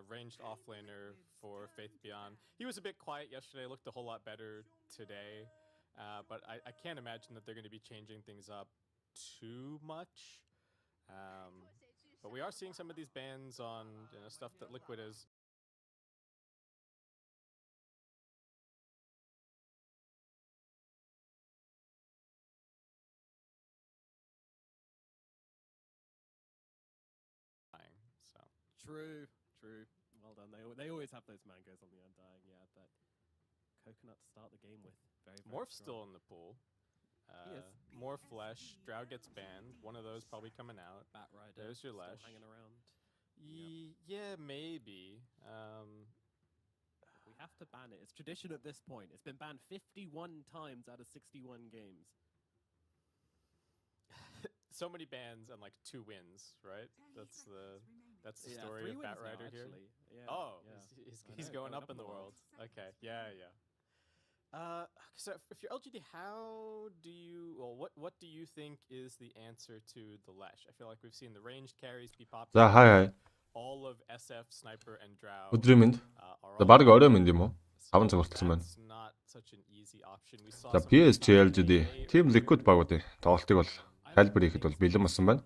ranged offlaner for Faith Beyond. He was a bit quiet yesterday, looked a whole lot better today. But I can't imagine that they're going to be changing things up too much. But we are seeing some of these bans on stuff that Liquid is. So. True. Well done. They always have those mangoes on the Undying, yeah. But Coconut to start the game with. Very Morph's strong. still in the pool. More Flesh. Drow gets banned. One of those probably coming out. Bat Rider. There's your Lesh. Hanging around. Yeah, maybe. We have to ban it. It's tradition at this point. It's been banned 51 times out of 61 games. So many bans and like 2 wins, right? That's the story of Bat Rider here. He's going up in the world. Okay, yeah. So if you're LGD, what do you think is the answer to the Lesh? I feel like we've seen the ranged carries be popular. Hi. All of SF, Sniper, and Drow. Өдрийн мэнд. За баг орой мэнд юм уу? 5 цаг болчихсон байна. За PSG.LGD Team Liquid багуудын тоглолтыг бол тайлбар хийхэд бол бэлэн болсон байна.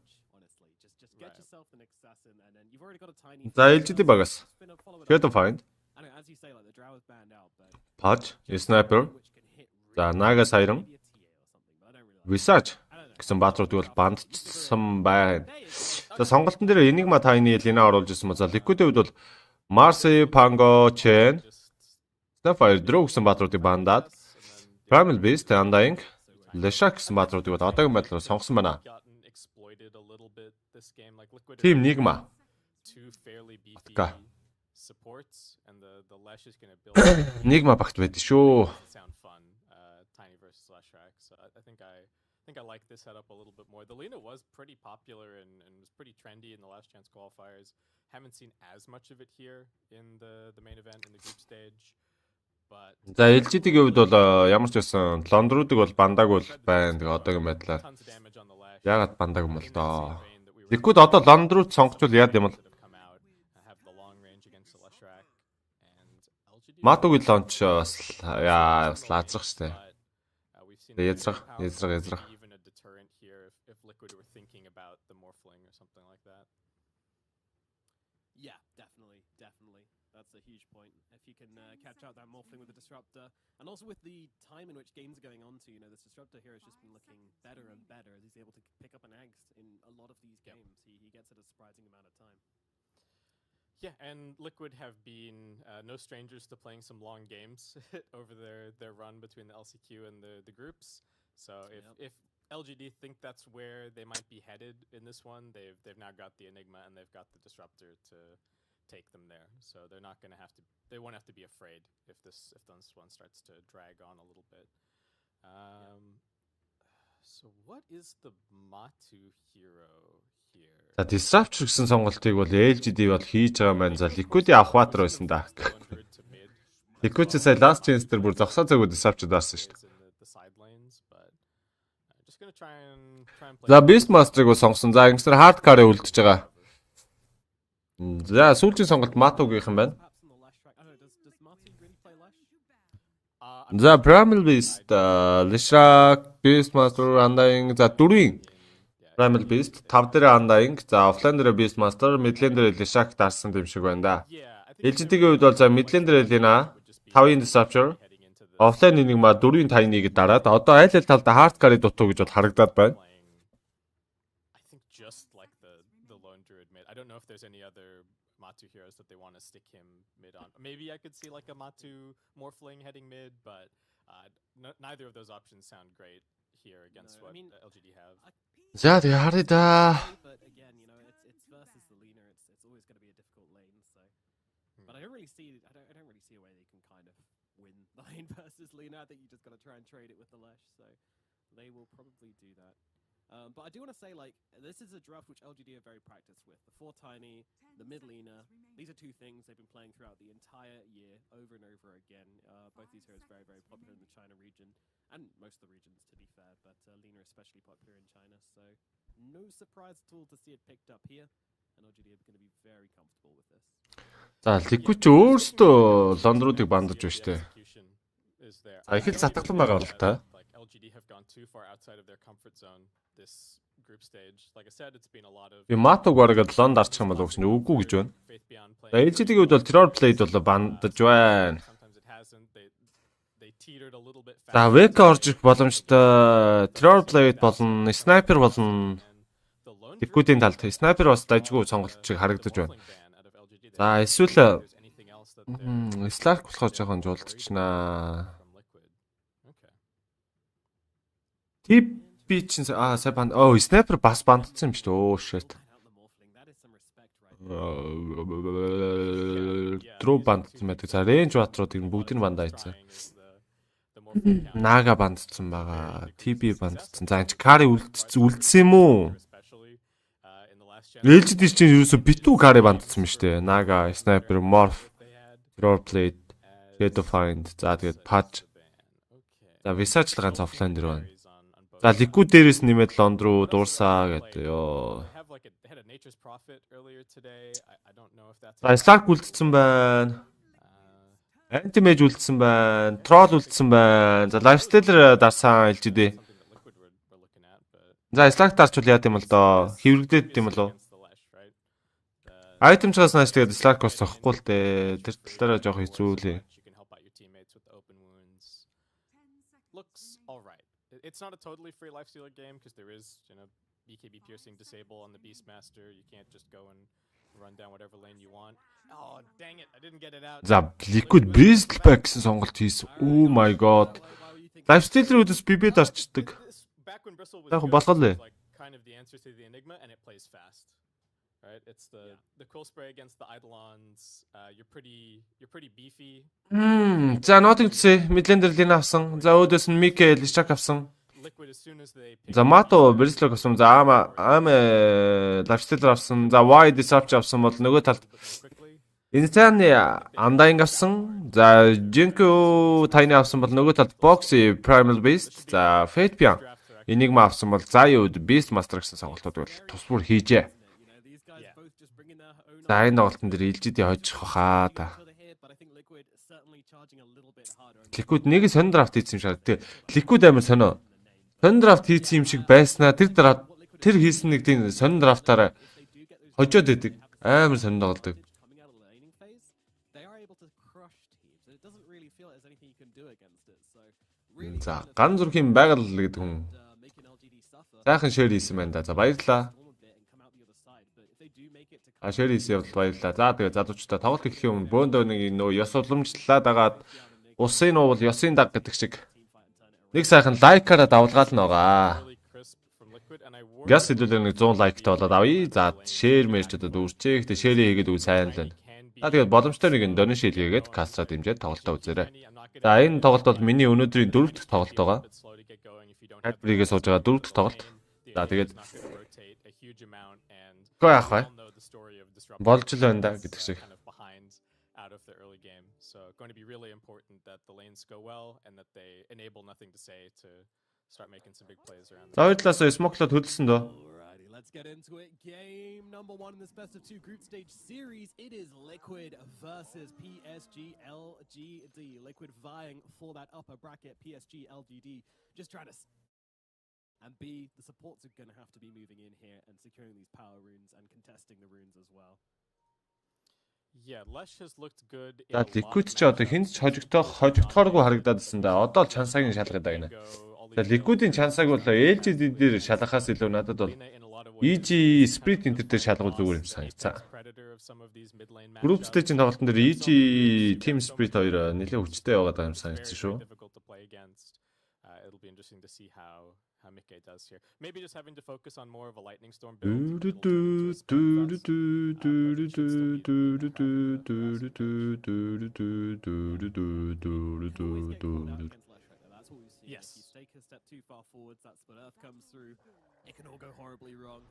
За LGD багаас Shadow Find, Patch, Sniper, за Naga Siren, Visage гэсэн баатруудыг бол бандчсан байна. За сонголтын дээр Enigma Tiny Lina оруулж ирсэн ба за Liquid-ийн хувьд бол Marcy, Pango, Chain, Snapfire, Draw гэсэн баатруудыг бандаад Primal Beast, Undying, Leshak гэсэн баатруудыг бол одоогийн байдлаар сонгосон байна. Team Enigma. Enigma багт байдаг шүү. I think I like this setup a little bit more. The Lina was pretty popular and was pretty trendy in the last chance qualifiers. Haven't seen as much of it here in the main event in the group stage. But За LGD-ийн хувьд бол ямар ч байсан лондруудыг бол бандаг бол байна. Тэгээ одоогийн байдлаар яагаад бандаг юм бол доо. Liquid одоо лондрууд сонгочвол яад юм бол Матугийн лонч бас лаазрах штэ. Язрах. Even a deterrent here if Liquid were thinking about the morphling or something like that. Yeah, definitely. That's a huge point. If you can catch out that morphling with the disruptor, and also with the time in which games are going on to, this disruptor here has just been looking better and better as he's able to pick up an eggs in a lot of these games. He gets it a surprising amount of time. Yeah, and Liquid have been no strangers to playing some long games over their run between the LCQ and the groups. So if LGD think that's where they might be headed in this one, they've now got the Enigma and they've got the Disruptor to take them there. So they won't have to be afraid if this one starts to drag on a little bit. So what is the Matu hero here? За Disruptor гэсэн сонголтыг бол LGD бол хийж байгаа маань. За Liquid-ийн авах баатар байсан да. Liquid сая last chance дээр бүр зогсоо цагууд Disruptor даарсан шүү дээ. За Beastmaster-ыг бол сонгосон. За ингэсээр hard card-ыг үлдчихэж байгаа. За сүүлийн сонголт Matu-гийнх юм байна. За Primal Beast, Leshak, Beastmaster, Undying, за 4-ийн Primal Beast, 5 дээр Undying, за offline дээр Beastmaster, midlane дээр Leshak дарсан юм шиг байна да. LGD-ийн хувьд бол за midlane дээр Lina, 5-ийн Disruptor, offline Enigma 4-ийн Tiny-г дараад одоо аль талд hard card-ыг дутуу гэж бол харагдаад байна. I think just like the lone druid mid. I don't know if there's any other Matu heroes that they want to stick him mid on. Maybe I could see like a Matu morphling heading mid, but neither of those options sound great here against what LGD have. За тэгээ харъя да. But again, it's versus the Lina. It's always going to be a difficult lane. So, but I don't really see a way they can kind of win the lane versus Lina. I think you just got to try and trade it with the Lesh. So they will probably do that. But I do want to say, this is a draft which LGD are very practiced with. The 4 Tiny, the mid Lina, these are 2 things they've been playing throughout the entire year, over and over again. Both these heroes very, very popular in the China region, and most of the regions, to be fair, but Lina especially popular in China, so no surprise at all to see it picked up here, and LGD are going to be very comfortable with this. За Liquid ч өөрсдөө лондруудыг бандаж байна штэ. А их л затгалан байгаа л та. Би матог баргаад лонд арчих юм бол үгс нь үгүй гэж байна. За LGD-ийн хувьд бол terror plate бол бандаж байна. За VK орж ирэх боломжтой terror plate болон sniper болон Liquid-ийн талд sniper бас дайггүй сонголт шиг харагдаж байна. За эсвэл Slark болохоор жоохон жуулдчихнаа. TP чинь сая банд sniper бас бандсан юм шүү дээ. Оо shit. Тру бандсан байдаг. За range батруудыг бүгдийг бандайцсан. Нага бандсан байгаа. TP бандсан. За энэ кари үлдсэн юм уу? LGD чинь ерөөсө битүү кари бандсан юм шүү дээ. Нага, sniper, morph, terror plate, shadow find. За тэгээд patch. За visage л ганц offline дээр байна. За Liquid дээрээс нэмээд лонд руу дуурсаа гэдэг ёо. За Slark үлдсэн байна. Anti-mage үлдсэн байна. Troll үлдсэн байна. За lifestealer дарсан LGD. За Slark дарчвал яа гэм л доо. Хэврэгдээд гэм болов. Item чаас нааш тэгээд Slark бас зохгүй л дээ. Тэр талаараа жоох хэцүү лээ. It's not a totally free lifestealer game because there is, BKB piercing disable on the Beastmaster. You can't just go and run down whatever lane you want. Oh, dang it. I didn't get it out. За, Liquid Beast Pack гэсэн сонголт хийсэн. Oh my god. Lifestealer-үүдээс бибэ дарчдаг. Яг болгоо лээ. Kind of the answer to the enigma and it plays fast. Right? It's the cool spray against the Eidolons. You're pretty beefy. За, nothing to say. Midlander Lin авсан. За, өөдөөс нь Mikael Ishak авсан. За Мато Бэрслог авсан. За Lifestealer авсан. За Y Disrupt авсан бол нөгөө талд Insane Undying авсан. За Jinko Tiny авсан бол нөгөө талд Boxy Primal Beast. За Fatepian Enigma авсан бол Zayud Beastmaster гэсэн сонголтууд бол тус бүр хийжээ. За энэ тоглолтын дээр LGD хожих хаа та. Liquid нэг сонир драфт хийсэн юм шиг. Тэг Liquid амар сонио. Сонир драфт хийсэн юм шиг байснаа тэр хийсэн нэг тийм сонир драфтаараа хожоод идэг. Амар сонир тоглодог. За ган зүрхийн байгаль гэдэг хүн. Сайхан шэр хийсэн байна да. За баярлалаа. Шэр хийсэн явдал баярлалаа. За тэгээ залуучуудаа тоглолт эхлэхийн өмнө бөөндөө нэг нөө ёс уламжлалаа дагаад усын уул ёсын даг гэдэг шиг нэг сайхан лайкаараа давлгаал нь байгаа. Газ хэдүүлээ нэг 100 лайктай болоод авъя. За шэр мэрчүүдэд үрчээ. Гэтэ шэрээ хийгээд үл сайн л байна. За тэгээд боломжтой нэг донешил хийгээд Caster дэмжээд тоглолтоо үзээрэй. За энэ тоглолт бол миний өнөөдрийн 4 дахь тоглолт байгаа. Хайбригээс сууж байгаа 4 дахь тоглолт. За тэгээд гоо яах вэ? Болж л байна да гэдэг шиг. So going to be really important that the lanes go well and that they enable nothing to say to start making some big plays around. За хоёулаас смоклоод хөдөлсөн дөө. Let's get into it. Game number 1 in this best of 2 group stage series. It is Liquid versus PSG.LGD. Liquid vying for that upper bracket. PSG.LGD just trying to and B, the supports are going to have to be moving in here and securing these power runes and contesting the runes as well. Yeah, Lesh has looked good. За Liquid ч одоо хинт ч хожигдохооргүй харагдаад байна да. Одоо л чансагийн шалгаад байна. За Liquid-ийн чансааг бол LGD дээр шалгахаас илүү надад бол EG Spirit Enter дээр шалгах зүгээр юм санагцсан. Group stage-ийн тоглолтын дээр EG Team Spirit хоёр нэлээд хүчтэй яваад байгаа юм санагдсан шүү. It'll be interesting to see how Mickey does here. Maybe just having to focus on more of a lightning storm build. Yes. If you take a step too far forwards, that's when Earth comes through. It can all go horribly wrong.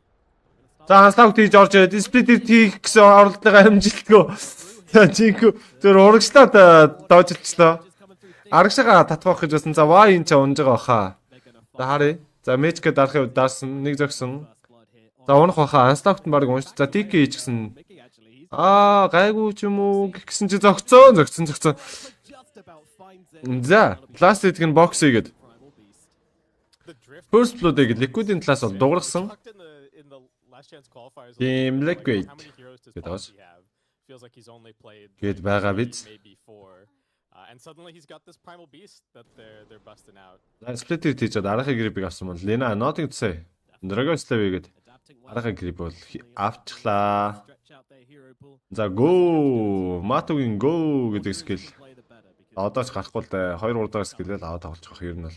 За ханслаг тийж орж дисплей тийх гэсэн оролдоогоо амжилтгүй. Жинхүү зөв урагшлаад доожилчлаа. Арагшаага татвах гэж байсан. За Y энэ ч унж байгаа баха. За харъя. За Magic дарахын үед дарсан нэг зогсон. За унах баха. Unstocked баг унш. За TK ч гэсэн Аа, гайгүй ч юм уу гэсэн чи зогцсон. За, last hit гэн бокс хийгээд. First blood-ыг Liquid-ийн талаас бол дуургасан. Дэлгэрэнгүй. Гэт байгаа биз. And suddenly he's got this primal beast that they're busting out. Split хийж дараагийн грипийг авсан бол Lena nothing to say. Dragon Slave-гээд дараагийн грип бол авчлаа. За go, Matугийн go гэдэг скил. Одоо ч гарахгүй л дээ. 2-3 дахь скилэл аваад тоглож байгаа юм ер нь бол.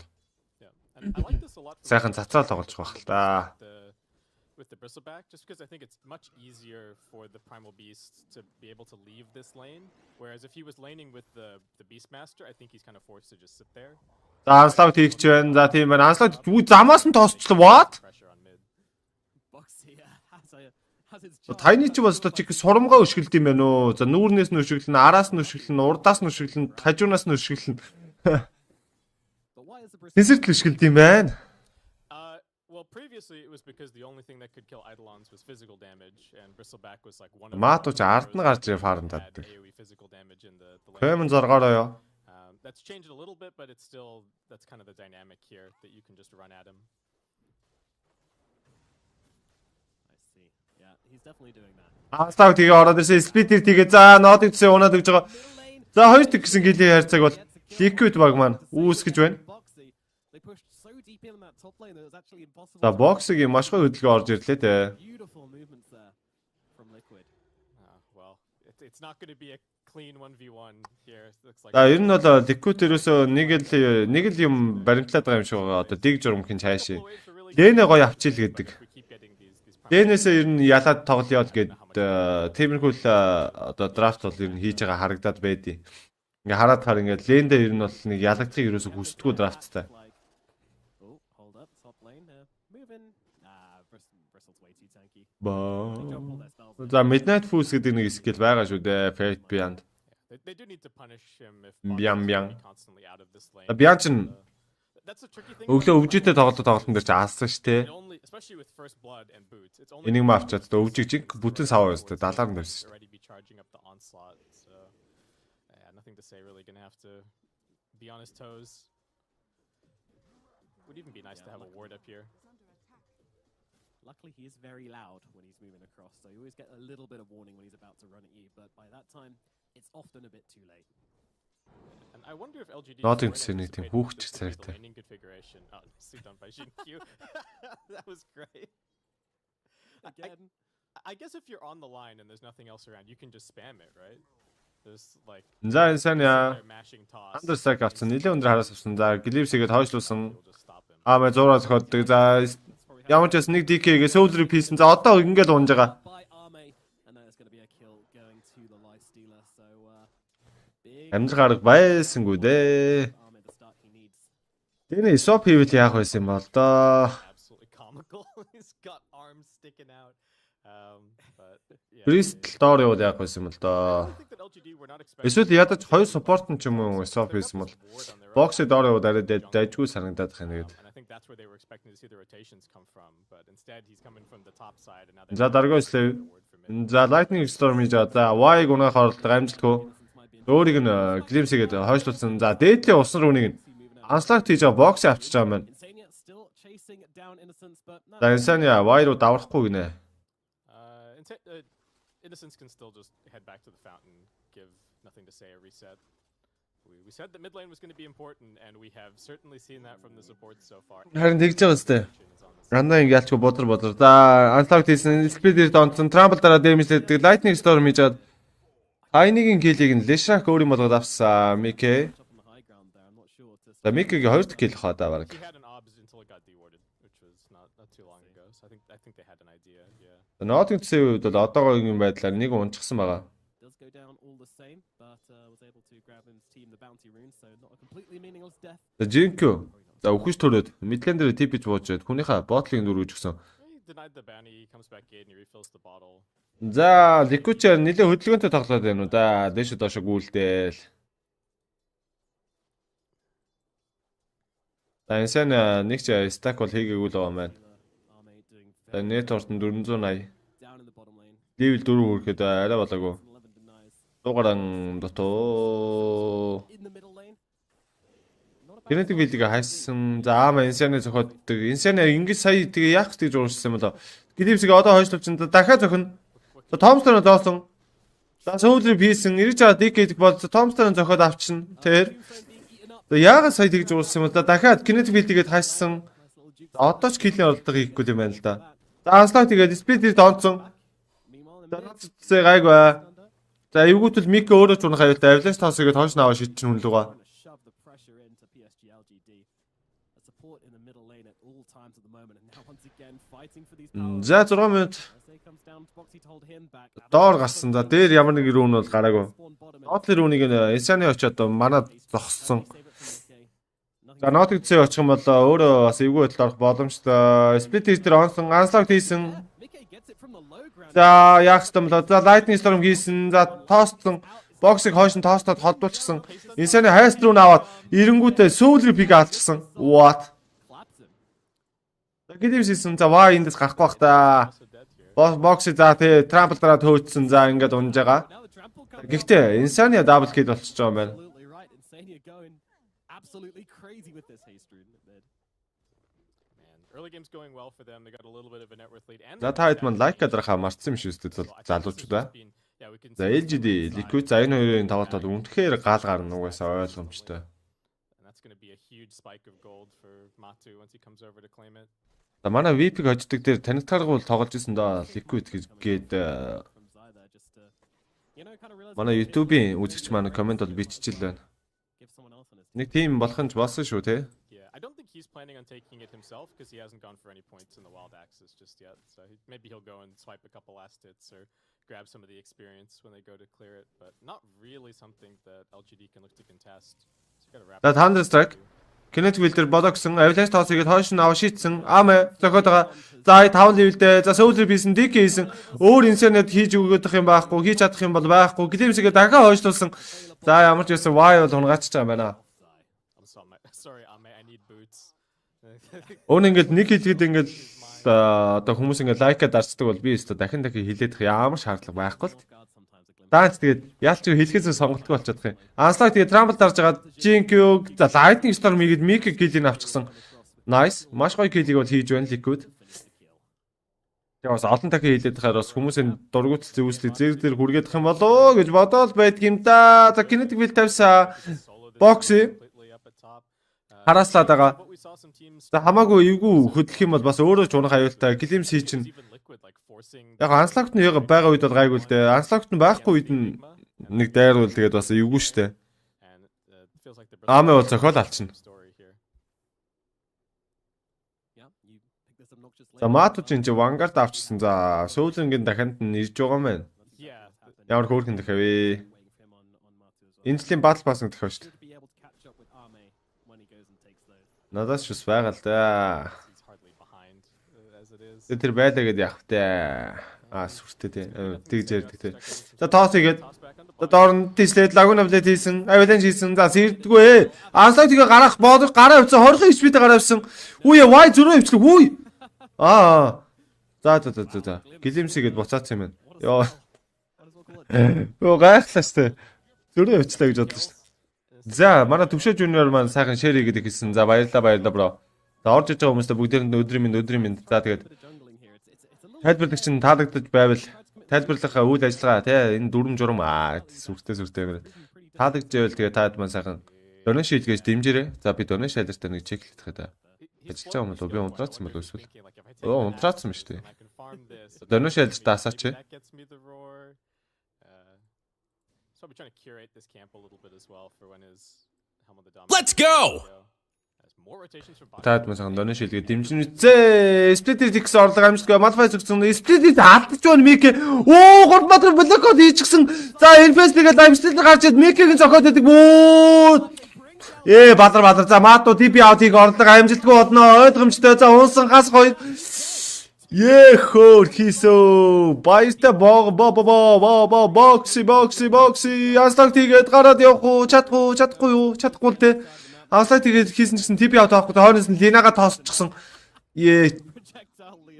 Сайхан цацраал тоглож байгаа л та. With the bristleback, just because I think it's much easier for the primal beast to be able to leave this lane, whereas if he was laning with the beastmaster, I think he's kind of forced to just sit there. За анслаг хийх ч байна. За тийм байна. Анслаг замаас нь тоосчлаа. What? Тайны ч бас одоо чиг сурамгаа өшгөлд юм байна уу? За нүүрнээс нь өшгөлнө, араас нь өшгөлнө, урдаас нь өшгөлнө, хажуунаас нь өшгөлнө. Тэсэртэл өшгөлд юм байна. Well, previously it was because the only thing that could kill Eidolons was physical damage, and Bristleback was like one of the Матуч ард нь гарч ирээ фарм татдаг. physical damage in the lane. Кэм зоргоороо ёо. That's changed a little bit, but it's still that's kind of the dynamic here that you can just run at him. I see. Yeah, he's definitely doing that. Астаг тэгээ ороод ирсэн спитер тэгээ за нодыг төсөө унаад өгж байгаа. За хоёр тэг гэсэн гэлээ хайрцаг бол Liquid баг маань үүсгэж байна. За боксыг маш гоё хөдөлгөөн орж ирлээ те. Well, it's not going to be a clean 1v1 here. Looks like. За ер нь бол Liquid ерөөсөө нэг л юм баримтлаад байгаа юм шиг байгаа. Одоо дэг журам хин цаашаа. Лэнэ гоё авчил гэдэг. Лэнээсээ ер нь ялаад тоглоё л гэд тиймэрхүү л одоо драфт бол ер нь хийж байгаа харагдаад байдیں۔ Ингээ хараад хаар ингээ лэндээ ер нь бол нэг ялагдахыг ерөөсөө хүсдэггүй драфттай. За Midnight Fools гэдэг нэг скил байгаа шүү дээ. Fate Beyond. They do need to punish him if Бян. constantly out of this lane. Бян чин That's a tricky thing. өглөө өвжөтэй тоглолтын дээр ч аалсан шүү дээ. Especially with first blood and boots. It's only Энийг ма авчаад өвжиг чиг бүтэн сав өстэй 70-аар нь дэрсэн. already be charging up the onslaught. So yeah, nothing to say really. Gonna have to be on his toes. Would even be nice to have a ward up here. Luckily, he is very loud when he's moving across, so you always get a little bit of warning when he's about to run at you, but by that time, it's often a bit too late. And I wonder if LGD Nothing to say anything. Хүүхч царайтай. laning configuration. Oh, nicely done by Q. That was great. Again, I guess if you're on the line and there's nothing else around, you can just spam it, right? There's like За энэ сайн яа. they're mashing toss. Understack авсан. Нилээ өндөр хараас авсан. За Glimpse-гээд хойшлуулсан. You'll just stop him. Аа мэ зураа зохиоддаг. За ямар ч бас нэг DK-гээ сөүлрийг пийсэн. За одоо ингээл унж байгаа. by Arme, and then it's going to be a kill going to the life stealer. So big Амжиг арга байсангүй дээ. Arme the start he needs. Тэний swap хийвэл яах байсан юм бол доо. Absolutely comical. He's got arms sticking out. But yeah. Crystal доор явал яах байсан юм бол доо. I think that LGD were not expecting. Эсвэл ядаж хоёр support нь ч юм уу swap хийсэн бол бокс доор явал арай дайжгүй санагдаад байна гэдэг. And I think that's where they were expecting to see the rotations come from, but instead he's coming from the top side and now За дараагийн слэв. За Lightning Storm хийж байгаа. За Y-г унаах оролдог амжилтгүй. Өөрийг нь Glimpse-гээд хойшлуулсан. За дээдлийн усан рүүнийг анслаг хийж байгаа бокс авчиж байгаа юм байна. Insania still chasing down Innocence, but no. За Insania Y руу даврахгүй гинэ. Innocence can still just head back to the fountain, give nothing to say, a reset. We said that mid lane was going to be important, and we have certainly seen that from the supports so far. Харин тэгж байгаа үстэй. Рандаа ингэ ялчгүй бодлоо. За анслаг хийсэн Speed-ээр донцсон. Trample дараа дэмжлэдэг. Lightning Storm хийж байгаа. Айныгийн киллийг нь Leshak өөр юм болгоод авсан. Mike. Up on the high ground there. I'm not sure what to say. За Mike-гийн хоёр дахь килл хаа даа баг. He had an obs until it got dewarded, which was not too long ago. So I think they had an idea. Yeah. Нотинг төсөө үед бол одоогогийн байдлаар нэг унчихсан байгаа. Does go down all the same, but was able to grab his team the bounty rune, so not a completely meaningless death. За Jinko. За өхөж төрөөд Midland дээр TP-ч буужээд хүнийхээ ботлыг дөрвөж өгсөн. He denied the bounty. He comes back in. He refills the bottle. За Liquid-ээр нэлээ хөдөлгөөнтэй тоглоод байна уу да. Дэше доошо гүйлдээл. За энсэн нэг ч stack бол хийгээгүй л байгаа юм байна. Arme doing За net орт нь 480. down in the bottom lane. Level 4 хүрэхэд арай болоогүй. Дугаран дотоо. Генетик билдийг хайсан. За аама инсаны зохиоддаг. Инсаны ингэж сая тэгээ яах гэж уурсан юм болоо. Гэлипсийг одоо хойшлуулж дахиад зохино. За Томстон зоосон. За сүүлрээ пийсэн. Ирж байгаа дикэд бол Томстон зохиод авчихна. Тэр. Яагаад сая тэгж уурсан юм бол дахиад генетик билдийгээд хайсан. Одоо ч киллийн оролдог хийхгүй юм байна л да. За анслаг тэгээд сплитээр донцсон. За гайгүй. За эвгүүтэл Мик өөрөө ч унах аюултай авилаж тоосгээд хонш наваа шидчин хүн лугаа. За 6 минут. Доор гарсан. За дээр ямар нэг рүүн бол гараагүй. Нотлын рүүнийг Эсаны очиод манай зогссон. За нотыг цээ очих юм бол өөрөө бас эвгүй байдалд орох боломжтой. Сплит дээр онсон, анслог хийсэн. За яах юм бол за Lightning Storm хийсэн. За тоостсон. Боксыг хойш нь тоостоод холдуулчихсан. Инсаны хайст руу наваад эренгүүтээ сүүлрээ пик алдчихсан. What? Гэдэм хийсэн. За ваа эндээс гарахгүй бах та. Боксыг за тий трампл дараа төөцсөн. За ингээд унж байгаа. Гэхдээ Инсаны дабл кил болчихж байгаа юм байна. Absolutely crazy with this haste rune. Early game's going well for them. They got a little bit of a net worth lead. За та хэд мань лайк гадрахаа марцсан юм шүү дээ залуучуудаа. За LGD Liquid за энэ хоёрын таваад бол үнэхээр гал гарна угаасаа ойлгомжтой. That's going to be a huge spike of gold for Matu once he comes over to claim it. За манай VP-г хождог дээр танигтаргуул тоглож исэн доо Liquid гээд манай YouTube-ийн үзэгч маань комент бол биччихэл байна. Нэг тим болох нь болсон шүү те. I don't think he's planning on taking it himself because he hasn't gone for any points in the wild axis just yet. So maybe he'll go and swipe a couple last hits or grab some of the experience when they go to clear it, but not really something that LGD can look to contest. So you got to wrap. За Thunder Strike. Kinetic Wielder бодогсон. Avalanche тоосыг хойш нь аваа шийтсэн. Аме зохиод байгаа. За 5 левелдээ за сүүлрээ бийсэн DK хийсэн. Өөр инсэнэд хийж өгөх юм байхгүй, хийж чадах юм бол байхгүй. Glimpse-гээ дахиад хойшлуулсан. За ямар ч байсан Y бол хунгаач байгаа юм байна. Sorry, I need boots. Өн ингээд нэг хэлгээд ингээд одоо хүмүүс ингээд лайкад дарцдаг бол би өөртөө дахин хилээд ямар шаардлага байхгүй л. Даач тэгээд яалч хэлхээсээ сонголтгүй болчиход байгаа юм. Анслаг тэгээд Trample дарж байгаа Jinkyu за Lightning Storm игээд Mick киллийг авчихсан. Nice. Маш гоё киллийг бол хийж байна Liquid. Тэгээд бас олон дахин хилээд байхаар бас хүмүүсийн дургуутал зөвслийг зэрэг хүргээд их юм болоо гэж бодоод байдаг юм да. За Kinetic Will тавьсаа. Boxy хараслаад байгаа. За хамаагүй эвгүй хөдлөх юм бол бас өөрөө ч унах аюултай. Glimpse хий чинь. Яг анслогт нь байгаа үед бол гайгүй л дээ. Анслогт нь байхгүй үед нь нэг дайруул тэгээд бас эвгүй штэ. Аамаа бол зохиол алчна. За Матуч энэ Vanguard авчихсан. За сүүлэнгийн дахинд нь ирж байгаа юм байна. Ямар хөөрхөн дахиавэ. Энэ жилийн Battle Pass нэг дахиав штэ. Надаас ч байгаа л да. Тэр байлаа гэдээ явах те. Сүртэй те. Тэгж ярьдаг те. За тоос игээд. За доор нь тийслээд лагуна блэт хийсэн. Avalanche хийсэн. За сэрдггүй. Анслаг тэгээ гарах боодох гараа авсан 20 HP-тэй гараа авсан. Үе Y зөрөө өвчлөг. Үе. За. Glimpse-гээд буцаацсан юм байна. Йоо гайхлаас те. Зөрөө өвчлээ гэж бодлоо шүү. За манай төвшөө жуниор маань сайхан шеэр хийгээд хэлсэн. За баярлалаа бро. За орж иж байгаа хүмүүстээ бүгдээрээ өдрийн минь. За тэгээд тайлбарлагч нь таалагдаж байвал тайлбарлахаа үйл ажиллагаа тий энэ дүрм журам сүртэй. Таалагдж байвал тэгээд таад маань сайхан donation шилгээж дэмжээрэй. За би donation шалгартаа нэг чеклэх гэдэг. Ажиллаж байгаа юм бол би унтраацсан бол эсвэл унтраацсан шүү дээ. Donation шалгартаа асаач. So I'll be trying to curate this camp a little bit as well for when his Helm of the Dominant. Let's go! More rotations for Таад масхан доны шилгээ дэмжинэ. Splitter Dix орлого амжилтгүй Malphite зүгсэн. Splitter алдаж байна Mick. Оо 3 метр блокод хийчихсэн. За Infest-ийг Lifesteal гарч ид Mick-ийг зохиод идэг. Бадар. За Мату TP out-ийг орлого амжилтгүй бодно. Ойлгомжтой. За унсан гас хоёр. Хөр хийсөө баяртай бокси аслаг тэгээд гараад явах уу чадахгүй юу л те аслаг тэгээд хийсэн гэсэн TP авт авахгүй хойноос нь Линага тоосчихсон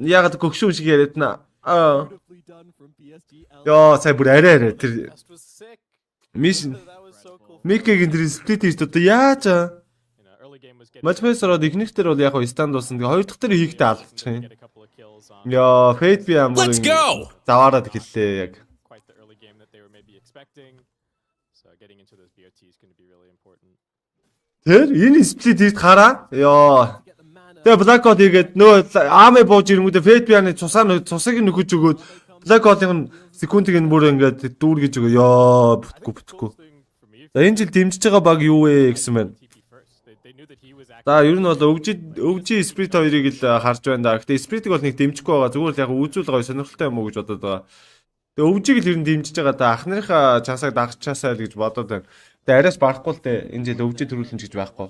ягаад гөгшүүн шиг яриад наа Яа, сая бүр арай тэр Best was sick. мишн That was so cool. Микэгийн тэр сплит хийх одоо яаж You know, early game was getting матчмейсерод ихнийх дээр бол яг хоо stand болсон. Тэгээ хоёр дахь дээр хийхдээ алдчих юм. get a couple of kills on Яа, Fate би ямар Let's go! заваараад хэллээ яг. quite the early game that they were maybe expecting. So getting into those BOT is going to be really important. Тэр энэ сплит хийх хараа. Яа. Тэгээ Black Hole хийгээд нөө аамэ бууж ирэнгүүтээ Fate би цусыг нөхөж өгөөд Black Hole-ын секундыг нь бүр ингээд дүүргэж өгөө. Яа, бүтгэхгүй. За энэ жил дэмжиж байгаа баг юу вэ гэсэн мэн. TP first. They knew that he was За ер нь бол өвжи Spirit хоёрыг л харж байна да. Гэтэ Spirit-ийг бол нэг дэмжихгүй байгаа. Зүгээр л яг үзүүл гоё сонирхолтой юм уу гэж бодоод байгаа. Тэгээ өвжиг л ер нь дэмжиж байгаа да. Ахныхаа чансаг дагчаасаа л гэж бодоод байна. Тэгээ арайс барахгүй л дээ. Энэ жил өвжи төрүүлнэ гэж байхгүй.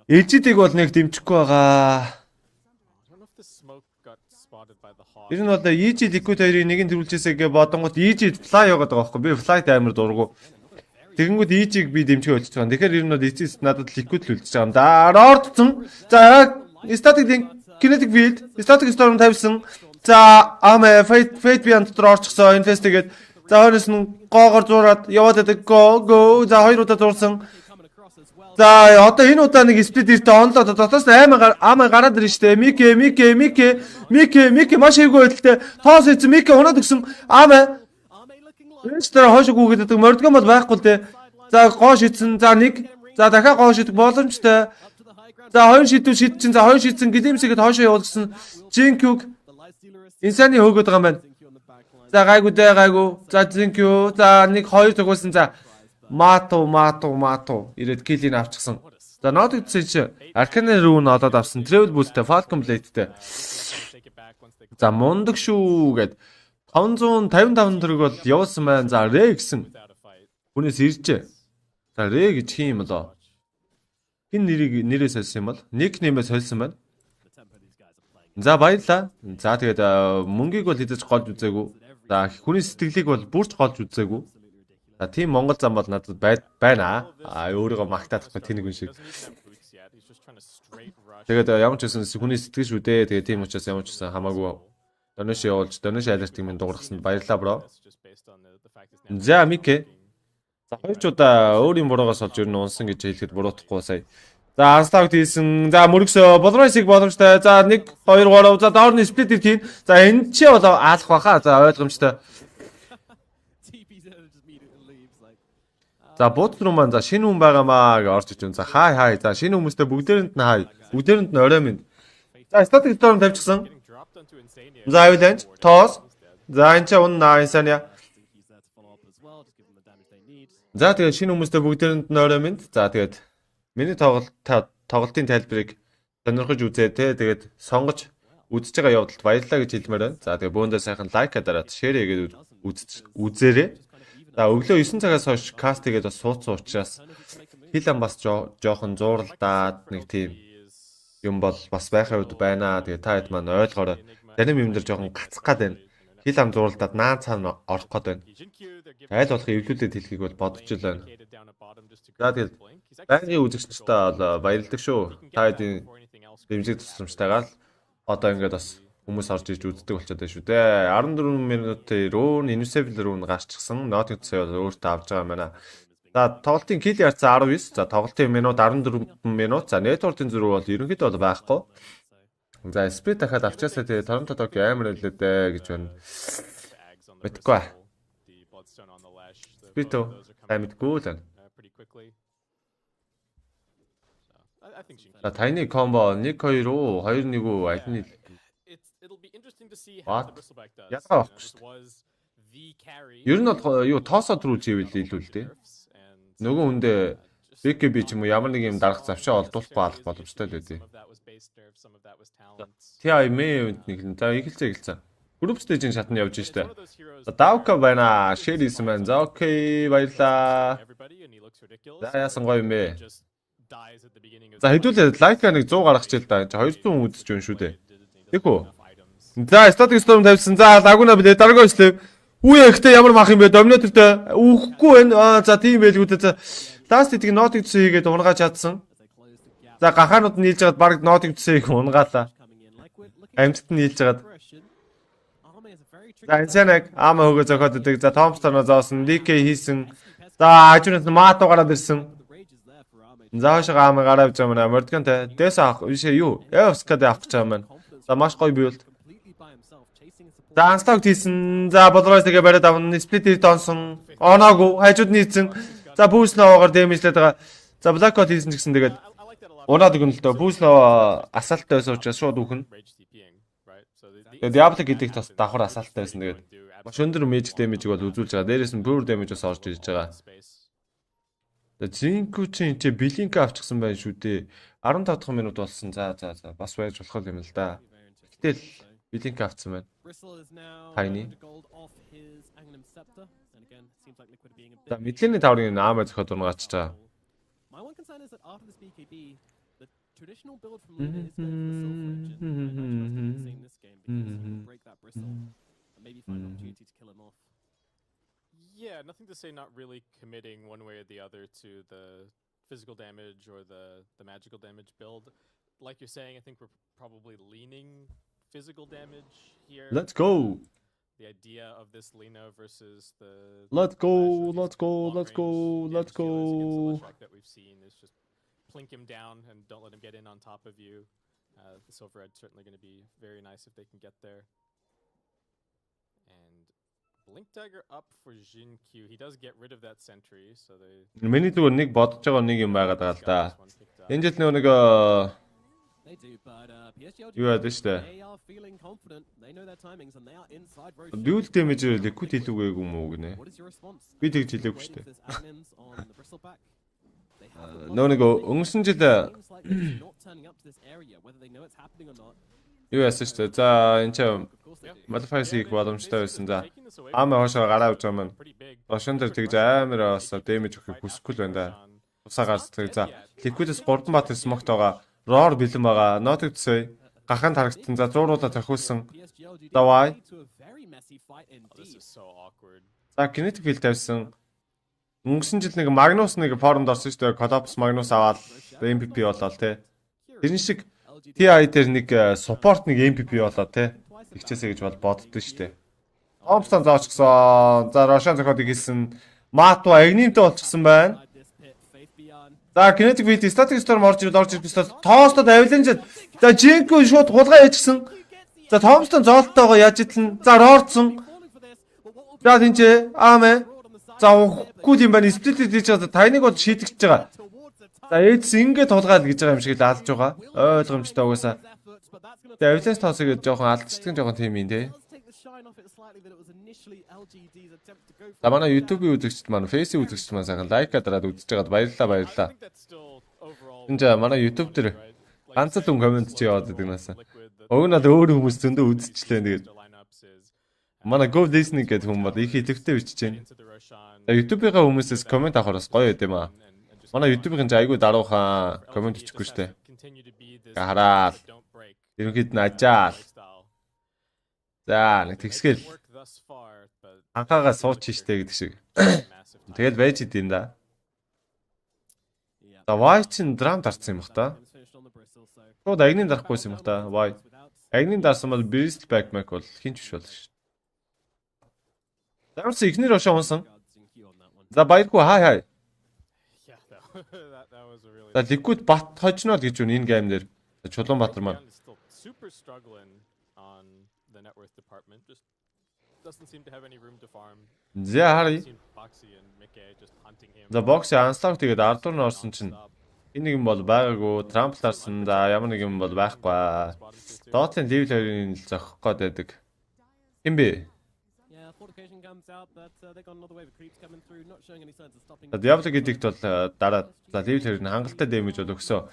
Эжидийг бол нэг дэмжихгүй байгаа. I don't know if the smoke got spotted by the hog. Ер нь бол Easy Liquid хоёрыг нэг нь төрүүлчихээсэ гэ бодонгот Easy fly яваад байгаа байхгүй. Би flight амар дургу. Тэгэнгүүт Easy-г би дэмжих болчихж байгаа. Тэгэхээр ер нь бол Easy надад Liquid л үлдчихэж байгаа юм да. Ордсон. За static kinetic field, static storm тавьсан. За Fate Beyond дотор орчихсон. Infest тэгээд за хойноос нь гоогоор зуураад яваад байдаг. Go. За хоёр удаа зурсан. За одоо энэ удаа нэг спlit иртэ онлоо дотоос аймаа гараад ирж штэ. Мике маш хэвгүй байдалтай. Тоос хийсэн Мике унаад өгсөн. Аамаа. Энд дээр хойшоо гүгээд байдаг. Мордгон бол байхгүй л дээ. За гоо шидсэн. За нэг. За дахиад гоо шидэх боломжтой. За хоёр шидүү шидсэн. За хоёр шидсэн гэлимсэгэд хойшоо явуулсан. Жинкюг инсаны хөөгд байгаа юм байна. За гайгүй. За Жинкю. За нэг хоёр зогуулсан. За Мато ирээд килийг авчихсан. За нотгдсэн чи Arcane Rune олоод авсан. Travel Boost-тэй, Falcon Blade-тэй. За мундаг шүү гэд 555 төгрөг бол явуулсан байна. За Ray гэсэн хүнээс иржээ. За Ray гэж хин юм болоо. Хин нэрээ сольсон юм бол ник нэмээ сольсон байна. За баярлаа. За тэгээд мөнгийг бол хэзээ ч голж үзээгүй. За хүний сэтгэлийг бол бүрч голж үзээгүй. За тийм Монгол зам бол надад байна. Өөрийгөө магтаадахгүй тэнэг юм шиг. Тэгээд ямар ч байсан хүний сэтгэл шүү дээ. Тэгээд тийм учраас ямар ч байсан хамаагүй донеш явуулж донеш алертыг минь дуургасанд баярлалаа бро. За Мике. За хоёр ч удаа өөрийн буруугаас олж ер нь унсан гэж хэлэхэд буруутахгүй сая. За анстагт хийсэн. За мөргсөө болройсыг боломжтой. За 1 2 3 за доорны сплит хийн. За энэ ч бол аалах баха. За ойлгомжтой. За бууд руу маань за шинэ хүн байгаамаа гэж орж ичэн. За хай. За шинэ хүмүүстэй бүгдээрэнд нь хай. Бүгдээрэнд нь орой минь. За static storm тавьчихсан. За avalanche, toss. За энэ ч унаа инсаня. За тэгээд шинэ хүмүүстэй бүгдээрэнд нь орой минь. За тэгээд миний тоглолтын тайлбарыг сонирхож үзээ те. Тэгээд сонгож үзэж байгаа явдалд баярлалаа гэж хэлмээр байна. За тэгээд бөөндөө сайхан лайк дараад шеэр хийгээд үзээрэй. За өглөө 9 цагаас хойш каст хийгээд бас суудсан учраас хилэн бас жоохон зууралдаад нэг тийм юм бол бас байхын үед байна. Тэгээ та хэд маань ойлгоорой. Зарим юм дээр жоохон гацах гад байна. Хилэн зууралдаад наан цаана орох гээд байна. Айл болох эвлүүлээд хэлхийг бол бодож л байна. За тэгэл байнгын үзэгчдээ бол баярлалаа шүү. Та хэдийн дэмжлэг тусламжтайгаар л одоо ингээд бас хүмүүс орж иж үздэг болчиход байна шүү дээ. 14 минутын Rune Invincible Rune гарчихсан. Нотинг цай бол өөртөө авч байгаа юм байна. За тоглолтын kill yards 19. За тоглолтын минут 14 минут. За network-ын зөрүү бол ерөнхийдөө бол байхгүй. За сприт дахиад авчаасаа тэгээ Торонто Токио амар хэлээ дээ гэж байна. Мэдгүй. Сприт таймдгүй л байна. За тайны комбо 1 2 уу 2 1 үү аль нь яагаад ер нь бол юу тоосоо төрүүлж ивэл илүү л дээ. Нөгөө хүндээ BKB ч юм уу ямар нэг юм дарах завшаа олдуулахгүй алах боломжтой л үү. TIM нэг нь за эхэлцээ. Group stage-ийн шатнд явж штэ. За Давка байна. Share хийсэн байна. За окей баярлаа. За яасан гоё юм бэ. За хэдүүлээ лайка нэг 100 гаргах чил да. 200 үзэж байна шүү дээ. Тэгэхүү. За static storm тавьсан. За лагуна билээ дараагаа өслөө. Үе ихтэй ямар мах юм бэ? Доминатортой үхэхгүй байна. За тийм байлгүй дээ. За last hit-ийг нотыг төсөө хийгээд унгааж чадсан. За гахаанууд нь нийлж хагаад баг нотыг төсөө хийх унгаалаа. Амьтад нь нийлж хагаад. За Инсанаг аама хөгөө зохиод өгдөг. За Томпстоноо зоосон, DK хийсэн. За хажуунаас Мату гараад ирсэн. За хашаа аама гараа авч байгаа маа. Мордгантай. Дэс авах биш юу? Эвскад авах гэж байгаа маа. За маш гоё бий бол. За анстаг хийсэн. За бодлоос тэгээ бариад авна. Сплит донсон. Оноогүй хажууд нийцсэн. За бүүс ногоор дэмэжлээд байгаа. За Blackout хийсэн ч гэсэн тэгээд унаад өгнө л дөө. Бүүс ноо асаалттай байсан учраас шууд үхэн. Тэгээд Diablo гэдэг бас давхар асаалттай байсан тэгээд маш өндөр magic damage-ийг бол үзүүлж байгаа. Дээрээс нь pure damage бас орж ирж байгаа. Тэгээд Zinco чинь Blink авчихсан байх шүү дээ. 15 дахь минут болсон. За бас байж болох юм л да. Гэтэл Blink авцсан байна. Tiny. За мэдээллийн таврын аамаа зөхөд ургаач чаа. My one concern is that after this BKB, the traditional build from Luna is going for the Silver Legend. I much prefer seeing this game because you can break that bristle and maybe find an opportunity to kill him off. Yeah, nothing to say not really committing one way or the other to the physical damage or the magical damage build. Like you're saying, I think we're probably leaning physical damage here. Let's go. The idea of this Lina versus the Let's go. That we've seen is just plink him down and don't let him get in on top of you. The silver edge certainly going to be very nice if they can get there. And blink dagger up for Jin Q. He does get rid of that sentry, so they. Миний зүгээр нэг бодож байгаа нэг юм байгаад байгаа л да. Энэ жил нэг They do, but PSG.LGD, юу яд штэ. they are feeling confident. They know their timings and they are inside very Dual damage liquid хэлүүгээгүй юм уу гинэ. What is your response? Би тэгж хэлээгүй штэ. Waiting for this admins on the bristleback. They have the Нөө нэг өнгөрсөн жил seems like they're not turning up to this area, whether they know it's happening or not. юу яасан штэ. За энэ ч Of course they do. modifiers хийх боломжтой байсан за. Аамаа хоошоо гараа авч байгаа маань. Рошон дээр тэгж амар бас damage өгөх хүсэхгүй л байна да. Усаагаар тэг за. Liquid-с 3 бат smoke байгаа. Roar бэлэн байгаа. Not төсөө. Гахаан тарагтсан. За 100 руудаа тохиулсан. Давай. This is so awkward. За kinetic field тавьсан. Өнгөрсөн жил нэг Magnus нэг форумд орсон шүү дээ. Collapse Magnus аваад MVP болоод те. Тэрэн шиг TI дээр нэг support нэг MVP болоод те. Игчээсэ гэж бол боддоо шүү дээ. Thompson заочгсон. За Roshan зохиодыг хийсэн. Matwa Agnim-тэй болчихсон байна. За kinetic field static storm орж ирэх тоостод авиланжид. За Jinko шууд хулгай яжсан. За Thompson зоолтойгоо яаж итлэн. За Roorдсон. За тэнцээ аамэ. За уухгүй юм байна. Split хийж байгаа тайныг бол шийдэгч байгаа. За ээдс ингээд тулгаал гэж байгаа юм шиг л алж байгаа. Ойлгомжтой угаасаа. За авиланж тоосыг жоохон алдчихдаг жоохон тийм юм те. За манай YouTube-ийн үзэгчд маань, Facebook үзэгчд маань сайхан лайк дараад үзэж байгаад баярлалаа. Энд манай YouTube дээр ганц л хүн комент ч яваад байдаг наасаа. Өгнөд өөр хүмүүс зөндөө үзчихлээ тэгээд. Манай Go Listening гэдэг хүн бол их идэвхтэй бичиж байна. За YouTube-ийн хүмүүсээс комент авахар бас гоё байд юм аа. Манай YouTube-ийн айгүй даруухан комент өчөхгүй штэ. Хараад. Ерөнхийд нь ажаал. За нэг тэгсгэл анхаагаа сууч штэ гэдэг шиг. Тэгэл байж идэв да. За Y чин драм дарсан юм бах та. Шууд агнын дарахгүйсэн юм бах та. Y. Агнын дарсан бол Bristol Backmack бол хинч биш болно шүү. Замс ихнэр ошоо унсан. За баяргүй хай. За Liquid бат хожноо гэж үн энэ гейм дээр. Чулуунбаатар маань. Super struggling on the net worth department. Just doesn't seem to have any room to farm. За харъя. За бокс анслаг тэгээд ардуур нь орсон чинь энэ нэг юм бол байгаагүй. Трампл дарсан. За ямар нэг юм бол байхгүй. Dota-ын level 2-ын зохих гээд байдаг. Хин бэ? Diablo гэдэгт бол дараа за level 2-ын хангалттай damage бол өгсөө.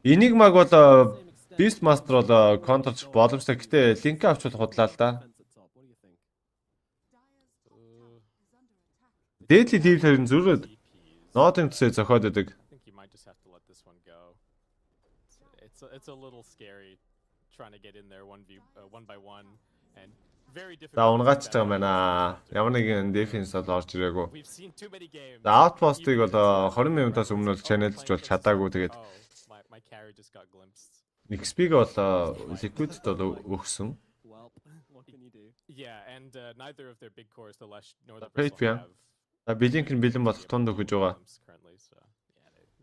Энийг маг бол Beast Master бол контрч боломжтой. Гэтэ линк авч бол худлаа л да. Deadly level 2-ын зүрхэд Notting төсөө зохиод байдаг. It's a little scary trying to get in there one by one and very difficult. За унгаач байгаа юм байна. Ямар нэгэн defense бол орж ирээгүй. We've seen too many games. За outpost-ыг бол 20 минутаас өмнө бол channelж бол чадаагүй тэгээд My carry just got glimpsed. XP-г бол Liquid-д бол өгсөн. can you do? Yeah, and neither of their big cores, the Lesh nor the Wait, Bristle, yeah. За Блинкен бэлэн болох тунд өгж байгаа. currently. So,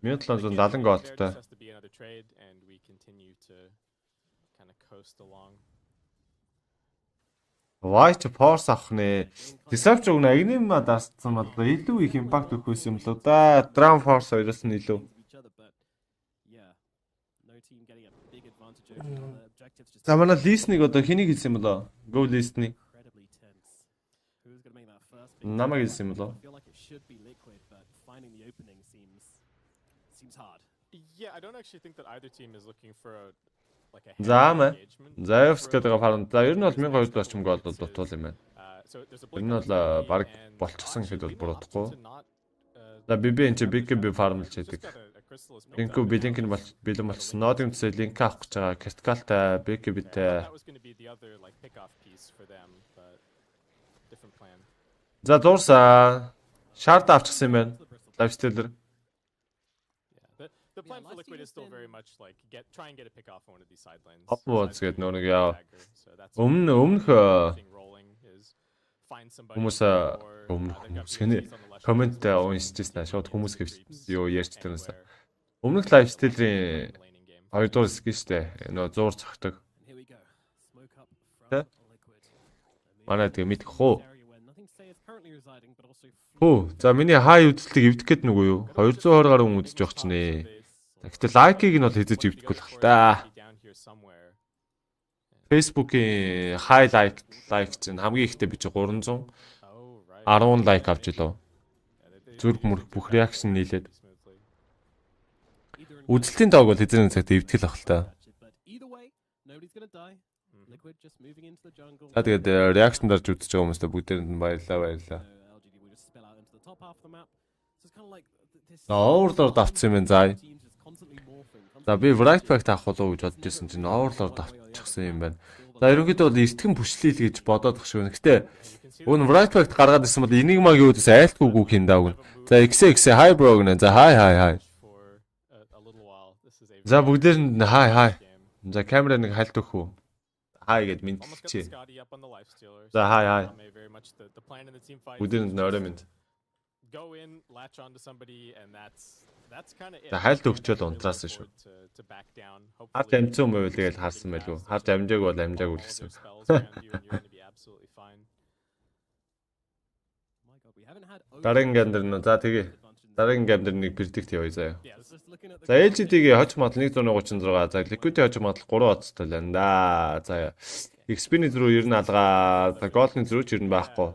yeah, 1770 голтой. there just has to be another trade, and we continue to kind of coast along. White Force авах нэ. Disrupt өгнө агним ма дасцсан бол илүү их импакт өгөх байсан юм л да. Drum Force хоёроос нь илүү. За манай листник одоо хэнийг хэлсэн юм болоо? Go listник. Намайг хэлсэн юм болоо? Yeah, I don't actually think that either team is looking for a like a За мэ. engagement. Заевс гэдэг фарм. За ер нь бол 1200 орчим гол бол дутуул юм байна. So there's a Энэ нь бол баг болчихсон гэхэд бол буруудахгүй. За би энэ чи биг фармлж яадаг. Линку Блинкен бэлэн болчихсон. Нодын төсөө линк авах гэж байгаа. Критикалтай биг битэй. За дуурсаа. Шард авчихсан юм байна. Лайфстайлер. The plan for Liquid is still very much like try and get a pick off on one of these side lanes. Upwards гэдэг нөр яа. Өмнөх хүмүүс гэнэ коммент уншижсэн шууд хүмүүс юу ярьж тэрнээс. Өмнөх лайфстайлерийн 2 дугаар скил штэ. Нөө зуур цогтөг. Тэ? Манай тэгээ мэдэх хөө. Хөө, за миний хай үзэлтийг эвдэх гээд нүгөө юу? 220 гаруй хүн үзэж явах ч нэ. Гэхдээ лайкийг нь бол хийж эвдэхгүй л та. Facebook-ийн хай лайк чинь хамгийн ихтэй бич 310 лайк авч илөө. Зүрх мөрх бүх реакшн нийлээд. Үзэлтийн тоог бол эзэн цагт эвдгэл ах л та. За тэгээд реакшн дарж үзэж байгаа хүмүүстээ бүгдээрэнд нь баярлалаа. Overlord авцсан юм заа. За би right back таах болов уу гэж бодож байсан чинь Overlord авчихсан юм байна. За ерөнхийдөө бол эртгэн бүшлээл гэж бодоод тах шиг байна. Гэтэ өн right back гаргаад ирсэн бол энийг маг юу гэсэн айлтгүйгүй хин дааг. За XX hi bro гэнэ. За hi. За бүгдээрэнд hi. За камера нэг хальт өгөх үү? Hi гэд мэдчихье. За hi. Бүгдээрэнд нөрөө мэд. Go in, latch onto somebody, and that's kind of it. За хайлт өгчөөл унтраасан шүү. Харж амжсан юм байл тэгэл харсан байлгүй. Харж амжааг бол амжааг үлгсэн. Дараагийн гамдэр нь за тэгээ. Дараагийн гамдэр нэг предикт явъя заяа. За LGD-гийн хоч модал 136, за Liquid-ийн хоч модал 3 оцтой л байна да. За XP-ний зрүү ер нь алгаа, Gold-ийн зрүү ч ер нь байхгүй.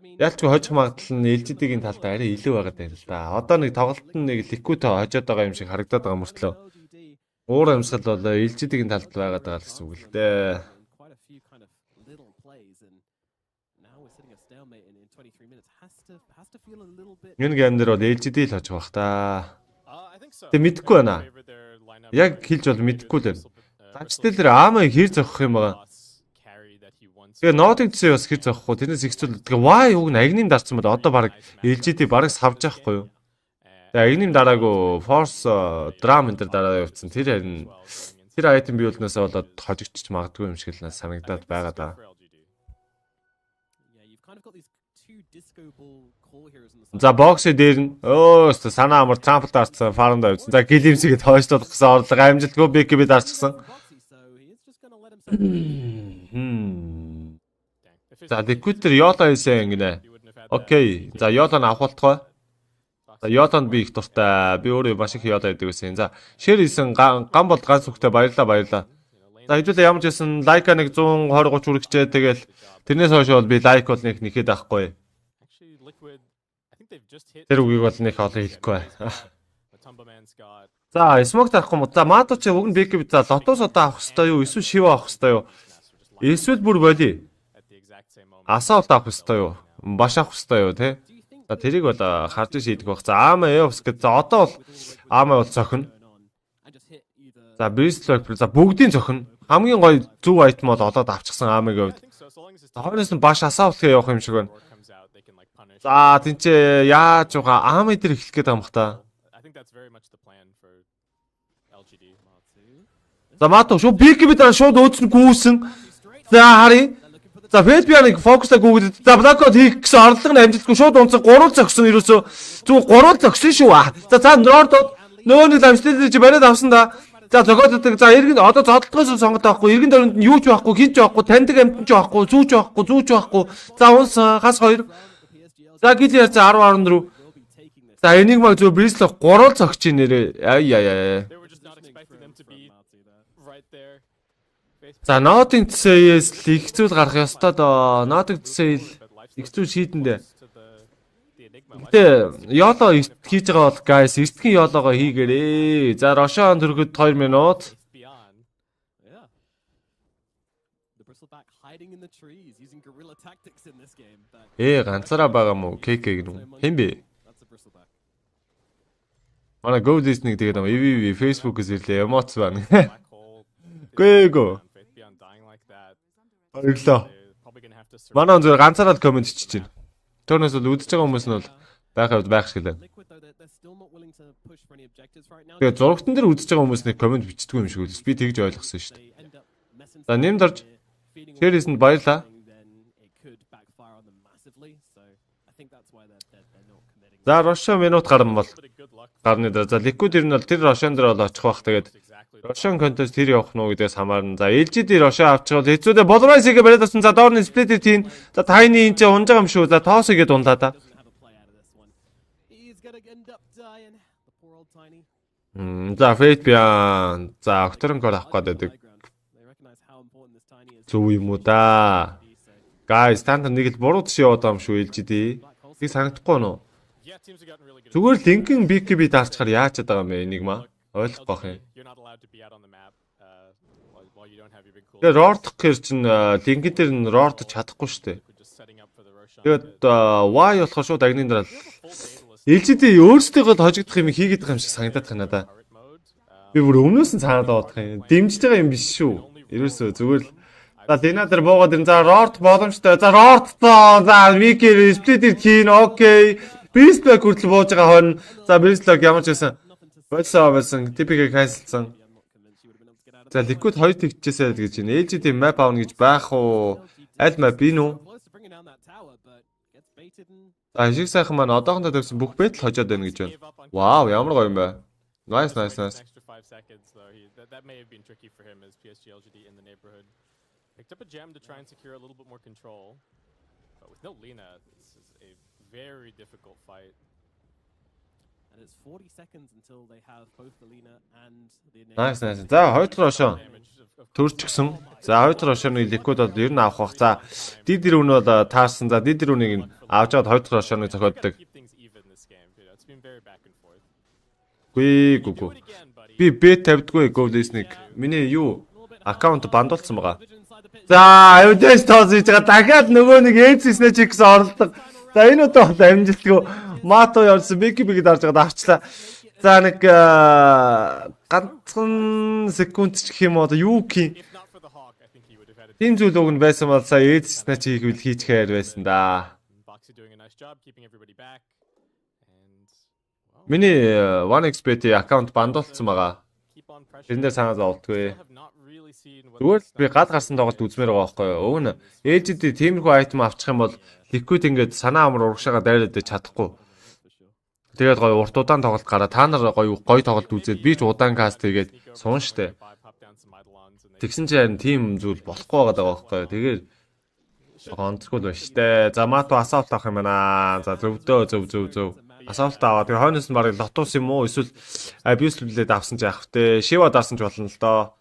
Ялчгүй хожих магадлал нь LGD-гийн талд арай илүү байгаад байна л да. Одоо нэг тоглолт нь нэг Liquid хожоод байгаа юм шиг харагдаад байгаа мөртлөө. Уур амьсгал бол LGD-гийн талд байгаад байгаа гэсэн үг л дээ. Энэ гейм дээр бол LGD л хожих бах та. Тэг мэдэхгүй байна. Яг хэлж бол мэдэхгүй л байна. Тачтэлэр аамаа хэр зогсох юм байгаа. Тэгээ нодын төсөө бас хэр зогсохгүй. Тэрнээс их зүйл. Тэгээ Y уг нь агним дарсан бол одоо баг LGD бараг савж байхгүй юу? Тэгээ агним дараагүй Force Drum энэ дараа явуулсан. Тэр харин тэр айтем биелнээс болоод хожигдчих магадгүй юм шиг л санагдаад байгаа даа. За боксээ дээр нь санаа амар трампл дарсан фармд авсан. За гэлимсгээд хойшлуулах гэсэн орлого амжилтгүй BKB дарчихсан. За Liquid-ээр Yola хийсэн гинэ. Окей. За Yola-н авахултгай. За Yola-нд би их дуртай. Би өөрөө маш их Yola гэдэг байсан. За share хийсэн гам бол ганц үхтэй баярлаа. За хэдүүлээ ямар ч байсан лайка нэг 120 30 үргэжээ тэгэл тэрнээс хойш бол би лайк бол нэг нэхэд авахгүй. Тэр үгийг бол нэг олон хэлэхгүй. За smoke таахгүй юм. За Мато ч уг нь BKB за лотос одоо авах хэвээр юу? Эсвэл шив авах хэвээр юу? Эсвэл бүр боли. Асаалт авах хэвээр юу? Баш авах хэвээр юу те? За тэрийг бол харж шийдэх байх. За Ама Eos гэдэг. За одоо бол Ама бол цохино. За Beastlock за бүгдийн цохино. Хамгийн гоё зөв айтем бол олоод авчихсан Амагийн хувьд. За хоёроос нь баш асаалтгээ явах юм шиг байна. За тэнцээ яаж байгаа Ама дээр эхлэх гээд байгаа юм бах та. За Мато шууд BKB дараа шууд өөцөн гүйсэн. За харъя. За Фэдбианыг фокуслаа гүгдээд за блокод хийх гэсэн орлого нь амжилтгүй шууд унцсан 3 зогсон ерөөсөө зүг 3 зогсон шүү. За Норд нөгөө нэг амжилттай бариад авсан да. За зогооддаг. За иргэн одоо зодтолгоос сонгоод байхгүй. Иргэн дөрөнд нь юу ч байхгүй, хинч байхгүй, таньдаг амтэн ч байхгүй, зүүч байхгүй. За унс хас 2. За гил яар за 10-14. За энийг маг зөв Брэслов 3 зогч нэрээ. Ай. За Notting Sale их зүйл гарах ёстой доо. Notting Sale их зүйл шийдэндээ. Гэтэ YOLO хийж байгаа бол guys эртхэн YOLO-го хийгээрээ. За Рошон төрөхөд 2 минут. Ганцаараа байгаа мó KK гэнэ. Хэн бэ? Манай Go Disney тэгээд EVV Facebook-ээс ирлээ эмоц байна. Гөө. Баярлалаа. Манай зөв ганцаараа комент хийж байна. Тэрнээс бол үдчихэж байгаа хүмүүс нь бол байх шиг лээ. Тэгээ зурагтан дээр үдчихэж байгаа хүмүүс нэг комент бичдэг юм шиг үлээс би тэгж ойлгосон шүү дээ. За нэмд орж шерэсэнд баярлаа. За Рошон минут гарсан бол гарны дээр. За Liquid ер нь бол тэр Рошон дээр бол очих бах. Тэгээд Рошон контест тэр явах нь уу гэдээс хамаарна. За LGD Рошон авчихвал хэцүүдээ Болрайсыг бариад авсан. За доорны сплитер тийм. За Tiny энэ ч унж байгаа юм шүү. За тоосыг гээд унлаа да. За Фэдбиан. За Octoron-коор авах гэдэг. Зөв юм уу да. Guys, стандарт нэг л буруу тийш яваад байгаа юм шүү LGD. Тэг санагдахгүй нөө. Зүгээр линкэн BKB даарчаар яачаад байгаа юм бэ энийг маа? Ойлгох бах юм. Тэгээ рортх гэр чин линкэн дээр нь рорт чадахгүй шүү дээ. Тэгээд Y болохоор шууд агны дараа LGD өөрсдөө хожигдох юм хийгээд байгаа юм шиг санагдаад байна надаа. Би бүр өмнөөс нь цаанаад байгаа юм. Дэмжиж байгаа юм биш шүү. Ерөөсөө зүгээр л за Дина дээр буугаад ирэн. За рорт боломжтой. За рорт тоо. За Микер сплитер хийн. Окей. Брэслок хүртэл бууж байгаа хойно. За Брэслок ямар ч байсан. Болсон. Типикийг хайсалсан. За Liquid 2 тэгчээсэй гэж байна. LGD map аавна гэж байх уу? Аль map энэ үү? За шиг сайхан маань одоохондоо төгсөн бүх байтал хожоод байна гэж байна. Вау, ямар гоё юм бэ. Nice. That may have been tricky for him as PSG.LGD in the neighborhood. Picked up a gem to try and secure a little bit more control. But with no Lina, this is a very difficult fight. And it's 40 seconds until they have both the Lina and the Nice. За, хоёр дахь Рошон төрчихсөн. За, хоёр дахь Рошоны Liquid бол ер нь авах бах. За, дидэр үн бол таарсан. За, дидэр үнийг нь авч аваад хоёр дахь Рошоныг зохиоддаг. Гүү. Би бет тавьдгүй Go-Disney. Миний юу аккаунт бандуулсан байгаа. За, эвдээс тоос хийж байгаа. Дахиад нөгөө нэг эцэснэ чи гэсэн орлого. За, энэ удаа бол амжилтгүй Мато явсан BKB-г дарж байгаа авчлаа. За, нэг ганцхан секунд ч гэх юм уу юу гэх юм. Тийм зүйл уг нь байсан бол сая эцэснэ чи хийчихээр байсан да. Миний 1xbet аккаунт бандуулсан байгаа. Тэрэн дээр санаа зовлтгүй. Зүгээр л би гал гарсан тоглолт үзмээр байгаа байхгүй юу. Өг нь LGD тиймэрхүү айтем авчих юм бол Liquid ингээд санаа амар урагшаага дайраад чадахгүй. Тэгээд гоё урт удаан тоглолт гараа та нар гоё тоглолт үзээд би ч удаан каст хийгээд суун штэ. Тэгсэн чинь харин тийм зүйл болохгүй байгаа байхгүй юу. Тэгээд онцгой байна штэ. За Мато асаалт авах юм байна. За зөв. Асаалт аваа. Тэгээ хойноос нь барыг лотус юм уу? Эсвэл abuse блээд авсан ч яах вэ? Шива дарсан ч болно л доо.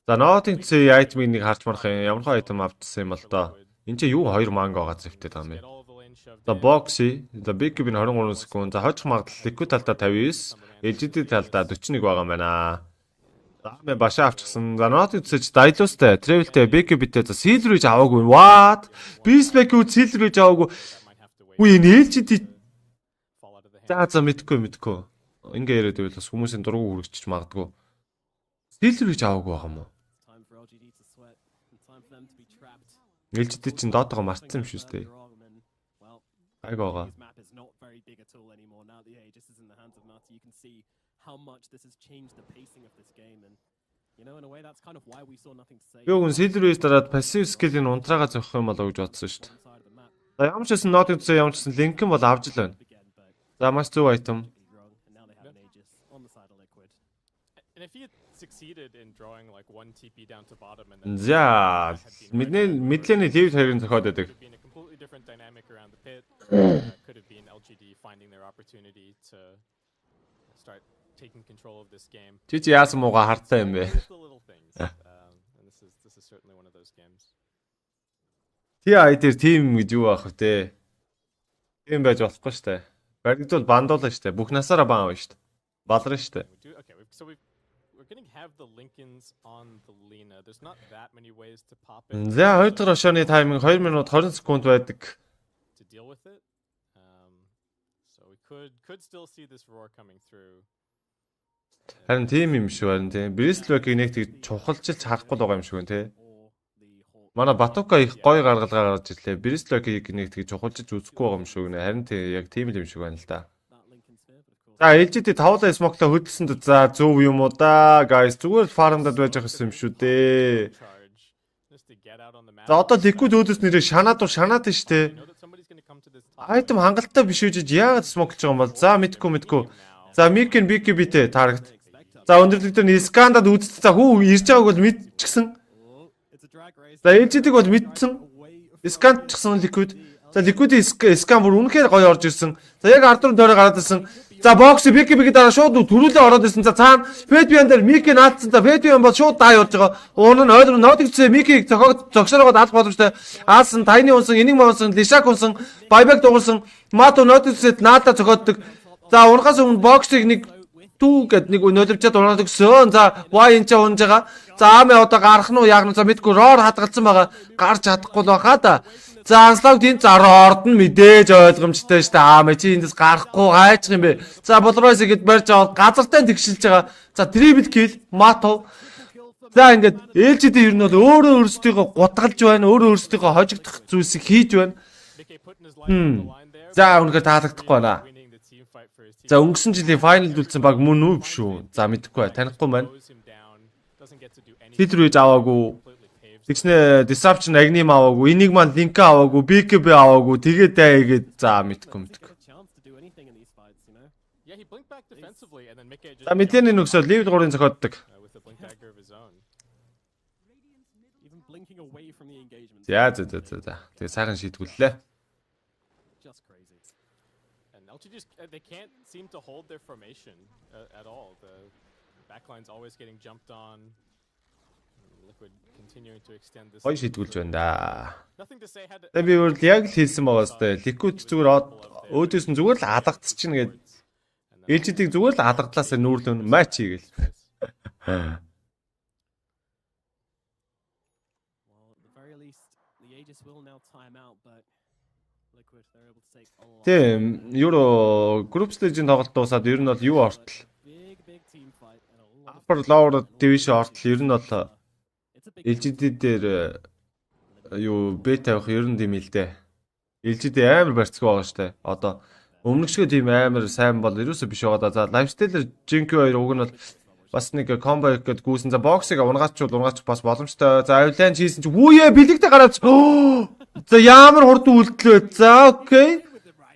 За Notting Sale item-ийг нэг харж марах юм. Ямар хөө item авчихсан юм бол доо. Энд чи юу 2 манга байгаа зэвтэй байгаа юм бэ? За Boxy, за BKB нь 23 секунд. За хожих магадлал Liquid талдаа 59, LGD талдаа 41 байгаа юм байна. За мэ башаа авчихсан. За Notting Sale Dailusтэй, Travel-тэй, BKB-тэй за Silver Ridge аваагүй. What? Beastback-үүд Silver Ridge аваагүй. Үгүй энэ LGD. За мэдгүй. Ингээ яриад байвал бас хүмүүсийн дургу хүрчихэж магадгүй. Silver Ridge аваагүй байгаа юм уу? LGD чинь доотогоо мартсан юм шүү дээ. Айгоога. His map is not very big at all anymore now that the Aegis is in the hands of Nati. You can see how much this has changed the pacing of this game, and you know, in a way, that's kind of why we saw nothing to say. Би үн Silver-ээс дараад passive skill-ийн унтраагаа зохих юм болоо гэж бодсон шүү дээ. За ямар ч байсан нотын төсөө ямар ч байсан линкэн бол авч л байна. За маш зөв item. And if he had succeeded in drawing like one TP down to bottom and then За мэдлэний лив хоёрын зохиод байдаг. could have been a completely different dynamic around the pit. Could have been LGD finding their opportunity to start taking control of this game. Чи яасан мууга хартай юм бэ? Just the little things. And this is certainly one of those games. TI дээр team гэж юу аах вэ? Team байж болохгүй шүү дээ. Баригдвал бандуулна шүү дээ. Бүх насаараа бан авна шүү дээ. Балрна шүү дээ. We're going to have the Lincolns on the Lina. There's not that many ways to pop it. За 2 дахь ошооны тайминг 2 минут 20 секунд байдаг. To deal with it. So we could still see this roar coming through. Харин team юм шүү харин тийм. Бристлокийг нэг тэг чухалчилж харахгүй байгаа юм шиг байна тий. Манай Батука их гоё гаргалгаа гаргаж ирлээ. Бристлокийг нэг тэг чухалчилж үзэхгүй байгаа юм шиг нэ. Харин тийм яг team л юм шиг байна л да. За LGD 5-аа смоклоо хөдөлсөнд за зөв юм уу да guys зүгээр фармдад байж ах юм шүү дээ. За одоо Liquid өөдөөс нэрээ шанаад штэ. Item хангалттай биш үжиж яагаад смоклж байгаа юм бол за мэдгүй. За Miken битээ таргет. За өндөрлөгдөр нь скандад үзсэн. За хүү ирж байгааг бол мэдчихсэн. За LGD-г бол мэдсэн. Сканд чгсэн Liquid. За Liquid-ийн скан бүр үнэхээр гоё орж ирсэн. За яг ард руу тойроо гараад ирсэн. За бокс Бики дараа шууд төрүүлээ ороод ирсэн. За цаана Федбиан дээр Мики наадсан. За Федбиан бол шууд дай болж байгаа. Уун нь ойр нотигцээ Микийг зогсоороод алах боломжтой. Аасан тайны унсан, энийг маунсан, Лишак унсан, Байбек дуурсан. Мато нотигцээд наадаа зогооддаг. За унахаас өмнө боксыг нэг түү гэд нэг нөлөвчээд унаад өгсөн. За Y энэ ч унж байгаа. За Аме одоо гарах нь уу яах нь за мэдгүй роор хадгалсан байгаа. Гарч чадахгүй л баха да. За Анслав тийм зароод нь мэдээж ойлгомжтой шүү дээ. Аме чи эндээс гарахгүй хайчих юм бэ. За Болройс гэд барьж аваад газартай тэгшилж байгаа. За triple kill Мато. За ингээд LGD ер нь бол өөрөө өөрсдийгөө гутгалж байна. Өөрөө өөрсдийгөө хожигдох зүйлсийг хийж байна. За үнэхээр таалагдахгүй байна. За өнгөрсөн жилийн файналд үлдсэн баг мөн үү биш үү? За мэдэхгүй танихгүй байна. Фильтр хийж аваагүй. Тэгснэ disruption agnim аваагүй. Энийг маань link аваагүй. BKB аваагүй. Тэгээд дайгээд за мэдэхгүй. За мэдээний нөхсөөр level 3-ын зохиоддаг. За. Тэгээ сайхан шийдгүүллээ. They can't seem to hold their formation at all. The backline's always getting jumped on. Liquid continuing to extend this. Гоё шийдгүүлж байна да. Nothing to say had. Тэгээ би өөр яг л хэлсэн байгаа сте. Liquid зүгээр өөдөөс нь зүгээр л алгадчихна гээд LGD-г зүгээр л алгадлаасаа нүүрлэн матч хийгээл. Тийм, Euro Group Stage-ийн тоглолт дуусаад ер нь бол юу ортол. Upper Lower Division ортол ер нь бол LGD дээр юу бет тавих ер нь тийм л дээ. LGD амар барьцгүй байгаа штэ. Одоо өмнөгшгөө тийм амар сайн бол ерөөсөө биш байгаа да. За Lifestyle GQ2 уг нь бол бас нэг комбо гэд гүйсэн. За боксыг унгаач бас боломжтой. За Avalanche хийсэн чи хүүе бэлэгтэй гараач. За ямар хурдан үлдлээ. За окей.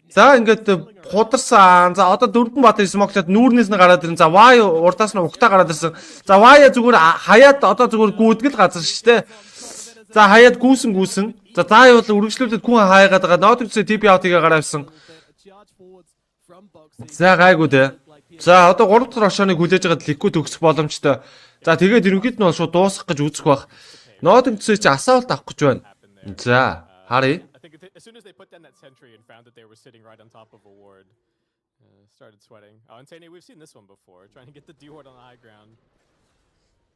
За ингээд хударсан. За одоо дөрвөн бат смоклаад нүүрнээс нь гараад ирэн. За Y урдаас нь ухтаа гараад ирсэн. За Y зүгээр хаяад одоо зүгээр гүйдгэл газар штэ. За хаяад гүйсэн. За заа юу бол үргэлжлүүлээд хүн хаяагаад байгаа. Нотигсээ TP out-ыг гараавсан. За гайгүй дээ. За одоо 3 дахь ошооныг хүлээж байгаад Liquid төгсөх боломжтой. За тэгээд ерөнхийд нь бол шууд дуусгах гэж үзэх бах. Нотигсээ чи асаалт авах гэж байна. За харъя. As soon as they put down that sentry and found that they were sitting right on top of a ward, started sweating. Oh, and Tane, we've seen this one before, trying to get the D-ward on the high ground.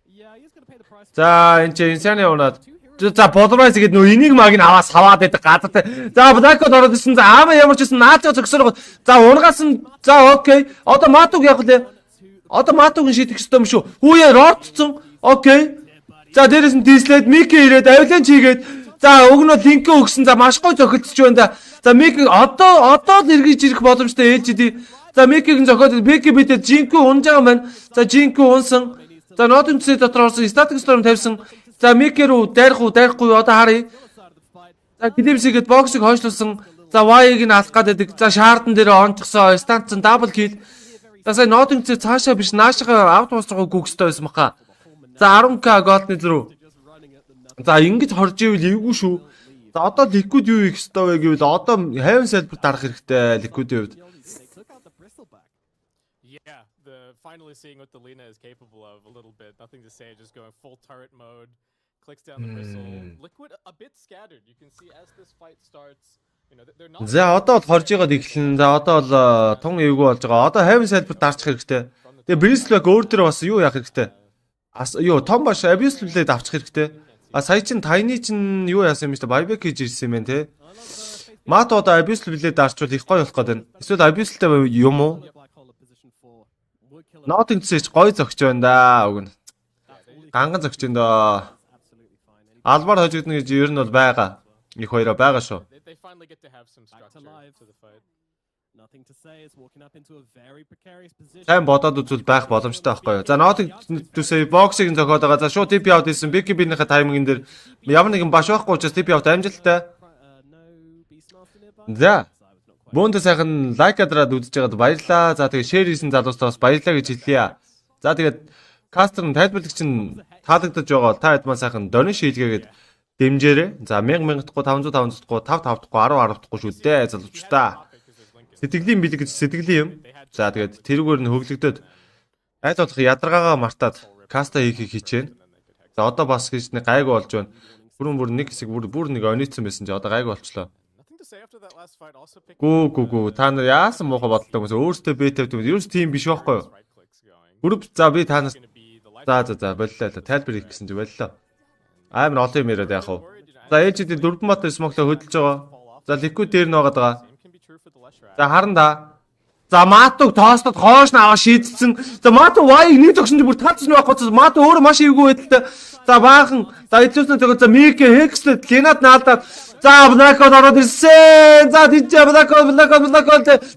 Yeah, he's going to pay the price. За энэ чинь инсаны унаад. За Болройс гээд нөө энийг маг нь аваас хаваад байдаг газартай. За Black-од ороод ирсэн. За Ама ямар ч гэсэн наачаа зөксөргөө. За унгаас нь за окей. Одоо Матуг яг лээ. Одоо Матугийн шийдэх ёстой юм шүү. Хүүе рортцсон. Окей. За дээрээс нь Disled Mickey ирээд Avalanche хийгээд За уг нь линкээ өгсөн. За маш гоё зохицож байна да. За Мик одоо л эргэж ирэх боломжтой LGD. За Микийг зохиод Беки бидэд Жинку унж байгаа маань. За Жинку унсан. За нотын төсөө дотор орсон статик сторм тавьсан. За Микер үү дайрахгүй одоо харъя. За Глимсигэд боксыг хойшлуулсан. За Y-ыг нь алах гэдэг. За шаардан дээр онцгсон. Станцсан дабл кил. За сая нотын төсөө цаашаа биш наашгаа авт босгоо гүгстэй байсан баха. За 10k голдны руу. За ингэж хорж ивэл эвгүй шүү. За одоо ликвид юу их хэвээр вэ гэвэл одоо хайван салбар дарах хэрэгтэй ликвидийн хувьд. Yeah, the finally seeing what the Lina is capable of a little bit. Nothing to say, just going full turret mode. Clicks down the bristle. Liquid a bit scattered. You can see as this fight starts, you know, they're not. За одоо бол хорж байгаад эхлэн. За одоо бол тун эвгүй болж байгаа. Одоо хайван салбар дарчих хэрэгтэй. Тэгээ Бристлэг өөр дээр бас юу яах хэрэгтэй? Том баш Абьюслээд авчих хэрэгтэй. Сая чин Тайны чин юу яасан юм бэ? Байбек хийж ирсэн юм байна те. Мат одоо Абьюслээд дарчвал их гоё болох гээд байна. Эсвэл Абьюслтэй юм уу? Нотын төсөөч гоё зөгч байна да. Уг нь. Ганган зөгч энэ доо. Албаар хожигдно гэж ер нь бол байгаа. Их хоёроо байгаа шүү. Тайм бодоод үзвэл байх боломжтой байхгүй юу? За нотын төсөө боксыг зохиод байгаа. За шууд TP out хийсэн. Бики бинийхээ тайминг дээр ямар нэгэн баш байхгүй учраас TP out амжилттай. За бөөндө сайхан лайкадраад үзэж байгаад баярлалаа. За тэгээ шеэр хийсэн залуустаа бас баярлалаа гэж хэлье. За тэгээд кастер нь тайлбарлагч нь таалагдаж байгаа. Та хэд маань сайхан дөрөн шийдгээгээд дэмжээрэй. За 1000 дахь 500 500 дахь 5 5 дахь 10 10 дахь шүү дээ залуучтаа. Сэтгэлийн бэлэг гэж сэтгэлийн юм. За тэгээд тэрүүгээр нь хөглөгдөд айл болох ядаргаагаа мартаад каста хийхийг хичээнэ. За одоо бас гэж нэг гайгүй болж байна. Бүр нэг хэсэг бүр нэг онийцсан байсан чи одоо гайгүй болчлоо. Гүү та нар яасан муухай бодлоо хүмүүс өөртөө бэй тавьдаг юм. Ерөөс тийм биш байхгүй юу? Групп за би та нарт за боллоо тайлбар хийх гэсэн чи боллоо. Амар олон юм яриад яах вэ? За ээлжид 4 бат смоклоо хөдөлж байгаа. За ликвид дээр нь байгаа. За харанда. За Матуг тоостод хоош наваа шийдсэн. За Мату Y-ыг нэг зогсон чи бүр татчих нь байхгүй. Мату өөрөө маш эвгүй байдалтай. За баахан. За эцүүснээ тэгээ за Мик Хекслэд Ленат наалдаад. За Блакод ороод ирсэн. За тийчээ Блакод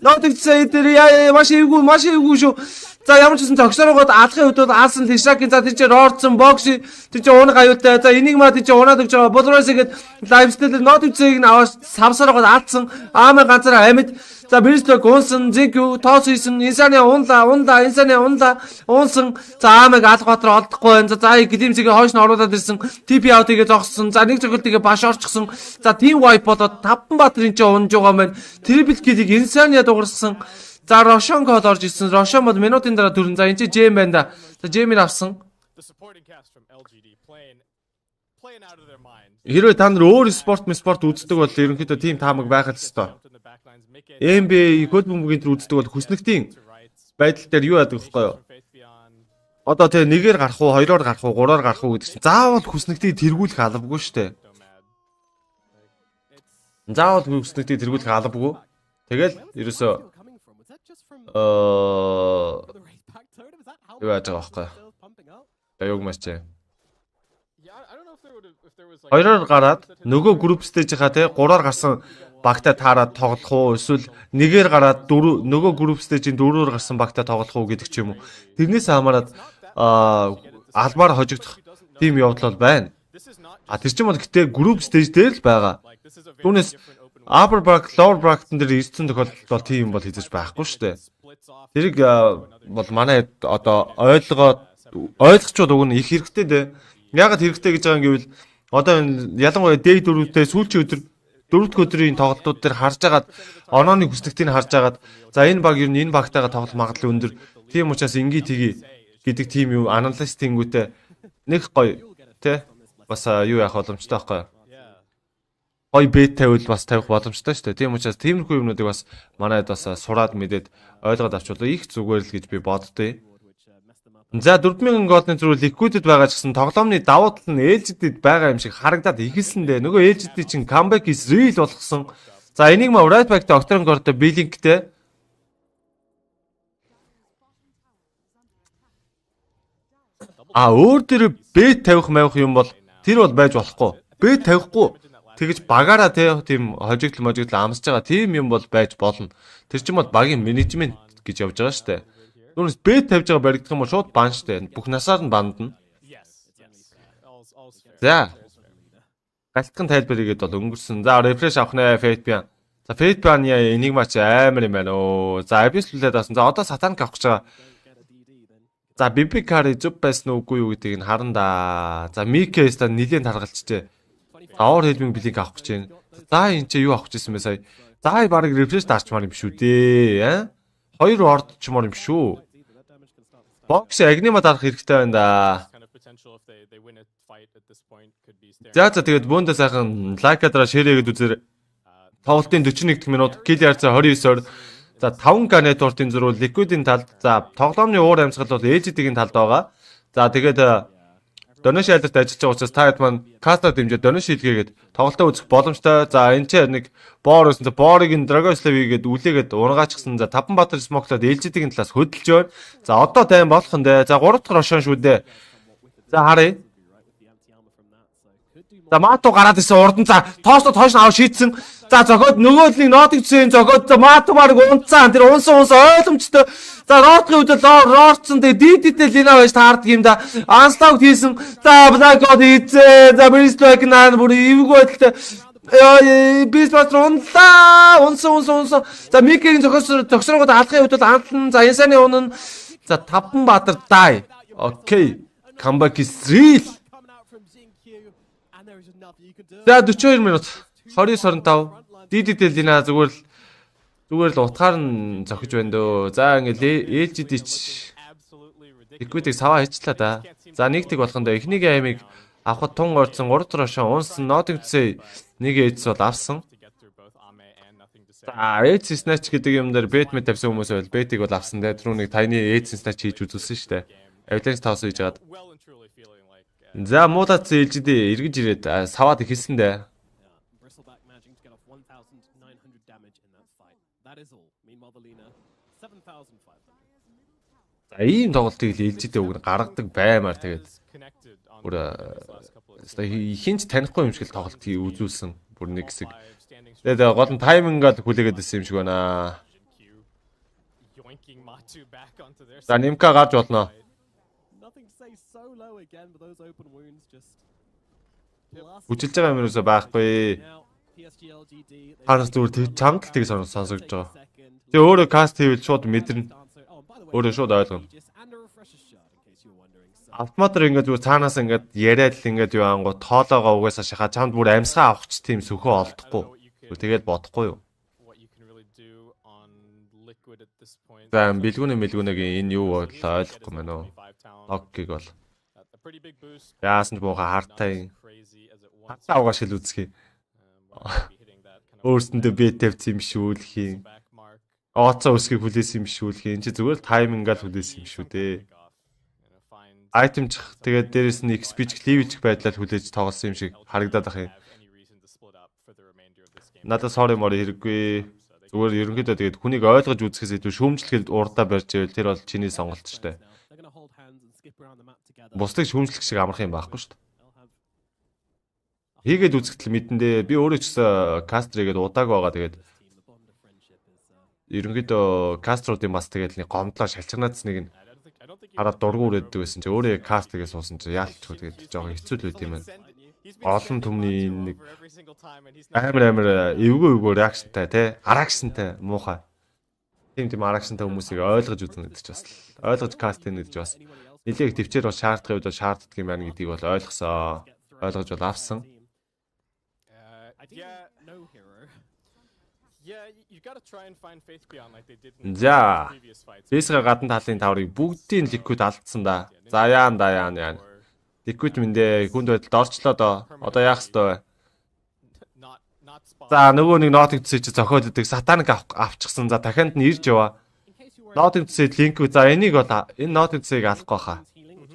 нотигцээ дээр маш эвгүй шүү. За ямар ч гэсэн цогсорогоод алахын үед бол аалсан Лишакийн за тийч Рордсон бокси тийч уунаг аюултай. За энийг маа тийч унаад өгч байгаа. Болросыг лайвстейл нотигцээг нь аваад савсараад аалсан. Аамаа ганцаараа амьд. За Бристлэг уунсан, Зинкю тоос хийсэн, Инсаны уунсан. За аамыг алах батар олдохгүй байна. За Глимсигээ хойш нь оруулаад ирсэн. TP out-ыг зогссон. За нэг цогцолтыг баш орчихсон. За team wipe болоод 5 батрын ч унж байгаа маань. Triple kill-ийг Инсаны дуурсан. За Рошон код орж ирсэн. Рошон бол минутын дараа төрн. За энэ чи Джейм байна да. За Джеймийг авсан. Хэрвээ та нар өөр спорт үздэг бол ерөнхийдөө тим таамаг байхад ёстой. NBA код бөмбөгийн төр үздэг бол хүснэгтийн байдал дээр юу яадаг вэ? Одоо тэгээ нэгээр гарах уу, хоёроор гарах уу, гураар гарах уу гэдэг чинь заавал хүснэгтийг тэргүүлэх албагүй шүү дээ. Заавал хүснэгтийг тэргүүлэх албагүй. Тэгэл ерөөсөө юу яаж байгаа байхгүй. Баяг мачаа. Хоёроор гараад нөгөө групп стейжийнхаа те гураар гарсан багтаа таарад тоглох уу эсвэл нэгээр гараад нөгөө групп стейжийн дөрөөр гарсан багтаа тоглох уу гэдэг ч юм уу. Тэрнээс хамаарат албаар хожигдох тийм явдал бол байна. Тэр чинь бол гэтээ групп стейж дээр л байгаа. Түүнээс upper bracket, lower bracket дээр ирсэн тохиолдолд бол тийм бол хийж байхгүй шүү дээ. Тэрийг бол манай одоо ойлгочод уг нь их хэрэгтэй дээ. Ягаад хэрэгтэй гэж байгаа юм гэвэл одоо ялангуяа day 4-тэй сүүлчийн өдөр 4-р өдрийн тоглолтууд дээр харж агаад онооны хүснэгтийг харж агаад за энэ баг ер нь энэ багтайгаа тоглох магадлал өндөр. Тийм учраас ингээ тгий гэдэг тийм юу анализ тэнгүүтээ нэг гоё тий бас юу яах боломжтой байхгүй юу? Гоё бет тавил бас тавих боломжтой шүү дээ. Тийм учраас тиймэрхүү юмнуудыг бас манайд бас сураад мэдээд ойлгоод авчвал их зүгээр л гэж би боддتي. За 4000 голдны зүрх ликвидэд байгаа ч гэсэн тоглоомны давуу тал нь LGD-д байгаа юм шиг харагдаад ихэлсэндээ нөгөө LGD чинь comeback is real болгосон. За энийг ма right back-тэй Octangor-тэй Blink-тэй өөр дээр бет тавих маявах юм бол тэр бол байж болохгүй. Бет тавихгүй. тэгж багаараа тийм хожигдл амсаж байгаа тийм юм бол байж болно. Тэр чинь бол багийн менежмент гэж явж байгаа шүү дээ. Нүрээс бет тавьж байгаа баригдах юм бол шууд бан шүү дээ. Бүх насаар нь бандна. За. Галтхан тайлбар хийгээд бол өнгөрсөн. За рефреш авах нэ Фейтбиан. За Фейтбианы энийг мач амар юм байна оо. За Abyss-лээд басан. За одоо Сатаник авах гэж байгаа. За Бибикари зүв байсан уугүй юу гэдгийг нь харна да. За Микээс та нилээн таргалчжээ. Аваар хэлбэн блинк авах гэж байна. За энэ чи юу авах гэжсэн бэ сая? За баг рефреш дарчмаар юм шүү дээ. Хоёр ордчмаар юм шүү. Бокс агнима дарах хэрэгтэй байна да. За тэгээд бөөндөө сайхан лайкадраа шерэгээд үзэр. Тоглолтын 41 дэх минут, кил ярцаа 29-оор. За 5K network-ийн зурвал Liquid-ийн талд, за тоглоомны уур амьсгал бол LGD-ийн талд байгаа. За тэгээд доноши айлдарт ажиллаж байгаа учраас та хэд маань Caster дэмжиж доноши хийлгээгээд тоглолтоо үзэх боломжтой. За энэ ч нэг боор өсөн. Боорыг ин Dragoslav хийгээд үлээгээд ургаачихсан. За 5 Батар смоклоод LGD-ийн талаас хөдөлж байна. За одоо тайм болох нь дээ. За 3 дахь рошон шүү дээ. За харъя. За Мату гараад исэн урд нь за тоосто тоош аваа шийдсэн. За зохиод нөгөөдлийн нотыг зүйн зохиод за Мату баг унцсан. Тэр унсан ойлгомжтой. За Рортгийн үед Рортсон дидтэй лина байж таардаг юм да. Анслог хийсэн. За Блакод хийцээ. За Бристлок наа бүр эвгүй байдалтай. Бисбастер унсан. За Микийн зохисрогод алхахын үед бол антлан за Янсаны унан. За 5 Батар дай. Окей. Comeback is real. За 42 минут 29-25 дидтэй лина зүгээр л утгаар нь зохиж байна дөө. За ингээл LGD ч Liquid-ийг саваа хийчлаа да. За нэгдэг болохондоо эхнийг аймыг авахд тун орцсон 3 трошоо унсан нотигдсээ нэг эйдс бол авсан. За эйдс snatch гэдэг юм дээр бетмент тавьсан хүмүүс байл бетиг бол авсан дээ. Түрүү нэг таны эйдс snatch хийж үзүүлсэн шүү дээ. Avalanche тоос хийж гаад. За муудац LGD эргэж ирээд саваад ихэлсэн дээ. За ийм тоглолтыг LGD үг гаргадаг баймаар тэгээд бүр хинч танихгүй юм шиг л тоглолтыг үзүүлсэн бүр нэг хэсэг. Тэгээд гол нь таймингаар хүлээгээд ирсэн юм шиг байна. За Нимка гарч болно. Хүчилж байгаа юм юусоо байхгүй. Хараас зүгээр чамд л тийг сонсогдож байгаа. Тэгээ өөрөө каст хийвэл шууд мэдэрнэ. Өөрөө шууд ойлгоно. Автоматар ингээд зүгээр цаанаас ингээд яриад л ингээд юу ангуу тоолоогоо угаасаа шахаа чамд бүр амьсгаа авахч тийм сөхөө олдохгүй. Тэгээд бодохгүй юу. За бэлгүүнийн энэ юу бол ойлгохгүй мэнэ. Окейг бол. Яасан ч муухай хартаа хатаа угааш л үзхий. Өөрсөндөө бет тавьсан юм шүүлэх юм. Оцоо өсгийг хүлээсэн юм шүүлэх юм. Энд чи зүгээр л таймингаар хүлээсэн юм шүү дээ. Айтем чих тэгээд дээрэс нь XP-ч cleavage байдлаар хүлээж тоглосон юм шиг харагдаад ах юм. Надад sorry мори хэрэггүй. Зүгээр ерөнхийдөө тэгээд хүнийг ойлгож үзэхээс илүү шүүмжлэхэд урдаа барьж ивэл тэр бол чиний сонголт шүү дээ. Бусдыг шүүмжлэх шиг амарх юм байхгүй шүү дээ. Хийгээд үзэхдээ мэдэндээ би өөрөө ч гэсэн Caster-гээд удааг байгаа тэгээд ерөнхийдөө Caster-уудын бас тэгээд нэг гомдлоо шалчганаацсныг нь хараад дургуун үрээддэг байсан чи өөрөө Caster-гээ суусан чи яалтчгүй тэгээд жоохон хэцүү л байт юм байна. Олон түмний нэг амар эвгүй реакшнтай тий аракшнтай муухай. Тийм аракшнтай хүмүүсийг ойлгож үзнэ гэдэг ч бас ойлгож Caster-ийн гэдэг ч бас нэлээд төвчээр бол шаарддаг үед бол шаарддаг юм байна гэдгийг бол ойлгосоо. Ойлгож бол авсан. За. Бэсгээ гадна талын таврыг бүгдийн Liquid алдсан да. За яан. Liquid мэндэ хүнд байдалд орчлоо доо. Одоо яах ёстой вэ? За нөгөө нэг нотигдсээ чи зохиод идэг Сатаник авчихсан. За дахиад нь ирж яваа. Нотигдсээ линк. За энийг бол энэ нотигдсээг алахгүй хаа.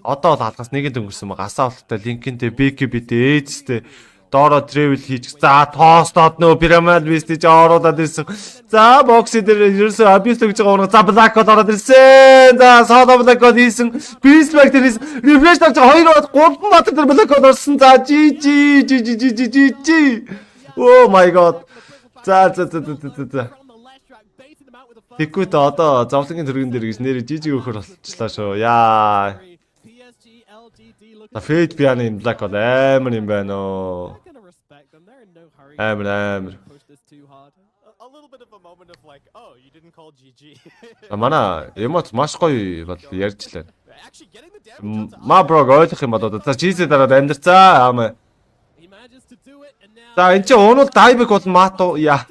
Одоо бол алгаас нэгэнд өнгөрсөн байгаа. Асаалттай линкэнтэй BKB-тэй ээжтэй доороо travel хийж. За тоостод нөө pyramid beast-ийг ороод ирсэн. За бокси дээр ерөөсөө Abyss гэж байгаа нэг за Black-од ороод ирсэн. За Soda Black-од хийсэн. Beast Factor хийсэн. Refresh тавьж 2 3 Батар дээр Black-од орсон. За GG. Oh my god. За. Тэгвэл одоо зовлонгийн төргөн дээр гэж нэр жижиг өгөхөр болчихлоо шүү. Яа. Фэйд пианы энэ блак бол амар юм байна оо. Амар. A little bit of a moment of like, oh, you didn't call GG. Манай эмоц маш гоё бол ярьжлаа. Ма брог ойлгох юм болоо. За чиз дараад амьдцаа аамаа. За энэ чи уунал дайбек бол мату яа.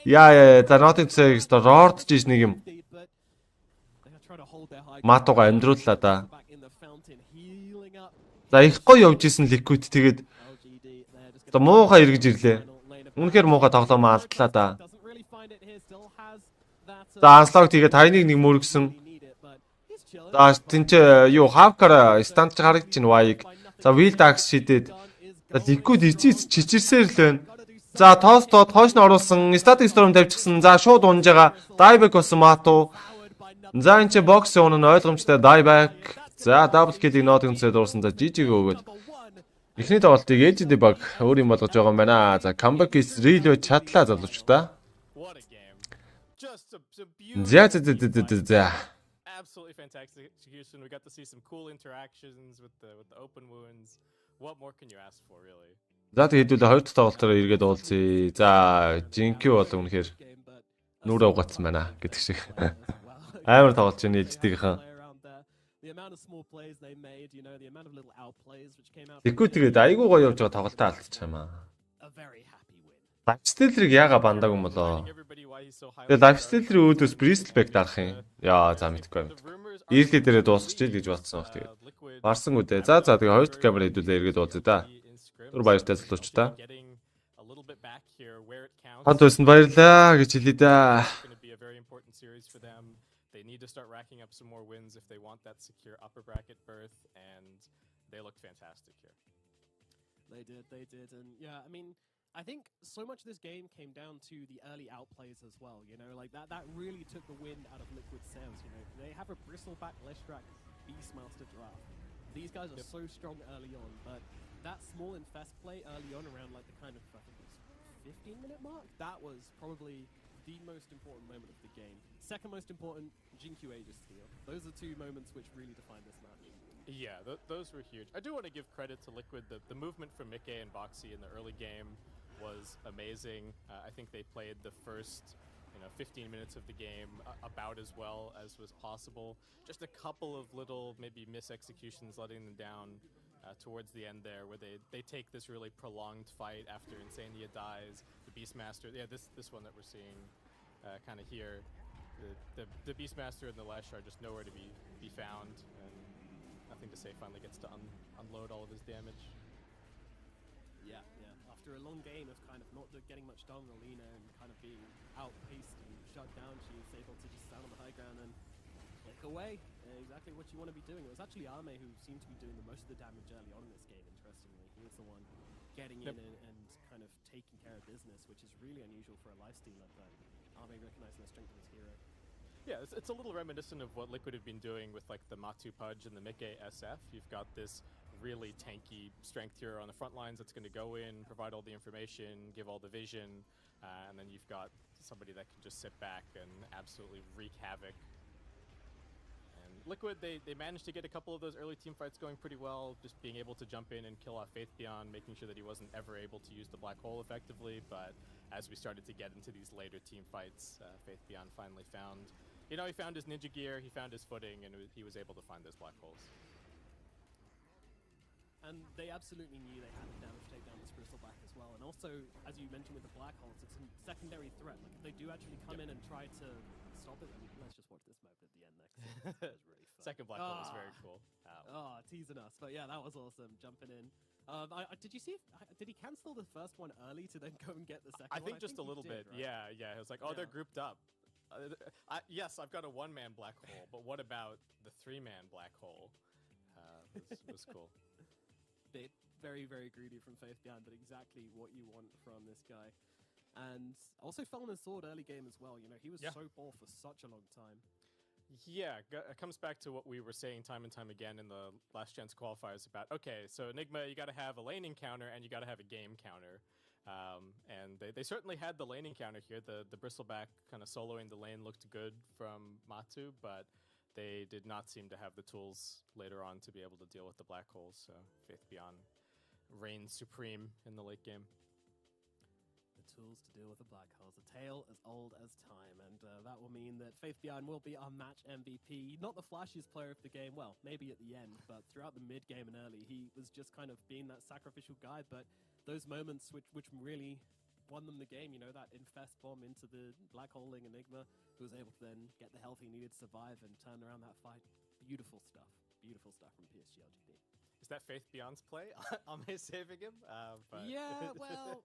За nothing to say гэсэн рорд жиж нэг юм. Матуга амьдрууллаа да. За их гоё явж исэн ликвид тэгээд одоо муухай эргэж ирлээ. Үнэхээр муухай тоглоом алдлаа да. За анслог тэгээд тайныг нэг мөргсөн. За тэнч юу хавкара станч гаргаж чинь вайг. За вил дакс шидэд. За ликвид эцэц чичирсээр л байна. За тоостод хойш нь оруулсан статик сторм тавьчихсан. За шууд унж байгаа. Дайбек болсон мату. За энэ чи бокс уун нь ойлгомжтой дайбек. За дабл килийг нотгонцоо дуурсан. За жижиг өгöd. Эхний тоглолтыг LGD баг өөр юм болгож байгаа юм байна. За comeback is real чадлаа залуучдаа. За. Absolutely fantastic execution. We got to see some cool interactions with the open wounds. What more can you ask for really? За тэгээд хэдүүлээ хоёр дахь тоглолтоор эргээд уулзъя. За Жинкю бол үнэхээр нүрээ угаацсан байна гэдэг шиг. Амар тоглож байна LGD-ийнхэн. Тэгэхгүй тэгээд айгүй гоё явж байгаа тоглолтоо алдчих юм аа. Лайфстайлрыг яага бандаг юм болоо. Тэгээд лайфстайлрын өөдөөс Bristleback дарах юм. Яа за мэдгүй. Ирлээ дээрээ дуусчих гэж бодсон баг тэгээд. Барсан үдэ. За тэгээд хоёр дахь камер хэдүүлээ эргээд уулзъя да. Түр баяртай залуучдаа. Ханд өсөнд баярлаа гэж хэлээ да. They need to start racking up some more wins if they want that secure upper bracket berth, and they looked fantastic here. They did, and yeah, I mean, I think so much of this game came down to the early outplays as well, you know, like that really took the wind out of Liquid's sails, you know. They have a bristleback Leshrac Beastmaster draft. These guys are so strong early on, but that small infest play early on around like the kind of, I think it was 15-minute mark, that was probably the most important moment of the game. Second most important, Jinku Aegis steal. Those are two moments which really define this match. Yeah, those were huge. I do want to give credit to Liquid. The movement from Mickey and Boxy in the early game was amazing. I think they played the first 15 minutes of the game about as well as was possible. Just a couple of little maybe mis-executions letting them down towards the end there, where they take this really prolonged fight after Insania dies. The Beastmaster, yeah, this one that we're seeing kind of here, the Beastmaster and the Lesh are just nowhere to be found, and nothing to say finally gets to unload all of his damage. Yeah. After a long game of kind of not getting much done on Alina and kind of being outpaced and shut down, she was able to just stand on the high ground and click away. Exactly what you want to be doing. It was actually Ame who seemed to be doing the most of the damage early on in this game, interestingly. He was the one getting in and kind of taking care of business, which is really unusual for a lifestealer, but Ame recognizing the strength of his hero. Yeah, it's a little reminiscent of what Liquid have been doing with like the Matu Pudge and the Mickey SF. You've got this really tanky strength hero on the front lines that's going to go in, provide all the information, give all the vision, and then you've got somebody that can just sit back and absolutely wreak havoc. Liquid, they managed to get a couple of those early team fights going pretty well, just being able to jump in and kill off Faith Beyond, making sure that he wasn't ever able to use the black hole effectively, but as we started to get into these later team fights, Faith Beyond finally found, he found his ninja gear, he found his footing, and he was able to find those black holes. And they absolutely knew they had to damage take down this Bristleback as well, and also, as you mentioned with the black holes, it's a secondary threat. Like, if they do actually come in and try to stop it, I mean, let's just watch this map at the end next. It was really fun. Second black hole was very cool. Teasing us, but yeah, that was awesome, jumping in. Did you see, did he cancel the first one early to then go and get the second one? I think just a little bit, right? Yeah. It was like, they're grouped up. Yes, I've got a one-man black hole, but what about the three-man black hole? It was cool. Bit very, very greedy from Faith Beyond, but exactly what you want from this guy. And also fell on his sword early game as well. He was so poor for such a long time. Yeah, it comes back to what we were saying time and time again in the last chance qualifiers about, okay, so Enigma, you got to have a lane encounter and you got to have a game counter. And they certainly had the laning counter here. The Bristleback kind of soloing the lane looked good from Matu, but they did not seem to have the tools later on to be able to deal with the black holes. So Faith Beyond reigns supreme in the late game. The tools to deal with the black holes, a tale as old as time, and that will mean that Faith Beyond will be our match MVP. Not the flashiest player of the game, well, maybe at the end, but throughout the mid game and early, he was just kind of being that sacrificial guy. But those moments which really won them the game, you know, that infest bomb into the black holing Enigma, who was able to then get the health he needed to survive and turn around that fight. Beautiful stuff from PSG.LGD. Is that Faith Beyond's play? Am I saving him? But yeah, well,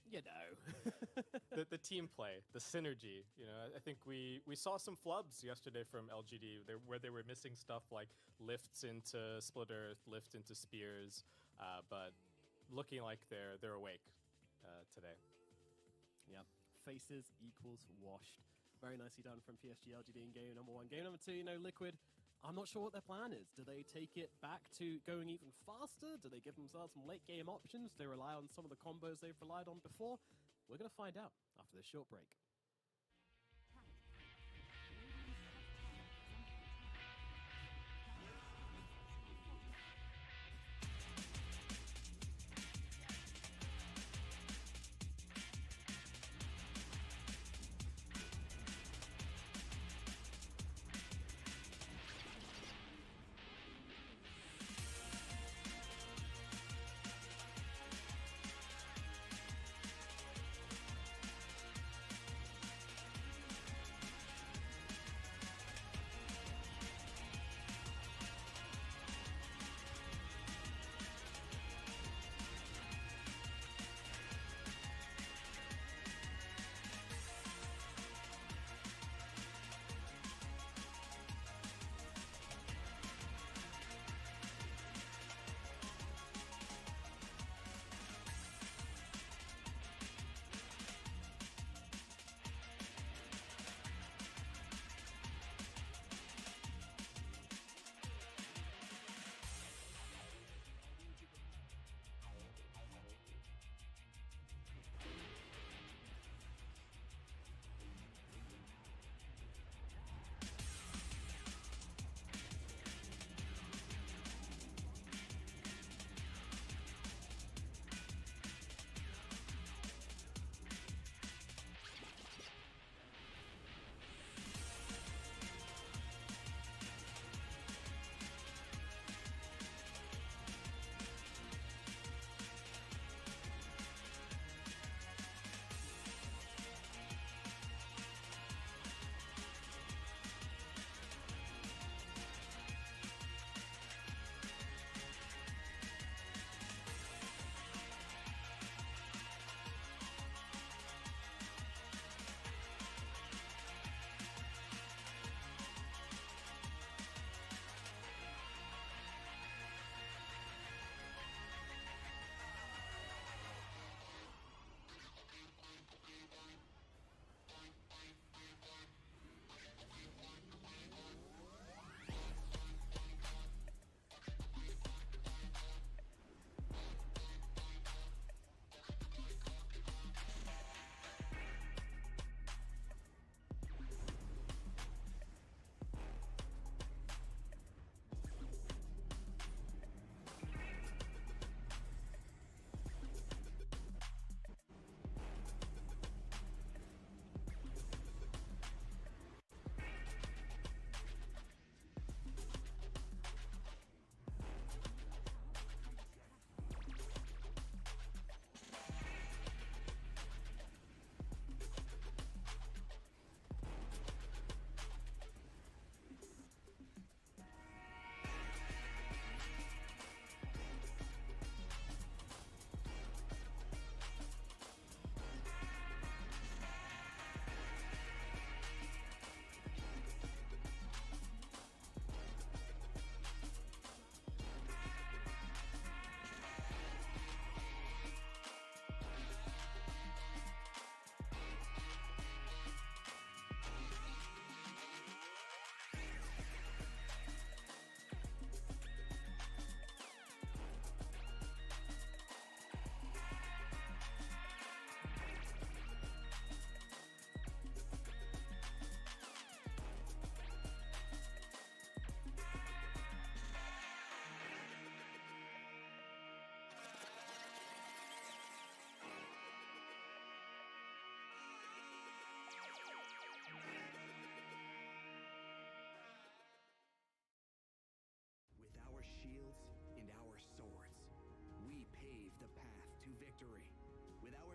you know. the team play, the synergy. You know, I think we saw some flubs yesterday from LGD where they were missing stuff like lifts into Split Earth, lift into spears, but looking like they're awake today. Yep, faces equals washed. Very nicely done from PSG.LGD in game number 1. Game number 2, you know, Liquid, I'm not sure what their plan is. Do they take it back to going even faster? Do they give themselves some late game options? Do they rely on some of the combos they've relied on before? We're going to find out after this short break.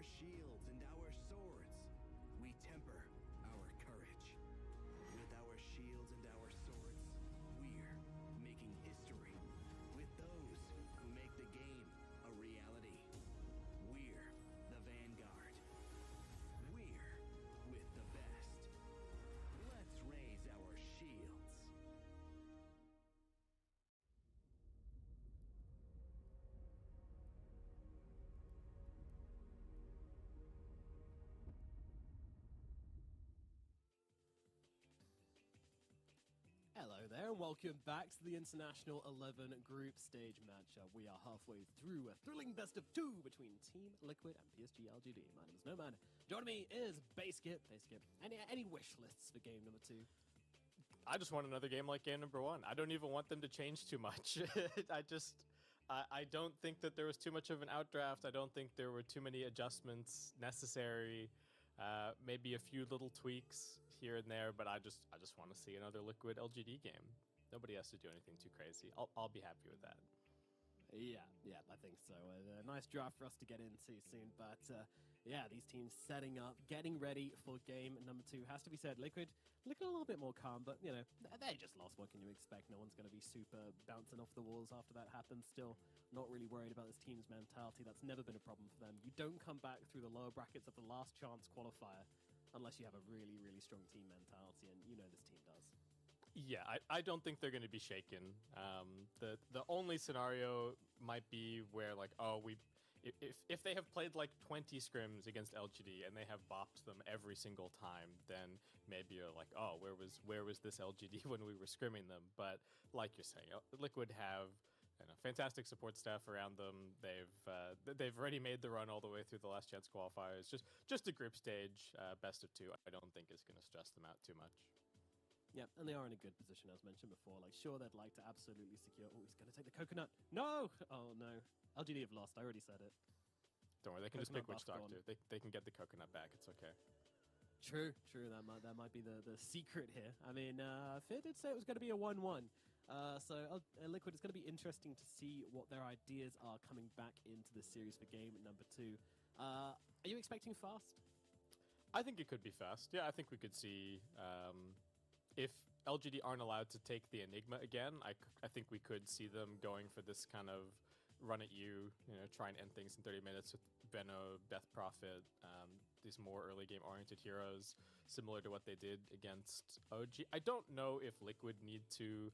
our shields and our swords, we temper our courage. With our shields and our swords, we're making history. With those who make the game a reality, we're the vanguard. We're with the best. Let's raise our shields. Hello there, and welcome back to the International 11 Group Stage matchup. We are halfway through a thrilling best of two between Team Liquid and PSG.LGD. My name is Nomad. Joining me is Baseskip. Baseskip, any wish lists for game number 2? I just want another game like game number 1. I don't even want them to change too much. I don't think that there was too much of an outdraft. I don't think there were too many adjustments necessary. Maybe a few little tweaks here and there, but I just want to see another Liquid LGD game. Nobody has to do anything too crazy. I'll be happy with that. Yeah, I think so. A nice draft for us to get into soon, but yeah, these teams setting up, getting ready for game number 2. Has to be said, Liquid looking a little bit more calm, but you know, they just lost. What can you expect? No one's going to be super bouncing off the walls after that happens. Still not really worried about this team's mentality. That's never been a problem for them. You don't come back through the lower brackets of the last chance qualifier unless you have a really, really strong team mentality, and you know this team does. Yeah, I don't think they're going to be shaken. The only scenario might be where like, if they have played like 20 scrims against LGD and they have bopped them every single time, then maybe you're like, oh, where was this LGD when we were scrimming them? But like you're saying, Liquid have fantastic support staff around them. They've already made the run all the way through the last chance qualifiers. Just a group stage, best of 2. I don't think is going to stress them out too much. Yeah, and they are in a good position, as mentioned before. Like, sure, they'd like to absolutely secure... Oh, he's going to take the coconut. No! Oh, no. LGD have lost. I already said it. Don't worry, they can just pick which stock too. They can get the coconut back. It's okay. True. That might be the secret here. I mean, Fear did say it was going to be a 1-1. So Liquid, it's going to be interesting to see what their ideas are coming back into the series for game number 2. Are you expecting fast? I think it could be fast. Yeah, I think we could see... if LGD aren't allowed to take the Enigma again, I think we could see them going for this kind of run at you, try and end things in 30 minutes with Veno, Death Prophet, these more early game oriented heroes, similar to what they did against OG. I don't know if Liquid need to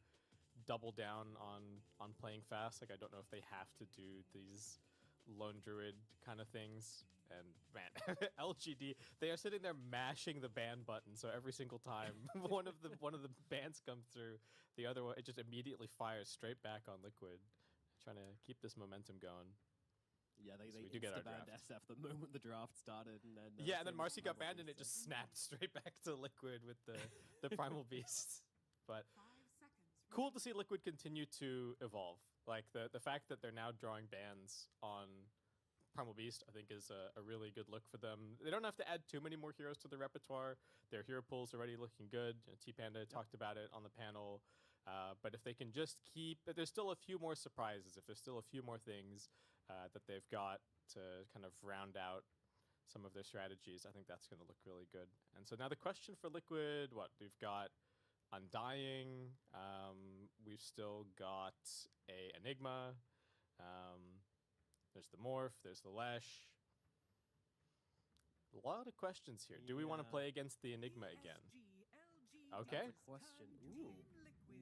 double down on playing fast. Like, I don't know if they have to do these lone druid kind of things. And man, LGD, they are sitting there mashing the ban button, so every single time one of the bans comes through, the other one, it just immediately fires straight back on Liquid, trying to keep this momentum going. Yeah, they do get our banned SF the moment the draft started, and then and then Marcy got banned, and it just snapped straight back to Liquid with the Primal Beast. But cool to see Liquid continue to evolve. Like the fact that they're now drawing bans on Primal Beast, I think, is a really good look for them. They don't have to add too many more heroes to the repertoire. Their hero pool's already looking good. T-Panda talked about it on the panel. But if they can just keep... There's still a few more surprises. If there's still a few more things that they've got to kind of round out some of their strategies, I think that's going to look really good. And so now the question for Liquid, we've got Undying. We've still got a Enigma. There's the Morph, there's the Lesh. A lot of questions here. Do we want to play against the Enigma again? Okay. That's a question. Ooh.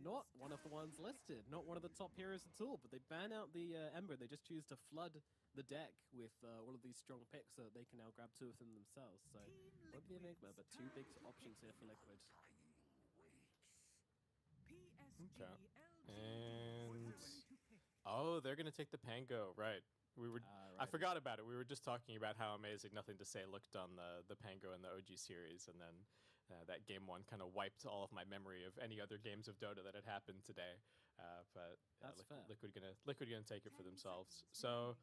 Not one of the ones listed. Not one of the top heroes at all. But they ban out the Ember. They just choose to flood the deck with all of these strong picks so that they can now grab 2 of them themselves. So, won't be Enigma, but 2 big options here for Liquid. Okay. And... Oh, they're going to take the Pango. Right. Right. I forgot about it. We were just talking about how amazing Nothing to Say looked on the Pango and the OG series, and then that game 1 kind of wiped all of my memory of any other games of Dota that had happened today. But Liquid gonna take it for themselves. So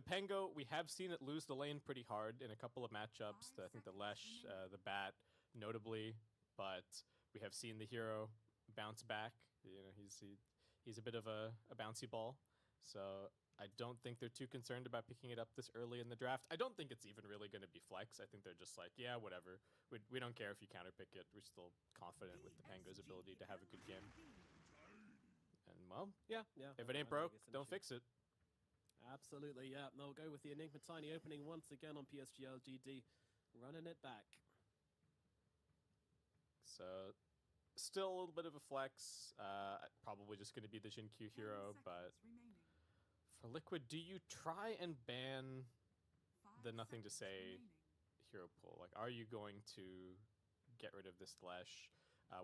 the Pango, we have seen it lose the lane pretty hard in a couple of matchups. I think the Lesh, the Bat, notably, but we have seen the hero bounce back. He's a bit of a bouncy ball. So I don't think they're too concerned about picking it up this early in the draft. I don't think it's even really going to be flex. I think they're just like, yeah, whatever. We don't care if you counterpick it. We're still confident with the Pango's ability to have a good game. And, well, yeah. If it ain't broke, don't fix it. Absolutely, yeah. They'll go with the Enigma Tiny opening once again on PSG.LGD, running it back. So, still a little bit of a flex. Probably just going to be the Jin Q hero, but for Liquid, do you try and ban the Nothing to Say hero pool? Like, are you going to get rid of this Lesh?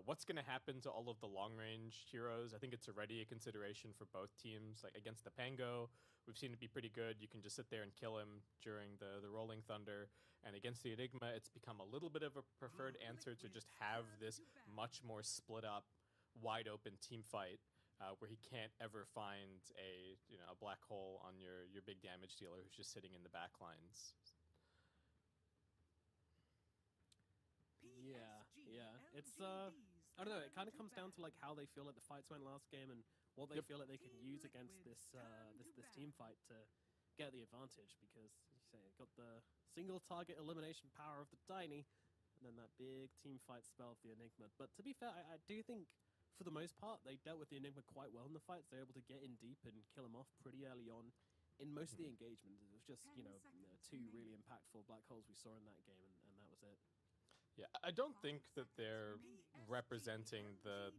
What's going to happen to all of the long-range heroes? I think it's already a consideration for both teams. Like, against the Pango, we've seen it be pretty good. You can just sit there and kill him during the Rolling Thunder. And against the Enigma, it's become a little bit of a preferred answer to just have this much more split-up, wide-open team fight where he can't ever find a black hole on your big damage dealer who's just sitting in the back lines. Yeah. It's I don't know. It kind of comes down to like how they feel like the fights went last game and what they feel like they can use against this team fight to get the advantage. Because you say it got the single target elimination power of the Tiny, and then that big team fight spell of the Enigma. But to be fair, I do think for the most part they dealt with the Enigma quite well in the fights. They were able to get in deep and kill him off pretty early on. In most of the engagements, it was just two really impactful black holes we saw in that game, and that was it. Yeah, I don't think that they're representing the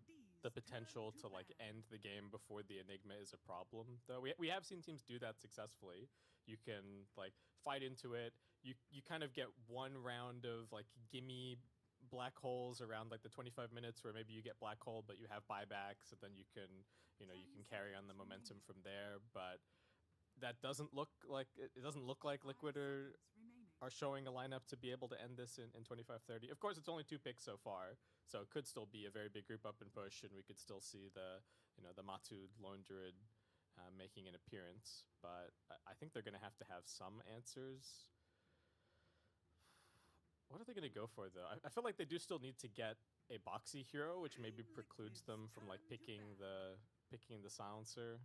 potential to like end the game before the Enigma is a problem. Though we have seen teams do that successfully. You can like fight into it. You kind of get one round of like gimme black holes around like the 25 minutes where maybe you get black hole but you have buybacks, and then you can carry on the momentum from there. But that doesn't look like Liquid are showing a lineup to be able to end this in 25-30. Of course, it's only 2 picks so far, so it could still be a very big group up and push, and we could still see the Matud Lone Druid making an appearance. But I think they're going to have some answers. What are they going to go for, though? I feel like they do still need to get a boxy hero, which maybe precludes them from like picking the silencer.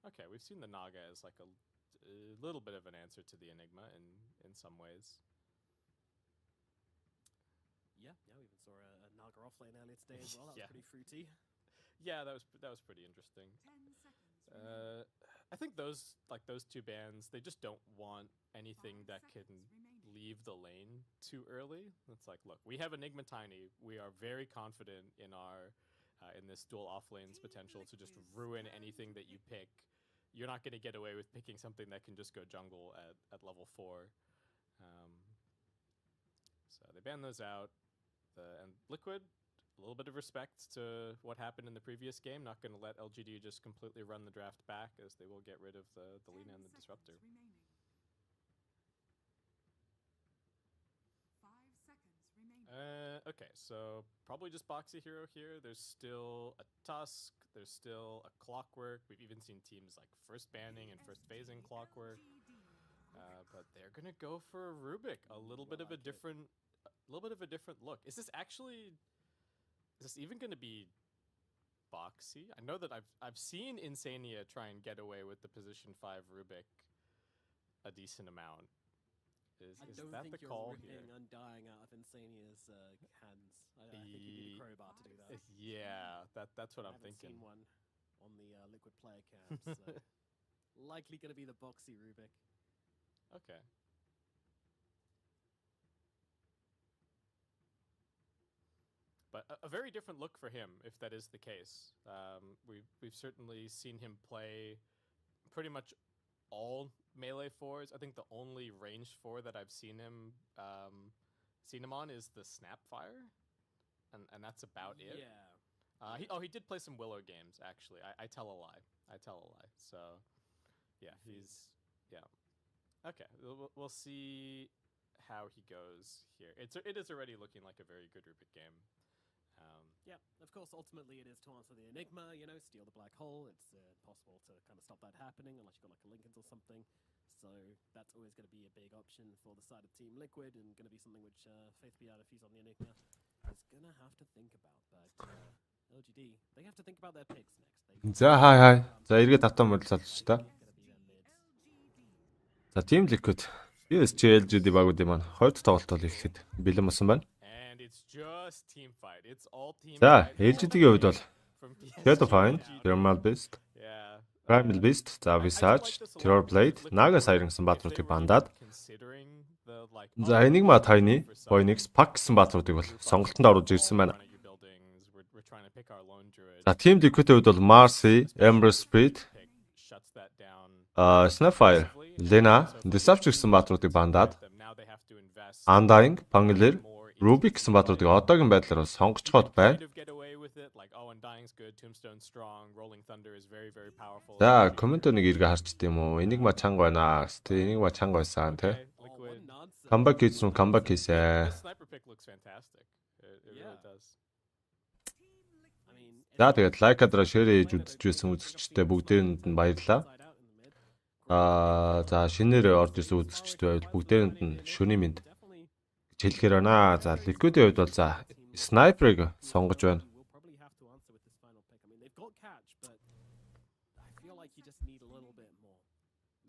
Okay, we've seen the Naga as like a little bit of an answer to the Enigma in some ways. Yeah, we even saw a Naga offlane earlier today as well. That was pretty fruity. Yeah, that was pretty interesting. I think those 2 bans, they just don't want anything that can leave the lane too early. It's like, look, we have Enigma Tiny. We are very confident in our in this dual offlane's potential to just ruin anything that you pick. You're not going to get away with picking something that can just go jungle at level 4. So they ban those out. And Liquid, a little bit of respect to what happened in the previous game. Not going to let LGD just completely run the draft back, as they will get rid of the Lina and the Disruptor. 5 seconds remaining. Okay, so probably just boxy hero here. There's still a Tusk. There's still a Clockwork. We've even seen teams like first banning and first phasing Clockwork. But they're gonna go for a Rubik. A little bit of a different look. Is this even gonna be boxy? I know that I've seen Insania try and get away with the position 5 Rubik a decent amount. Is that the call here? I don't think you're ripping Undying out of Insania's hands. I think you need a crowbar to do that. Yeah, that's what I'm thinking. I've seen one on the Liquid player cam, so likely going to be the boxy Rubik. Okay. But a very different look for him, if that is the case. We've certainly seen him play pretty much all melee 4s. I think the only ranged 4 that I've seen him on is the Snapfire, and that's about it. Yeah. He did play some Willow games, actually. I tell a lie. So, yeah, okay. We'll see how he goes here. It is already looking like a very good Rubik game. Yeah, of course, ultimately it is to answer the Enigma, steal the black hole. It's impossible to kind of stop that happening unless you've got like a Linken's or something. So that's always going to be a big option for the side of Team Liquid, and going to be something which Faith Beata, if he's on the Enigma, is going to have to think about. But LGD, they have to think about their picks next. За хай. За эргээд автом модал салж та. За Team Liquid PSG.LGD багуудын маань 2 дахь тоглолтоо эхлэхэд бэлэн болсон байна. And it's just team fight. It's all team За fight. LGD-гийн хувьд бол From Shadow Find, Thermal Beast, Yeah. Primal Beast, за Visage, Terror Blade, Naga Siren гэсэн баатруудыг бандаад. Considering the like За Enigma Tiny, Phoenix, Pack гэсэн баатруудыг бол сонголтонд оруулж ирсэн байна. we're trying to pick our lone druid. За Team Liquid-ийн хувьд бол Marcy, Ember Spirit, Pick shuts that down. Snapfire, Lena, Deception гэсэн баатруудыг бандаад Now they have to invest Undying, Pangler, more Rubik гэсэн баатруудыг одоогийн байдлаар бол сонгоцгоод байна. kind of get away with it like oh Undying's good, Tombstone's strong, Rolling Thunder is very very powerful. За коммент нэг эргээ харчт юм уу? Enigma чанга байна. Enigma чанга байсан тий. Liquid. Comeback хийсэн, comeback хийсэн. The sniper pick looks fantastic. It really does. I mean, За тэгээд лайк адраа шеэр хийж үзчихсэн үзэгчтэй бүгдээрэнд нь баярлалаа. За шинээр орж ирсэн үзэгчтэй байвал бүгдээрэнд нь шөнийн мэнд definitely гэж хэлэхээр байна. За Liquid-ийн хувьд бол за Sniper-ыг сонгож байна. we'll probably have to answer with this final pick. I mean, they've got catch, but I feel like you just need a little bit more.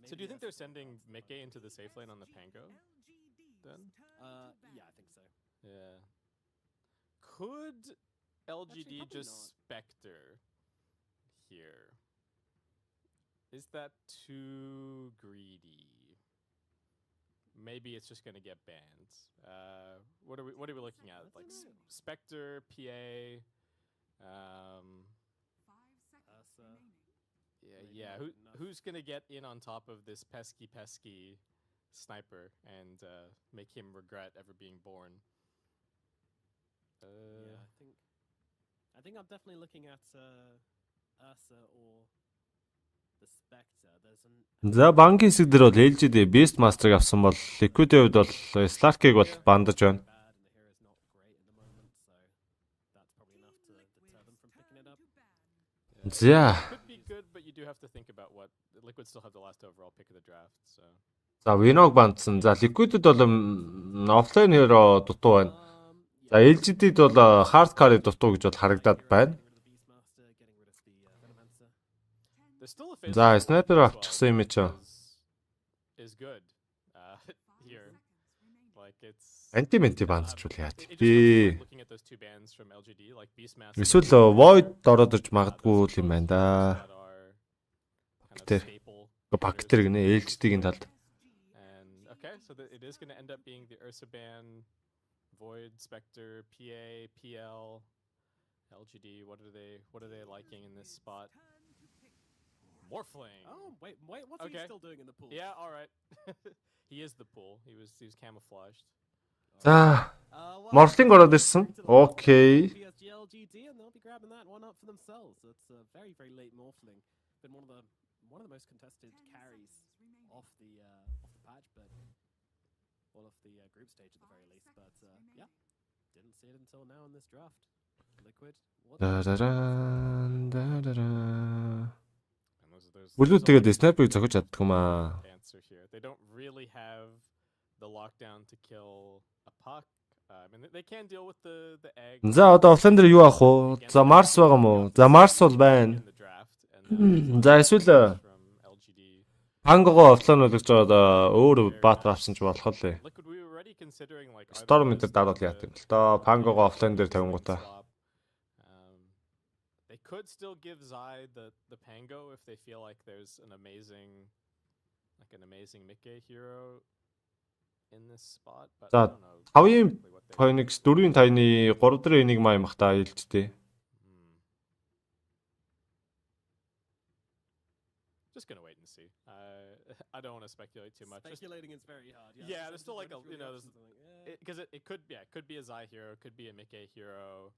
So do you think they're sending Mickey into the safe lane on the Pango? Then? Yeah, I think so. Yeah. Could LGD probably just not. Spectre here? Is that too greedy? Maybe it's just gonna get banned. What are we looking at? Like Spectre, PA. 5 seconds Ursa. remaining. Yeah. Maybe not enough. Who's gonna get in on top of this pesky sniper and make him regret ever being born? Yeah, I think I'm definitely looking at Ursa or the Spectre. There's an За банкийн хэсэг дээр бол LGD Beast Master-ыг авсан бол Liquid-ийн хувьд бол Slark-ыг бол бандаж байна. bad and the hero's not great at the moment, so that's probably enough to deter them from picking it up. За Could be good, but you do have to think about what Liquid still have the last overall pick of the draft. So за Winog бандсан. За Liquid-д бол offline hero дутуу байна. За LGD-д бол hard carry дутуу гэж бол харагдаад байна. Getting rid of the Beastmaster, getting rid of the Venomancer. there's still a За Sniper авчихсан юм чи. is good here. Like it's Anti-menti бандчвал яа it just тий. looks like looking at those two bands from LGD like Beastmaster Эсвэл Void ороод ирж магадгүй юм байна да. that are kind Бактер. of staple. Бактер гинэ LGD-гийн талд. And okay, so it is going to end up being the Ursa ban, Void, Spectre, PA, PL, LGD. What are they liking in this spot? Morphling. Oh wait, what's Okay. he still doing in the pool? Yeah, all right. He is the pool. He was camouflaged. За Well, Morphling ороод ирсэн. Окей. PSG.LGD, and they'll be grabbing that one up for themselves. It's a very, very late Morphling. Been one of the most contested carries off the patch, but off the group stage at the very least. But yeah, didn't see it until now in this draft. Liquid. What? Дараран дараран. And there's Бүлүүд only тэгээд Sniper-ыг зохиж чаддаг юм аа. answer here. They don't really have the lockdown to kill a puck. I mean, they can deal with the egg. За одоо offline дээр юу авах вэ? За Mars байгаа юм уу? За Mars бол байна. In the draft, and За эсвэл from LGD. Pangого offline болгож байгаа өөр баатар авсан ч болох лээ. Liquid, we were already considering like either Storm was дээр даруул яат юм л доо. Pangого offline дээр тавингуудаа. They could still give Zai the Pango if they feel like there's an amazing Mickey hero in this spot, but За, I don't know. 5-ын exactly what they- Phoenix 4-ын тайны 3 дээр Enigma юм хата хэлжтэй. Hmm. Just gonna wait and see. I don't want to speculate too much. Speculating is very hard. Yeah, there's still like Just a you know options, I'm like, because it could it could be a Zai hero, it could be a Mickey hero.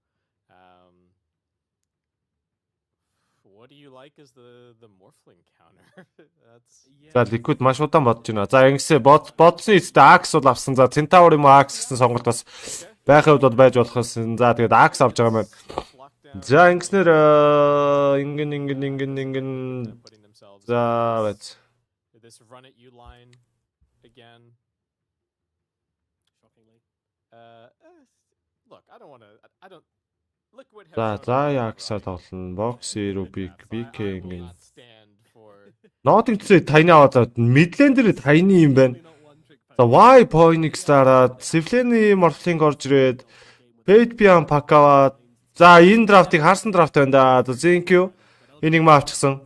What do you like as the Morphling counter? That's yeah. За Liquid маш удаан бодож байна. За ингэсээ бодсон эцтэй Axe бол авсан. За Centaur юм уу Axe гэсэн сонголт бас байхын хувьд бол байж болохоос. За тэгээд Axe авч байгаа юм байна. lockdown. За ингэснээр ингэн Putting themselves за байц. this run at you line again. Shockingly. Look, I don't want to. I don't. За яаксаар тоглоно. Бокси, Рубик, BK ингэ. Нотинг төсөө тайны аваад мэдлэн дээр тайны юм байна. За Y Phoenix дараад Sifleni Morphling орж ирээд Pagebian Pack аваад за энэ драфтыг харсан драфт байна да. Thank you. Энийг маа авчихсан.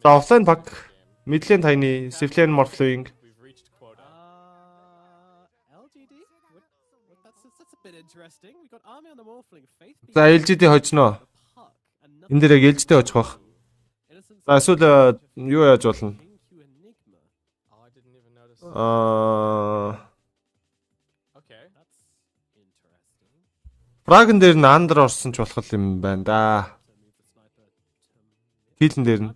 За офлайн пак мэдлэн тайны Sifleni Morphling. За LGD хожно. Энд дээр яг LGD хожих бах. За эсвэл юу яаж болно? Фрагн дээр нь андер орсон ч болох юм байна да. Хилэн дээр нь.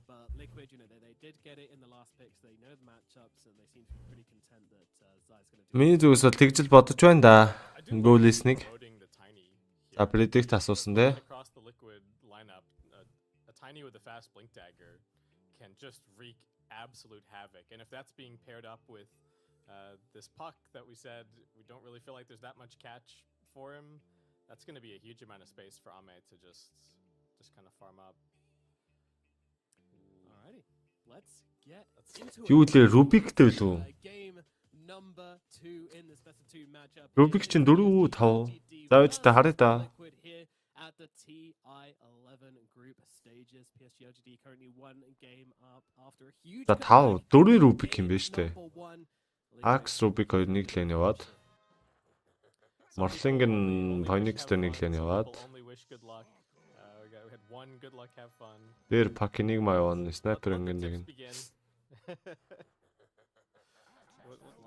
But Liquid, you know, they did get it in the last picks. They know the matchups and they seem to be pretty content that Zai's going to do. Миний зүгээс бол тэгжил бодож байна да. Goal-ийг. За predict асуусан те. Across the Liquid lineup, a tiny with a fast blink dagger can just wreak absolute havoc. And if that's being paired up with this puck that we said we don't really feel like there's that much catch for him, that's going to be a huge amount of space for Ame to just kind of farm up. Alrighty, let's get into Юу лээ Rubik-тэй лүү? game number 2 in this best of 2 matchup. Rubik чинь 4-5. За үстэ харъя да. Liquid here at the TI11 group stages. PSG.LGD currently 1 game up after a huge. За 5 4 Rubik юм байна штэ. Axe Rubik 2 нэг лэн яваад. Morphling нь Phoenix-тэй нэг лэн яваад. Дээр Pack Enigma явна. Sniper ингэ нэг нь.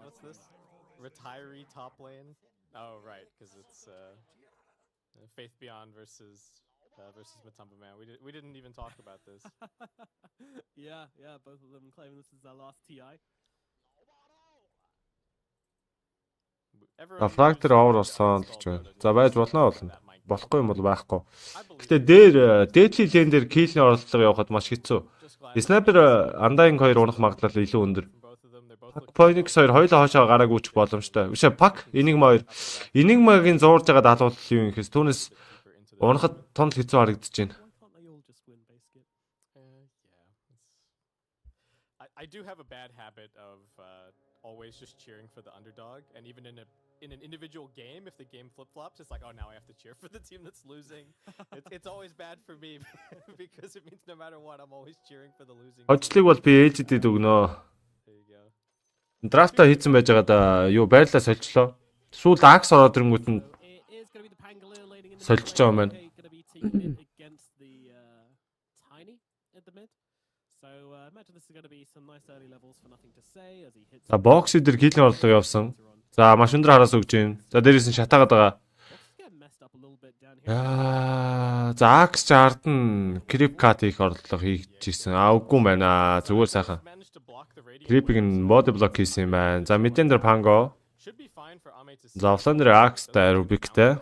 What's this? Retiree top lane? Oh, right, because it's Faith Beyond versus Matumba Man. We didn't even talk about this. yeah, both of them claiming this is their last TI. Fractor over орсон л гэж байна. За байж болно болно. Болохгүй юм бол байхгүй. Гэтэ дээр Deadly Lane дээр kill-ийн оролцоо явахад маш хэцүү. Sniper Undying 2 унах магадлал илүү өндөр. Phoenix 2 хоёулаа хоошоо гараагүй ч боломжтой. Биш Pack Enigma 2. Enigma-гийн зуурж байгаа даалгавар юу юм гэхээс түүнээс унахад тонл хэцүү харагдаж байна. I do have a bad habit of always just cheering for the underdog, and even in an individual game, if the game flip-flops, it's like, oh, now I have to cheer for the team that's losing. It's always bad for me because it means no matter what, I'm always cheering for the losing. Хоцлыг бол би ээжэдэд өгнө. Драфта хийцэн байж байгаа да юу байрлаа сольчлоо. Сүүлд Axe ороод ирэнгүүт нь сольж байгаа юм байна. За бокс дээр килэн орлого явсан. За маш өндөр хараас өгч юм. За дээрээс нь шатаагаад байгаа. За Axe чард нь Creep Cut хийх орлого хийж ирсэн. Үгүй юм байна. Зүгээр сайхан. Creep-ийг нь body block хийсэн юм байна. За мэдэн дээр Pango. За offlane дээр Axe-тай Rubik-тэй.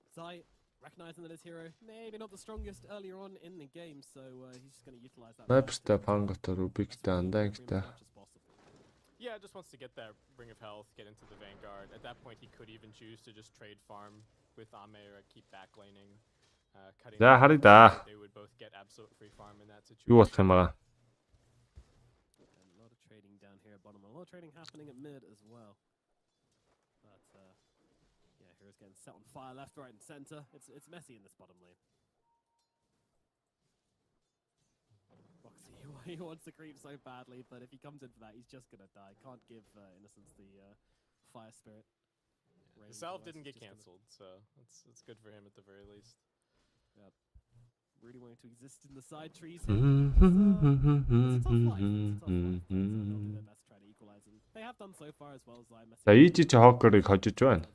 Zai recognizing that his hero maybe not the strongest earlier on in the game, so he's just going to utilize that. Sniper-тэй Pango-тэй Rubik-тэй Undying-тэй. Yeah, just wants to get that ring of health, get into the Vanguard. At that point, he could even choose to just trade farm with Ame or keep backlaning. За харъя да. They would both get absolute free farm in that situation. Юу болох юм байгаа? A lot of trading down here at bottom. A lot of trading happening at mid as well. But yeah, Hero's getting set on fire left, right, and center. It's messy in this bottom lane. Boxy, he wants to creep so badly, but if he comes in for that, he's just gonna die. Can't give Innocence the fire spirit. The salve didn't get cancelled, so it's good for him at the very least. Yeah. Really wanting to exist in the side trees here. It's a tough fight. Let's try to equalize him. They have done so far as well as I messed. За EG Hawker-ыг хожиж байна.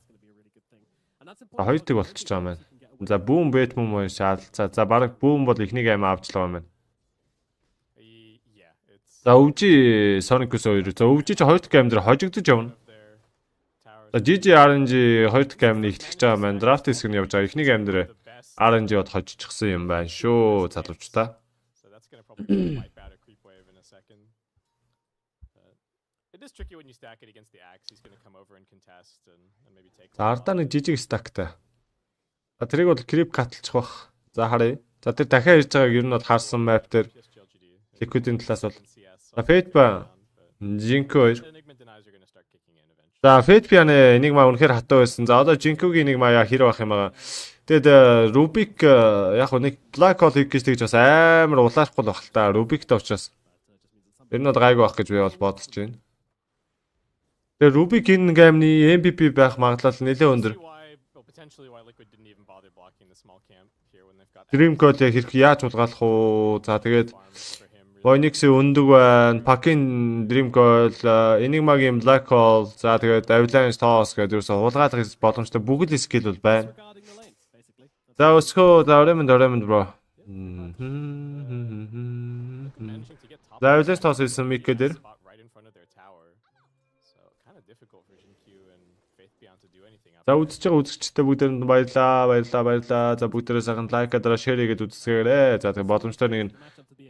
За хоёр тэг болчихж байгаа юм байна. За бүүн бэт мөн шаал. За баг бүүн бол ихнийг аим авчлаа юм байна. За өвжи Sonic-ус хоёр. За өвжи ч хоёр дахь гейм дээр хожигдож явна. За GG RNG хоёр дахь геймны эхлэж байгаа маань драфт хэсэг нь явж байгаа. Эхний гейм дээр RNG-од хожижчихсан юм байна шүү. Залуучтаа. So that's going to probably wipe out a creep wave in a second. It is tricky when you stack it against the axe. He's going to come over and contest and maybe take. За ардаа нэг жижиг стактай. За тэрийг бол крип катлчих бах. За харъя. За тэр дахиад ирж байгааг ер нь бол харсан map дээр Liquid-ийн талаас бол за Fate ба Jinko хоёр. За Fate piano Enigma үнэхээр хатуу байсан. За одоо Jinko-гийн Enigma яа хэр байх юм байгаа. Тэгэд Rubik яг нэг Black Hole хийх гэж тэгж бас амар улаарахгүй л баг л та. Rubik-тэй учраас ер нь бол гайгүй байх гэж би бол бодож байна. Тэгээ Rubik энэ геймны MVP байх магадлал нэлээд өндөр. Dream Code хэрэг яаж улгаалах уу? За тэгээд Phoenix-ийн өндөг байна. Pack-ийн Dream Code, Enigma-гийн Black Hole, за тэгээд Avalanche Toss гэдэг ерөөсө хулгайлах боломжтой бүгд skill бол байна. За өсгөө, за Raymond bro. За Avalanche Toss хийсэн Mick дээр. За үзэж байгаа үзэгчтэй бүгдээрэнд баярлаа. За бүгдээрээ сайхан лайк дараа шеэр хийгээд үзсгээрэй. За тэгээ боломжтой нэг нь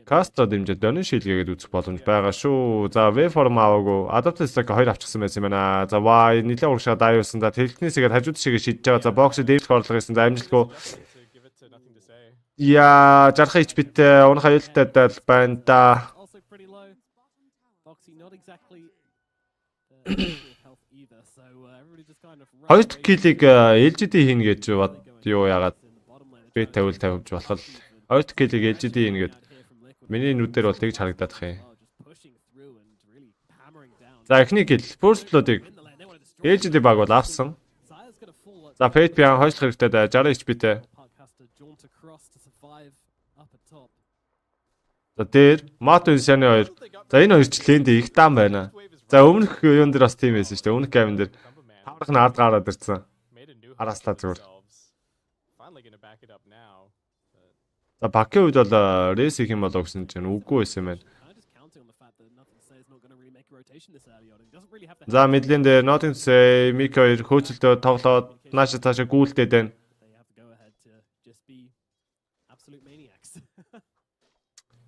Caster дэмжиж дөрөн шилгээгээд үзэх боломж байгаа шүү. За V-form аваагүй. Adaptive stack 2 авчихсан байсан юм байна. За Y нэлээд урагшаа дайвсан. За техникнээсээ хажууд шигээ шидэж байгаа. За бокс дэмжих орлого хийсэн. За амжилтгүй. Яа, жарах HP-тэй унах аюултай дал байна да. Хоёр дахь киллийг LGD хийнэ гэж бод юу яагаад би 50 болох л хоёр дахь киллийг LGD хийнэ гэд миний нүдээр бол тэгж харагдаад ах юм. За эхний килл first blood-ыг LGD баг бол авсан. За Fate Pian хойшлох хэрэгтэй да 60 HP-тэй. За дээр Mato Insane 2. За энэ хоёр ч лэнд их даан байна. За өмнөх юун дээр бас тийм байсан шүү дээ. Өмнөх геймэн дээр таврах нь ард гараад ирсэн. Араастаа зүгээр. За Баки үед бол рейс хийх юм болоо гэсэн чинь үгүй байсан юм байна. За мэдлэн дээр Nothing to say Miko хөөцөлдөө тоглоод нааша таашаа гүйлдээд байна.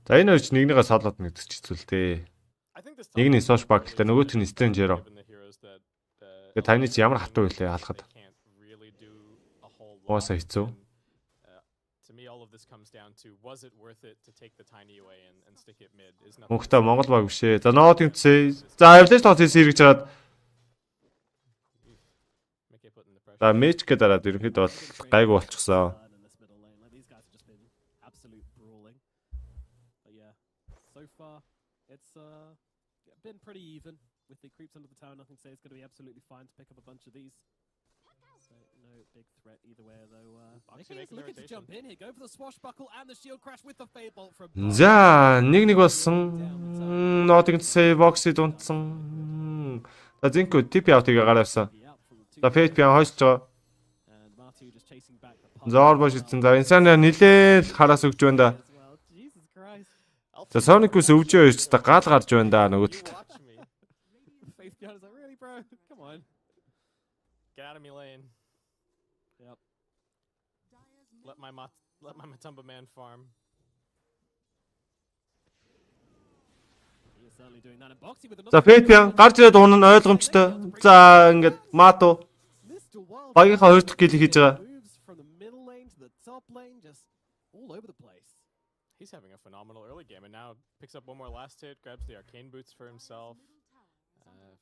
За энэ хоёрч нэгнийгээ салаад нэгдэж хэцүүлтэй. Нэг нь Sosh Buckle-тай нөгөөх нь Stranger. Тэгээ таны чи ямар хатуу байлээ халахад. Ууса хэцүү. Мөнхтэй Монгол баг биш ээ. За Nothing to say. За Avalanche Toss хийж чаад. За match гэдэг дараад ерөнхийдөө бол гайгүй болчихсон. Been pretty even with the creeps under the tower. Nothing to say it's going to be absolutely fine to pick up a bunch of these. So no big threat either way, though. Vikings looking to jump in here, go for the swashbuckle and the shield crash with the fade bolt from. За нэг болсон. Nothing to say box-ид унтсан. За Zinko tip out-ыг гараавсан. За Fate Pian хойшлж байгаа. Зоор бош ицэн. За Insane нилээл хараас өгч байна да. За Sonic-ус өвжөө ирч та гал гарч байна да нөгөө талд. Get out of me lane. Yep. Let my Matumba man farm. За Fate Pian гарч ирээд унах нь ойлгомжтой. За ингээд Mato багийнхаа хоёр дахь килл хийж байгаа. He's having a phenomenal early game and now picks up one more last hit, grabs the arcane boots for himself.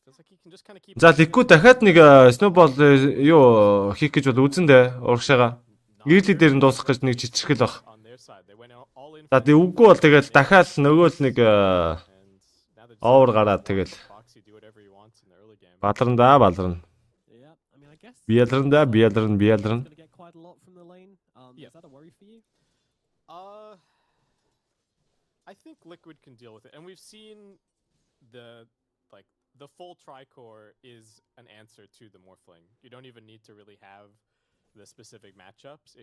Feels like he can just kind of keep. За Liquid дахиад нэг snowball юу хийх гэж бол үзэн дээ урагшаага. Early дээр нь дуусгах гэж нэг жижигхэл баг. За тэг үгүй бол тэгэл дахиад нөгөө л нэг овер гараад тэгэл баларна. Биялран. I think Liquid can deal with it, and we've seen the full tricore is an answer to the Morphling. You don't even need to really have the specific matchups.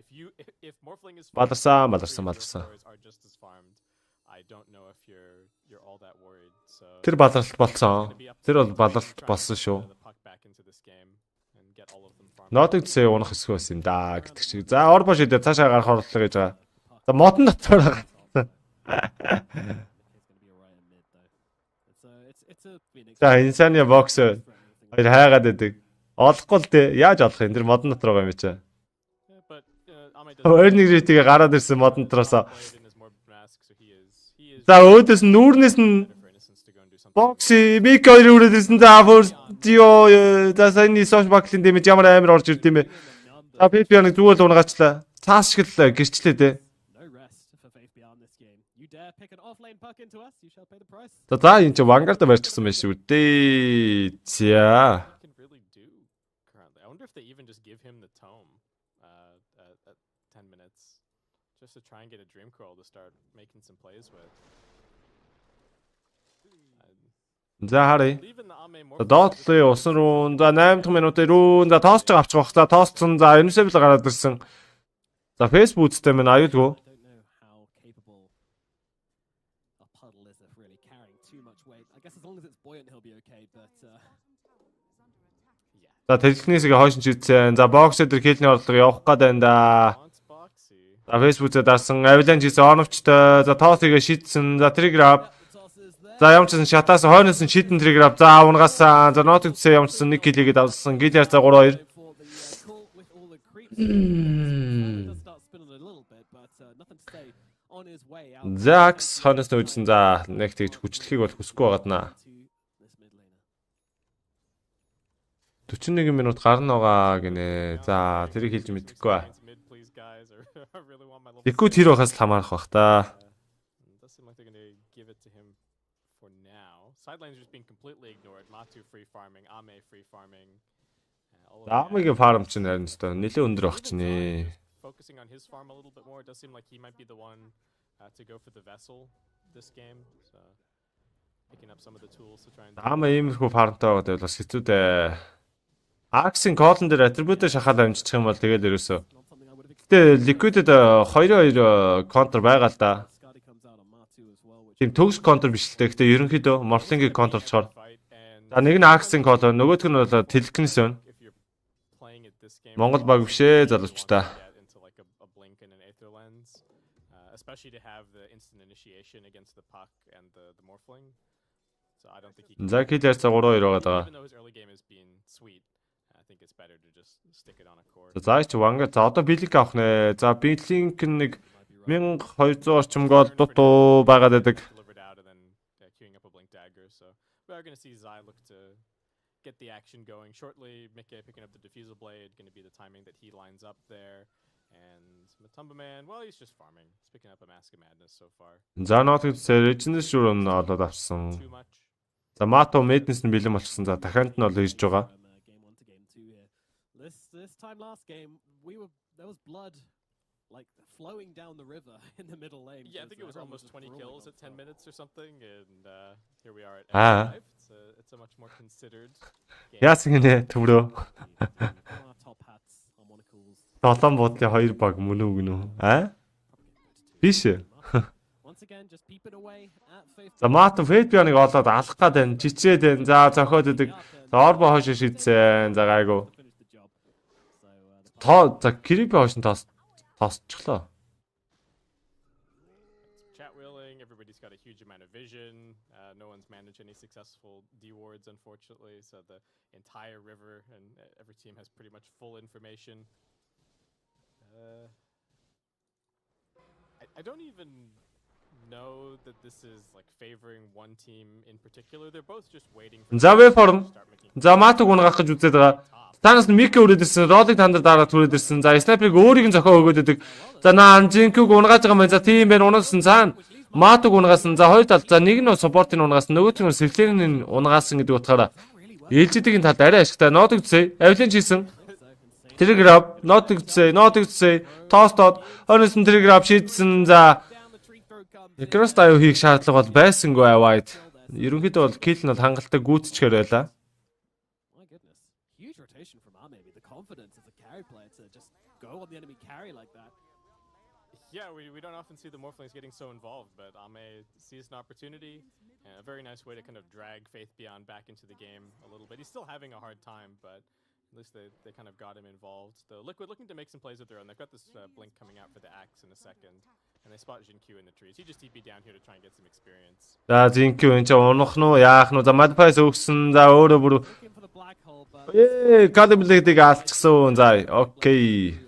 If Morphling is баларсан. are just as farmed. I don't know if you're all that worried. So Тэр балалт болсон. Тэр бол балалт болсон шүү. the puck back into this game and get all of them farmed. Нодыг зээ унах хэсэг байсан юм да гэдэг шиг. За орбо шидэ цаашаа гарах орлоо гэж байгаа. За модон дотор байгаа. За инсаны бокс хоёр хайгаад байдаг. Олохгүй л дээ. Яаж олох юм? Тэр модон дотор байгаа юм чи. But Ame Хоёр нэг ритгээ гараад ирсэн модон дотроос. played in his more mask, so he is За өөдөөс нь нүүрнээс нь for innocence to go and do something. бокс мик хоёр үрээд ирсэн. За фөрстио за саяны сош баклын дэмэж ямар амар орж ирд юм бэ? За PSG-ны зүгээр л унгаачлаа. Цаас шиг л гэрчлээ дээ. No rest for Faith beyond this game. You dare pick an offlane puck into us, you shall pay the price. За энэ чи Vanguard барьчихсан байх шүү дээ. За. Can really do currently. I wonder if they even just give him the tome at 10 minutes just to try and get a dream curl to start making some plays with. За харъя. Even the Ame more За доотлын усан руу за 8 дахь минутын рүү за тоосч авчих واخ. За тоосцсон за Enusevel гараад ирсэн. За Facebook-тэй минь аюулгүй. I don't know how capable a puddle is of really carrying too much weight. I guess as long as it's buoyant, he'll be okay. But За тэлхнээсээ хойш нь чийдсэн. За бокс дээр хилний орлого явах гээд байна да. wants boxy. За Facebook-ээр дарсан Avalanche хийсэн оновчтой. За тоосыг шийдсэн. За триггер. the toss is there. За ямчсан шатаас хойноос нь шийдэн триггер. За унгасан. За нотыг төсөө ямчсан нэг килийгээд авсан. Гилиар за 3-2. For the call with all the creeps. It does start spinning a little bit, but nothing to say on his way out. Zax хойноос нь үжсэн. За нэг тэгж хүчлэхийг бол хүсэхгүй байгааднаа. To this mid laner. 41 минут гарна байгаа гинэ. За тэрийг хэлж мэдэхгүй ба. Mid, please, guys. I really want my level. Тэгэхгүй тэр байхаас л хамаарах бах та. It does seem like they're going to give it to him for now. Sidelines just being completely ignored. Matu free farming, Ame free farming. All of the Амигийн фарм чинь харин өстой нэлээд өндөр баг чинь ээ. focusing on his farm a little bit more. It does seem like he might be the one to go for the vessel this game. So picking up some of the tools to try and. Ама иймэрхүү фармтай байгаа дээр бас хэцүү дээ. Аксын колон дээр атрибутаа шахаад амжчих юм бол тэгээд ерөөсөө. Not something I would have expected. Гэтэ Liquid-д 2-2 контр байгаа л да. Skadi comes out on Matu as well, which Тийм төгс контр биш л дээ. Гэтэ ерөнхийдөө Morphling-ийг контрлцохоор. Fight and За нэг нь Аксын колон, нөгөөх нь бол Telekinesis байна. if you're playing it this game. Монгол баг биш ээ залуучтаа. Get into like a blink and an aether lens, especially to have the instant initiation against the puck and the morphling. So I don't think he can. За Killer за 3-2 байгаа даа. Even though his early game has been sweet, I think it's better to just stick it on a core. За чи Vanguard за одоо Blink авах нэ. За Blink нэг 1200 орчим гол дутуу байгаад байдаг. Delivered out and then queuing up a blink dagger. So we are going to see Zai look to get the action going shortly. Mikke picking up the diffusal blade, going to be the timing that he lines up there. And Matumba Man, well, he's just farming. He's picking up a Mask of Madness so far. За нотыг Legends шүү олоод авсан. Too much. За Mato Madness нь бэлэн болчихсон. За дахиад нь бол ирж байгаа. game 1 to game 2 here. This time last game, there was blood like flowing down the river in the middle lane. Yeah, I think it was everyone almost just 20 brawling kills at 10 non-stop. minutes or something, and here we are at Ah. F5. It's a much more considered game. Яасан гинэ төмрөө. Our top hats, harmonicals. Долоон буудлын 2 баг мөн үү гинүү? А? Биш. Once again, just peeping away at Faith. За Mato Fabian-ыг олоод алах гээд байна. Жичээд байна. За зохиод идэг. За орбо хойш шийдсэн. За гайгүй. Finish the job. So the Тоо за Криби хойш нь тоосчлоо. Chat wheeling, everybody's got a huge amount of vision. No one's managed any successful D wards, unfortunately. So the entire river and every team has pretty much full information. I don't even know that this is like favoring one team in particular. They're both just waiting for За the Wayform. to start making За Матог унгах гэж үзээд байгаа. Танаас нь Мик өрөөд ирсэн. Ролыг танд дараа түрээд ирсэн. За Снайперыг өөрийг нь зохио өгөөд идэг. За Нанжинкиг унгааж байгаа юм. За тийм байна. Унаасан цаана. Матог унгаасан. За хоёр тал. За нэг нь суппортыг унгаасан. Нөгөөх нь Севлерийн унгаасан гэдэг утгаараа LGD-ийн талд арай ашигтай. Нотыг зээ. Avalanche хийсэн. Telegraph, нотыг зээ. Тоостод. Хойноос нь Telegraph шийдсэн. За down the tree throw comes. Necrost аюу хийх шаардлага бол байсангүй аваад. Ерөнхийдөө бол kill нь бол хангалттай гүйцэтгэхээр байлаа. My goodness, huge rotation from Ame. The confidence of the carry player to just go on the enemy carry like that. Yeah, we don't often see the Morphlings getting so involved, but Ame sees an opportunity, and a very nice way to kind of drag Faith Beyond back into the game a little bit. He's still having a hard time, but at least they kind of got him involved. The Liquid looking to make some plays of their own. They've got this blink coming out for the axe in a second, and they spot Jin-Q in the trees. He just TP down here to try and get some experience. За Jin-Q энэ ч унах нь яах нь за Madface өгсөн. За өөрөө бүр Looking for the black hole, but Calibletic алцсан. За окей.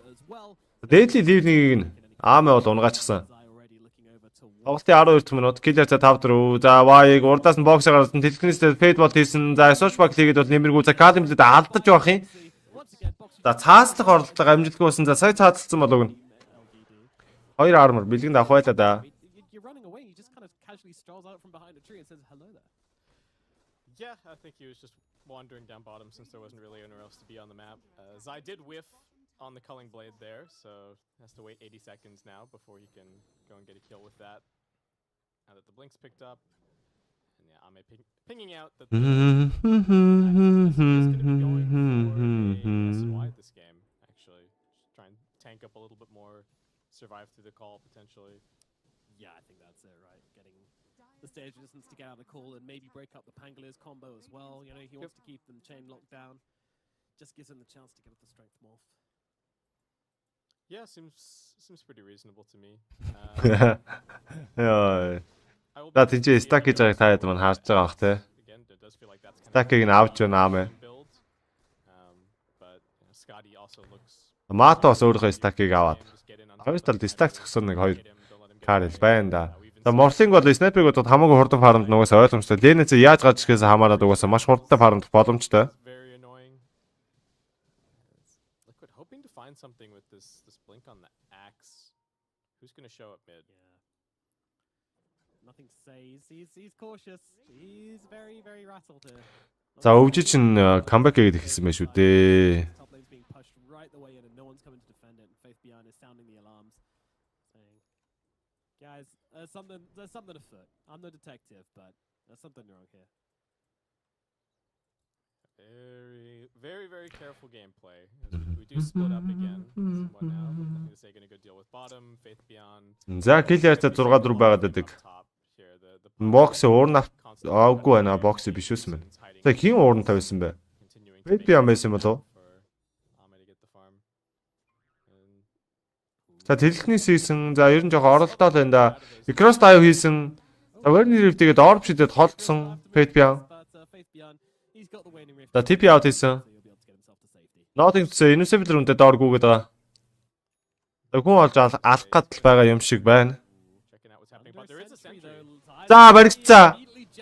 Deadly Leave-ийг Ame бол унгаачихсан. already looking over to Тоглолтын 12 минут Killer за 5-4. За Y-ыг урдаас нь боксоор гарсан. Тэлхнээс Fade Ball хийсэн. За Soch Bag хийгээд бол нэмэргүй. За Calibletic алдаж байх юм. once again boxing За цааслах орлого амжилтгүй болсон. За сая цаацлсан болов гэнэ. LGD. 2 armor бэлгэнд авах байлаа да. You're running away. He just kind of casually strolls out from behind a tree and says hello there. Yeah, I think he was just wandering down bottom since there wasn't really anywhere else to be on the map. Zai did whiff on the Culling Blade there, so has to wait 80 seconds now before he can go and get a kill with that. Now that the blink's picked up, and yeah, Ame pinging out that the is going to be going for a SY this game, actually. Just try and tank up a little bit more, survive through the call potentially. Yeah, I think that's it, right? Getting the stage resistance to get out of the call and maybe break up the Pangoliers combo as well. You know, he wants to keep them chain locked down. Just gives him the chance to get up the strength morph. Yeah, seems pretty reasonable to me. Яа. I will За be тийч stack хийж байгааг та хэд мань харж байгаа бах те. again, it does feel like that's kind of Stack-ыг нь авч байна Ame. build. But you know, Scotty also looks Мато бас өөрийнхөө stack-ыг аваад. just get in on Хоёр талд stack зогсон нэг хоёр him, don't let him get Карл away. байна да. We've been За Morphling бол снайперыг бодоход хамаагүй хурдан фармд нугасаа ойлгомжтой. Лэнэцээ яаж гарч ирэхээс хамаарат угаасаа маш хурдтай фармдах боломжтой. very annoying. Liquid hoping to find something with this blink on the axe. Who's gonna show up mid? Yeah. Nothing to say. He's cautious. He's very, very rattled here. За өвжи чинь камбэк хийгээд ихсэн байх шүү дээ. Top lane's being pushed right the way in and no one's coming to defend it. Faith Beyond is sounding the alarms, saying, guys, there's something afoot. I'm no detective, but there's something wrong here. Very, very careful gameplay. As we do split up again. Somewhat now. Nothing to say, gonna go deal with bottom, Faith Beyond. За Killer-тай 6-4 байгаад байдаг. Top here. The Бокс уурн аваагүй байна. Бокс биш үсэн байна. За хин уурн тавьсан бэ? continuing to Faith make Beyond байсан болов уу? for Ame to get the farm. And За тэлхнээс хийсэн. За ер нь жоохон оролдоо л байна да. Cross dive хийсэн. За Werner Rift-ийг орб шидэд холдсон. Faith Beyond. But Faith Beyond, he's got the waning rift. За TP out хийсэн. So he'll be able to get himself to safety. Nothing to say. Invincible рүүндээ доор гүгээд байгаа. За хүн олж алах гад байгаа юм шиг байна. checking out what's happening, but there is a sentry. За баригцаа.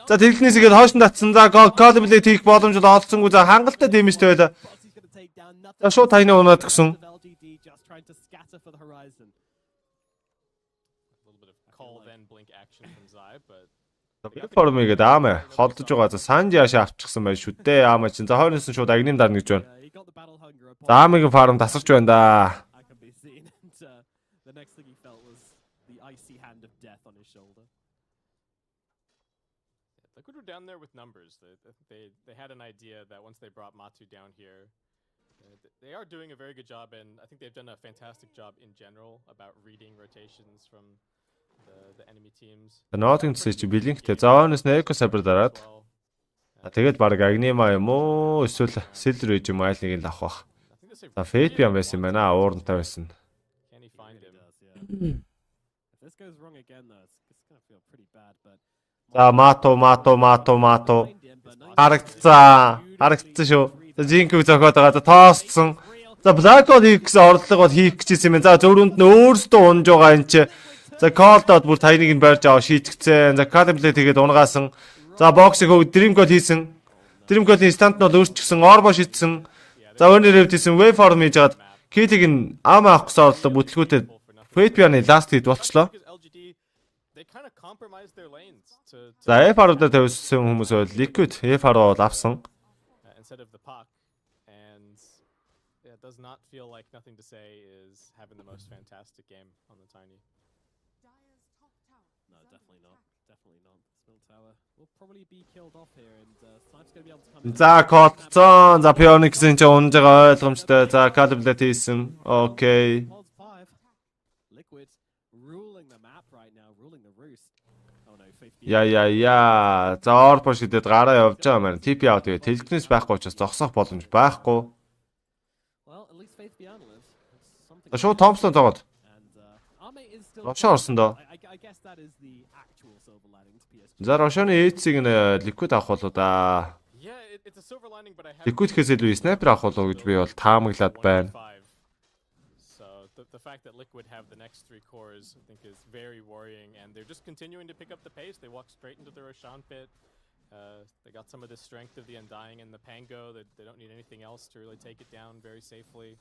За тэлхнээс игээд хойш нь татсан. За Calibletic хийх боломж олдсонгүй. За хангалттай дэмэжтэй байлаа. За шууд тайны унаад гсэн. LGD just trying to scatter for the horizon. A little bit of call then blink action from Zai, but Формигээд Ame холдож байгаа. За Санжи яашаа авчихсан байж шүү дээ. Ame чинь за хойноос нь шууд агнын дарна гэж байна. He got the battle hunger upon За Ame-гийн фарм тасарч байна да. I can be seen. And the next thing he felt was the icy hand of death on his shoulder. Liquid were down there with numbers. They had an idea that once they brought Matu down here, they are doing a very good job, and I think they've done a fantastic job in general about reading rotations from the enemy teams. Nothing to say чи Blink-тэй. За хойноос нь Echo Saber дараад. Well, Тэгээд баг Агнима юм уу? Эсвэл Silver Age юм айлыг л авах бах. I think this За Fate Beyond байсан юм байна. Уурнтай байсан. can he find him? Does, yeah. If this goes wrong again, though, it's going to feel pretty bad. But За Мато. find him, but no, Харагдсан шүү. За Jin-Q зохиод байгаа. За тоосцсон. За Black Hole хийх гэсэн орлого бол хийх гэжсэн юм. За зөрүүнд нь өөрсдөө унж байгаа энэ чи. За Cold-од бүр таяныг нь барьж аваа шийтгэцэн. За Calibletic тэгээд унгаасан. За боксыг хөв Dream Goal хийсэн. Dream Goal-ийн стант нь бол өөрчлөсөн. Orbo шидсэн. За Werner Rift хийсэн. Waveform хийж хагаад Kill-ийг нь Ame авах гэсэн орлого бүтлгүүтэй Fate Beyond-ы last hit болчлоо. Because LGD, they kind of compromised their lanes to За FR-уудаа тавьсан хүмүүс бол Liquid FR-оо бол авсан. instead of the puck, and yeah, it does not feel like Nothing to Say is having the most fantastic game on the Tiny. no, definitely not. Definitely not. Spill Tower will probably be killed off here, and Snipe's going to be able to come in. За Cold-цон. За Phoenix-ийн ч унж байгаа ойлгомжтой. За Calibletic хийсэн. Окей. Pulse 5. Liquid pulling the roost. Oh no, Faith. Яа. За орбо шидэд гараа явж байгаа маань. TP аваад тэгээ тэлгэнээс байхгүй учраас зогсох боломж байхгүй. Well, at least Faith Beyond lives. Something. Шууд Томпсон зогоод. And Ame is still. Рошо орсон доо. I guess that is the actual silver lining to PSG. За Рошоны эйцийг нь ликвид авах болоо да. Yeah, it's a silver lining, but I have Ликвид гэхээс илүү снайпер авах болоо гэж би бол таамаглаад байна. 1v5. So the fact that Liquid have the next 3 cores, I think, is very worrying, and they're just continuing to pick up the pace. They walk straight into the Roshan pit. They got some of the strength of the Undying and the Pango. They don't need anything else to really take it down very safely.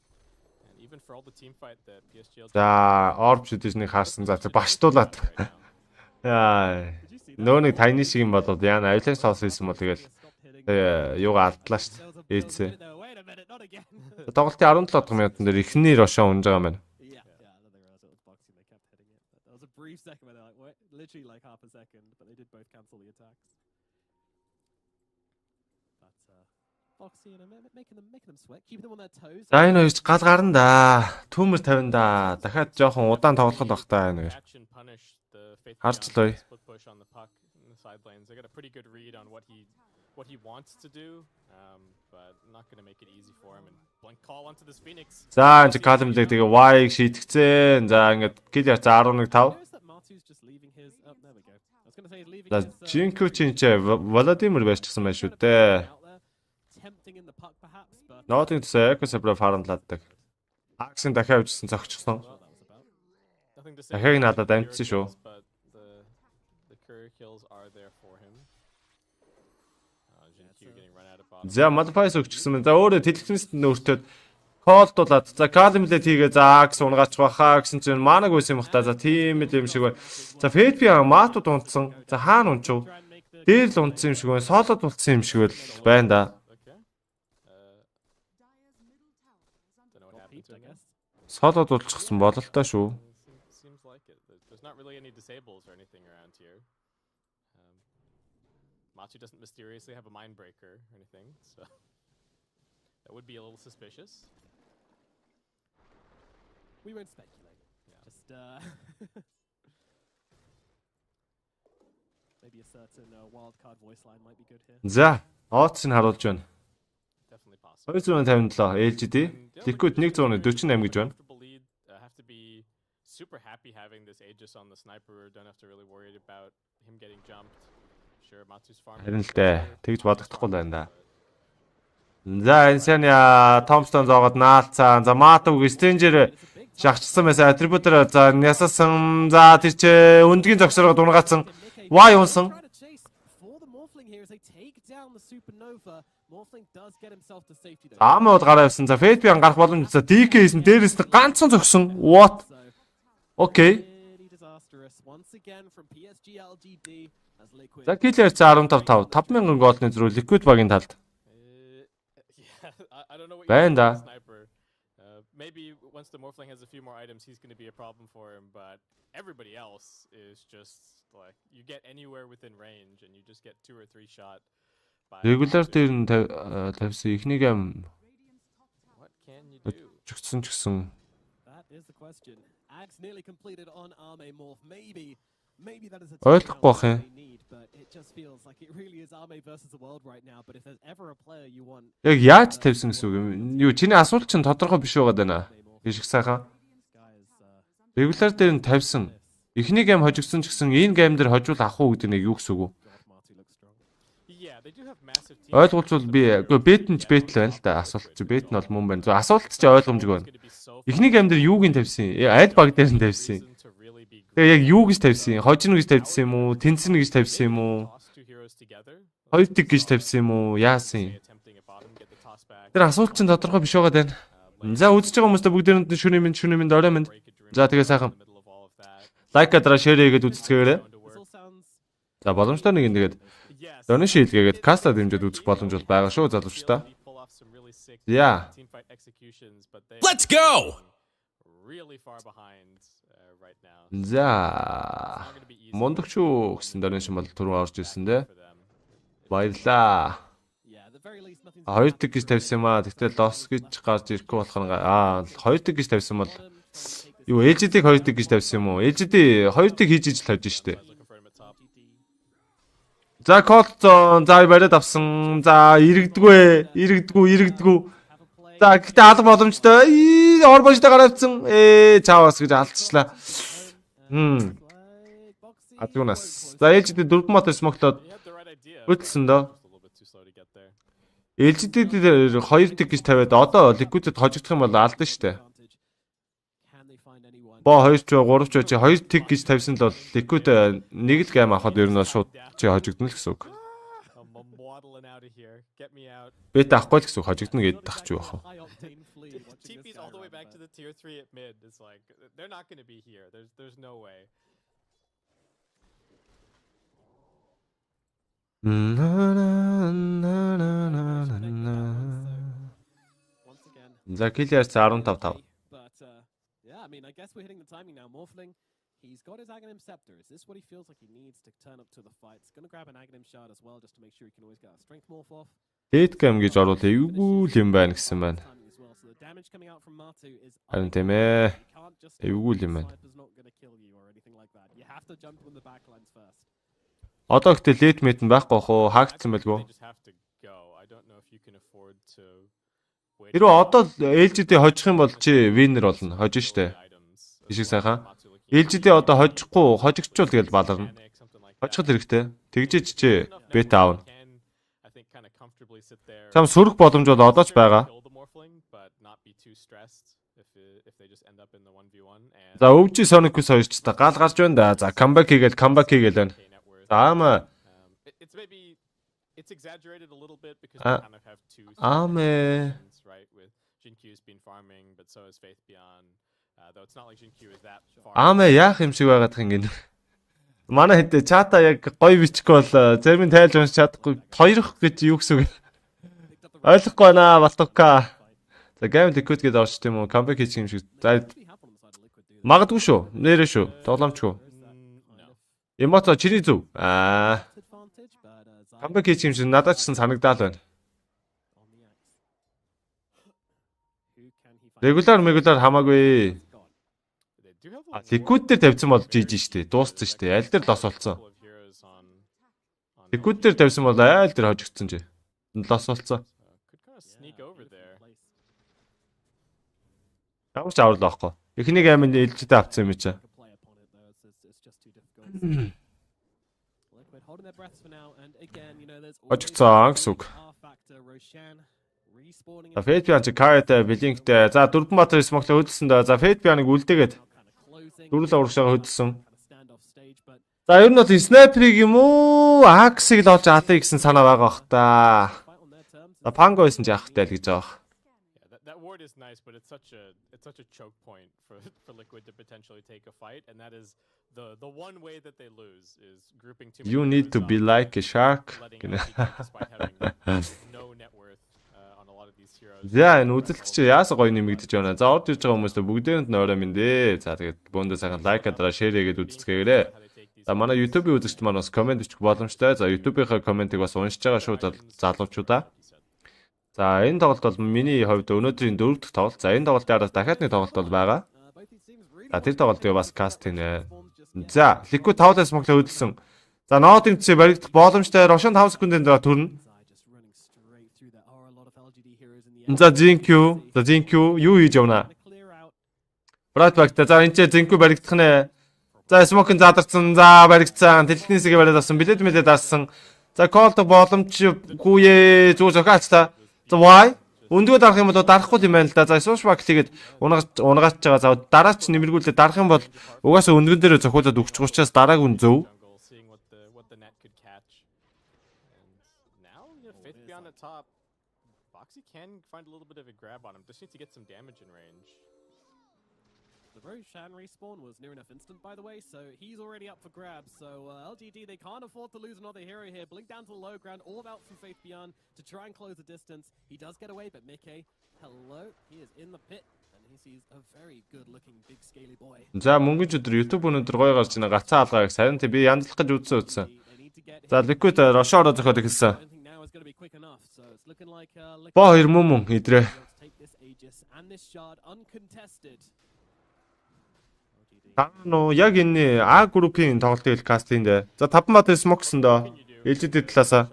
And even for all the team fight that PSG. За орб шидэжний харсан. За баштуулаад. Яа. Нөөний тайны шиг юм болоод яана айлын соос хийсэн бол тэгэл юугаа алдлаа шүү дээ. Эцээ. Тоглолтын 17 минутын дээр эхний Рошо унж байгаа маань. Yeah, I don't think it was boxing. They kept hitting it. But there was a brief second where they're like, what? Literally like half a second, but they did both cancel the attacks. But Foxy, you know, making them sweat, keeping them on their toes. За энэ хоёрч гал гарна да. Түүмэр 50 да. Дахиад жоохон удаан тоглох бах та энэ. Харцлаа. They got a pretty good read on what he wants to do, but not going to make it easy for him and blank call onto this Phoenix. За энэ Калмлэг тэгээ Y-ыг шийтгэцэн. За ингээд кил яа за 11-5. За Жинку чинчээ Владимир байшчихсан байх шүү дээ. Нотинг төсөө Экосебро фарандлаадаг. Аксын дахиад авчихсан цогчсон. Дахиад надад амтсан шүү. За модифайс өгчихсэн байна. За өөрөө тэлхнэст нөөртөд колдуулаад за калмлет хийгээ за акс унгаач бахаа гэсэн чинь манаг байсан юм хта. За тийм л юм шиг байна. За фэдби матууд унтсан. За хаана унчив? Дээр л унтсан юм шиг байна. Солод болцсон юм шиг байна да. Солод болчихсон бололтой шүү. Matsu doesn't mysteriously have a mind breaker or anything, so that would be a little suspicious. We won't speculate. Yeah. Just maybe a certain wildcard voice line might be good here. За, Оц нь харуулж байна. Definitely possible. 257 LGD, Liquid 148 гэж байна. Have to be super happy having this Aegis on the sniper. Don't have to really worry about him getting jumped. Харин л дээ. Тэгж бодогдохгүй л байна да. За энэ сайн яа Томстон зоогод наалцсан. За Матуг Стенжер шахчихсан байсан атрибутер за нясасан. За тэр чи өндгийн зогсороо дунгаацсан. Y унсан. Аамууд гараа явсан. За Фэдбиан гарах боломж. За DK хийсэн дээрээс нь ганцхан зогсон. What? Okay. За киллер 15 5000 голны зрүү Liquid багийн талд. Байна да. Maybe once the Morphling has a few more items he's going to be a problem for him, but everybody else is just like you get anywhere within range and you just get 2 or 3 shot by Regular дээр нь тавьсан ихнийг ам What can you do? чигсэн. That is the question. Axe nearly completed on Arme Morph. Maybe that is a Ойлгохгүй бах юм. but it just feels like it really is Arme versus the world right now, but if there's ever a player you want Яг яаж тавьсан гэсэн үг юм? Юу чиний асуулт чинь тодорхой биш байгаад байна. Гişг сайхан. Regular дээр нь тавьсан. Эхний гейм хожигдсон ч гэсэн энэ гейм дээр хожуул авах уу гэдэг нэг юу гэсэн үг? Ойлголцвол би үгүй бетэнч бетл байна л да. Асуулт чи бет нь бол мөн байна. Зөв асуулт чи ойлгомжгүй байна. Эхний гейм дээр юуг нь тавьсан? Аль баг дээр нь тавьсан? Тэгээ яг юу гэж тавьсан? Хожино гэж тавьсан юм уу? Тэнцэн гэж тавьсан юм уу? Хоёр тиг гэж тавьсан юм уу? Яасан юм? Тэр асуулт чинь тодорхой биш байгаад байна. За үзэж байгаа хүмүүстээ бүгдээрэнд нь шүний минь орой минь. За тэгээ сайхан. Лайк адра шеэр хийгээд үзцгээгээрэй. За боломжтой нэг нэгээд Дөрөн шилгээгээд Caster дэмжиж үзэх боломж бол байгаа шүү залуучдаа. Yeah. Let's go. За мондогч уу гэсэн дөрөн шин бол түрүү орж ирсэн дээ. Баярлаа. Хоёр тэг гэж тавьсан юм аа. Тэгтэл лос гэж гарч ирэхгүй болохоор хоёр тэг гэж тавьсан бол Юу LGD-г 2 тэг гэж тавьсан юм уу? LGD 2 тэг хийж ижил тавьж штэ. Looking for him at top. За Колцон за бариад авсан. За иргэдэггүй. За гэхдээ алга боломжтой. Орбонштой гараавцсан. Чаавас гэж алдчихлаа. Адгунаас. За LGD 4 мотор смоглоод He had the right idea. хөдөлсөн дөө. Just a little bit too slow to get there. LGD дээр 2 тэг гэж тавиад одоо Liquid-д хожигдох юм бол алдсан штэ. Бо 2 ч 3 ч чи 2 тэг гэж тавьсан л бол Liquid нэг л гейм авахад ер нь шууд чи хожигдно л гэсэн үг. I'm waddling out of here. Get me out. Бет авахгүй л гэсэн үг хожигдно гэдээ тахч юу бах. TP's all the way back to the tier 3 at mid. It's like they're not going to be here. There's no way. За киллер 15. But yeah, I mean, I guess we're hitting the timing now. Morphling, he's got his Aghanim Scepter. Is this what he feels like he needs to turn up to the fight? He's going to grab an Aghanim Shard as well just to make sure he can always get a strength morph off. Дэд гейм гэж оруулах эвгүй л юм байна гэсэн байна. So the damage coming out from Martu is Харин тийм ээ. you can't just Эвгүй л юм байна. Sniper's not going to kill you or anything like that. You have to jump on the backlines first. Одоо гэхдээ лейт мэт нь байхгүй бах уу? Хаагдсан байлгүй. They just have to go. I don't know if you can afford to wait. Хэрвээ одоо LGD хожих юм бол чи виннер болно. Хожно штэ. Ишиг сайхан. LGD одоо хожихгүй, хожигчвал тэгэл баларна. Хожих хэрэгтэй. Тэгжээч чи бета аавна. Чам сүрэх боломж бол одоо ч байгаа. За өвжи Соникус хоёр ч та гал гарч байна да. За камбэк хийгээл байна. За ама It's exaggerated a little bit because Ah. we kind of have two Ame. things, right? With Jinkyu has been farming, but so is Faith Beyond. Though it's not like Jinkyu is that far. Аамэ яах юм шиг байгаад хин гин. Манай хэд чата яг гоё бичихгүй бол зарим нь тайлж унш чадахгүй. Хоёрох гэж юу гэсэн үг. Ойлгохгүй байна Балтука. За гейм Liquid гэдээ орч тийм үү? Камбэк хийчих юм шиг. За магадгүй шүү. Нэрэ шүү. Тоглоомчгүй. Эмоцо чиний зүв. Advantage, but Камбэк хийчих юм шиг надад ч санагдаал байна. on the axe. Who can he find? Регуляр хамаагүй. They do have А Liquid дээр тавьсан бол GG штэ. Дууссан штэ. Аль дээр лос болцсон. couple of heroes on Liquid дээр тавьсан бол аль дээр хожигдсон чи. Лос болцсон. could kind of sneak over there. Ямар ч аврал байхгүй. Эхний геймэнд элжтэй авцсан юм чи. Could play upon it though. It's just too difficult. Liquid holding their breaths for now, and again, you know, there's Хожигдсон гэсэн үг. R factor. Roshan respawning. За Fate Pian чи Kaya-тай Blink-тэй. За дөрвөн батар смоглоо хөдөлсөн дөө. За Fate Pian-ыг үлдээгээд Kind of closing. дөрвөл урагшаага хөдөлсөн. Kind of standoff stage, but За ер нь бол снайперыг юм уу? Аксыг л олж аалаа гэсэн санаа байгаа бах та. fight on their terms. За Pango байсан ч яах вэ л гэж байгаа. Yeah, that ward is nice, but it's such a choke point for Liquid to potentially take a fight, and that is the one way that they lose is grouping too many You need to heroes be up, like a shark. letting LGD despite having no net worth on a lot of these heroes. За энэ үзэлт чи яасан гоё нэмэгдэж байна. За орж иж байгаа хүмүүстээ бүгдээрэнд нь орой минь дээ. За тэгээд бөөндөө сайхан лайк адраа шеэр хийгээд үзцгээгээрэй. How they take these За манай YouTube-ийн үзэгчд маань бас комент бичих боломжтой. За YouTube-ийнхаа комментиг бас уншиж байгаа шүү залуучуудаа. За энэ тоглолт бол миний хувьд өнөөдрийн 4 дахь тоглолт. За энэ тоглолтын араас дахиад нэг тоглолт бол байгаа. Both these teams really За тэр тоглолтыг бас каст хийнэ. performed just За Liquid 5-аас смоглоо хөдөлсөн. За Ноотын цэцээ баригдах боломжтой. Рошон 5 секундын дараа төрнө. just running straight through there are a lot of LGD heroes in the За Jinkyu юу хийж явна? clear out. Брайтбакт за энэ ч Jinkyu баригдах нэ. За Smoke-ын задарсан. За баригдсан. Тэлхнээсээ бариад авсан. Билет даасан. За Colt боломжгүй ээ. Зүг зохиалч та. За why? Өндгөө дарах юм бол дарахгүй юм байна л да. За Swashback тэгээд унгаач байгаа. За дараа ч нэмэргүүлээ дарах юм бол угаасаа өндгөн дээр зохиолоод өгчих учраас дарааг үн зөв. jungle, seeing what the net could catch. And now, yeah, Faith Beyond at top. Boxy can find a little bit of a grab on him. Just needs to get some damage in range. The Roshan respawn was near enough instant, by the way, so he's already up for grabs. So LGD, they can't afford to lose another hero here. Blink down to the low ground, all out from Faith Beyond to try and close the distance. He does get away, but Mickey, hello, he is in the pit, and he sees a very good-looking, big, scaly boy. За мөнгөж өдөр YouTube өнөдөр гоё гарч ина гацаа алгааг сарын тий би янзлах гэж үзсэн. They need to get За Liquid Рошоороо зохиод эхэлсэн. I don't think now is going to be quick enough, so it's looking like Liquid Боо хоёр мөн идрээ. will take this Aegis and this shard uncontested. Таано яг энэ А группийн тоглолтыг кастинд. За 5 бат смок гэсэн дөө. LGD талаасаа.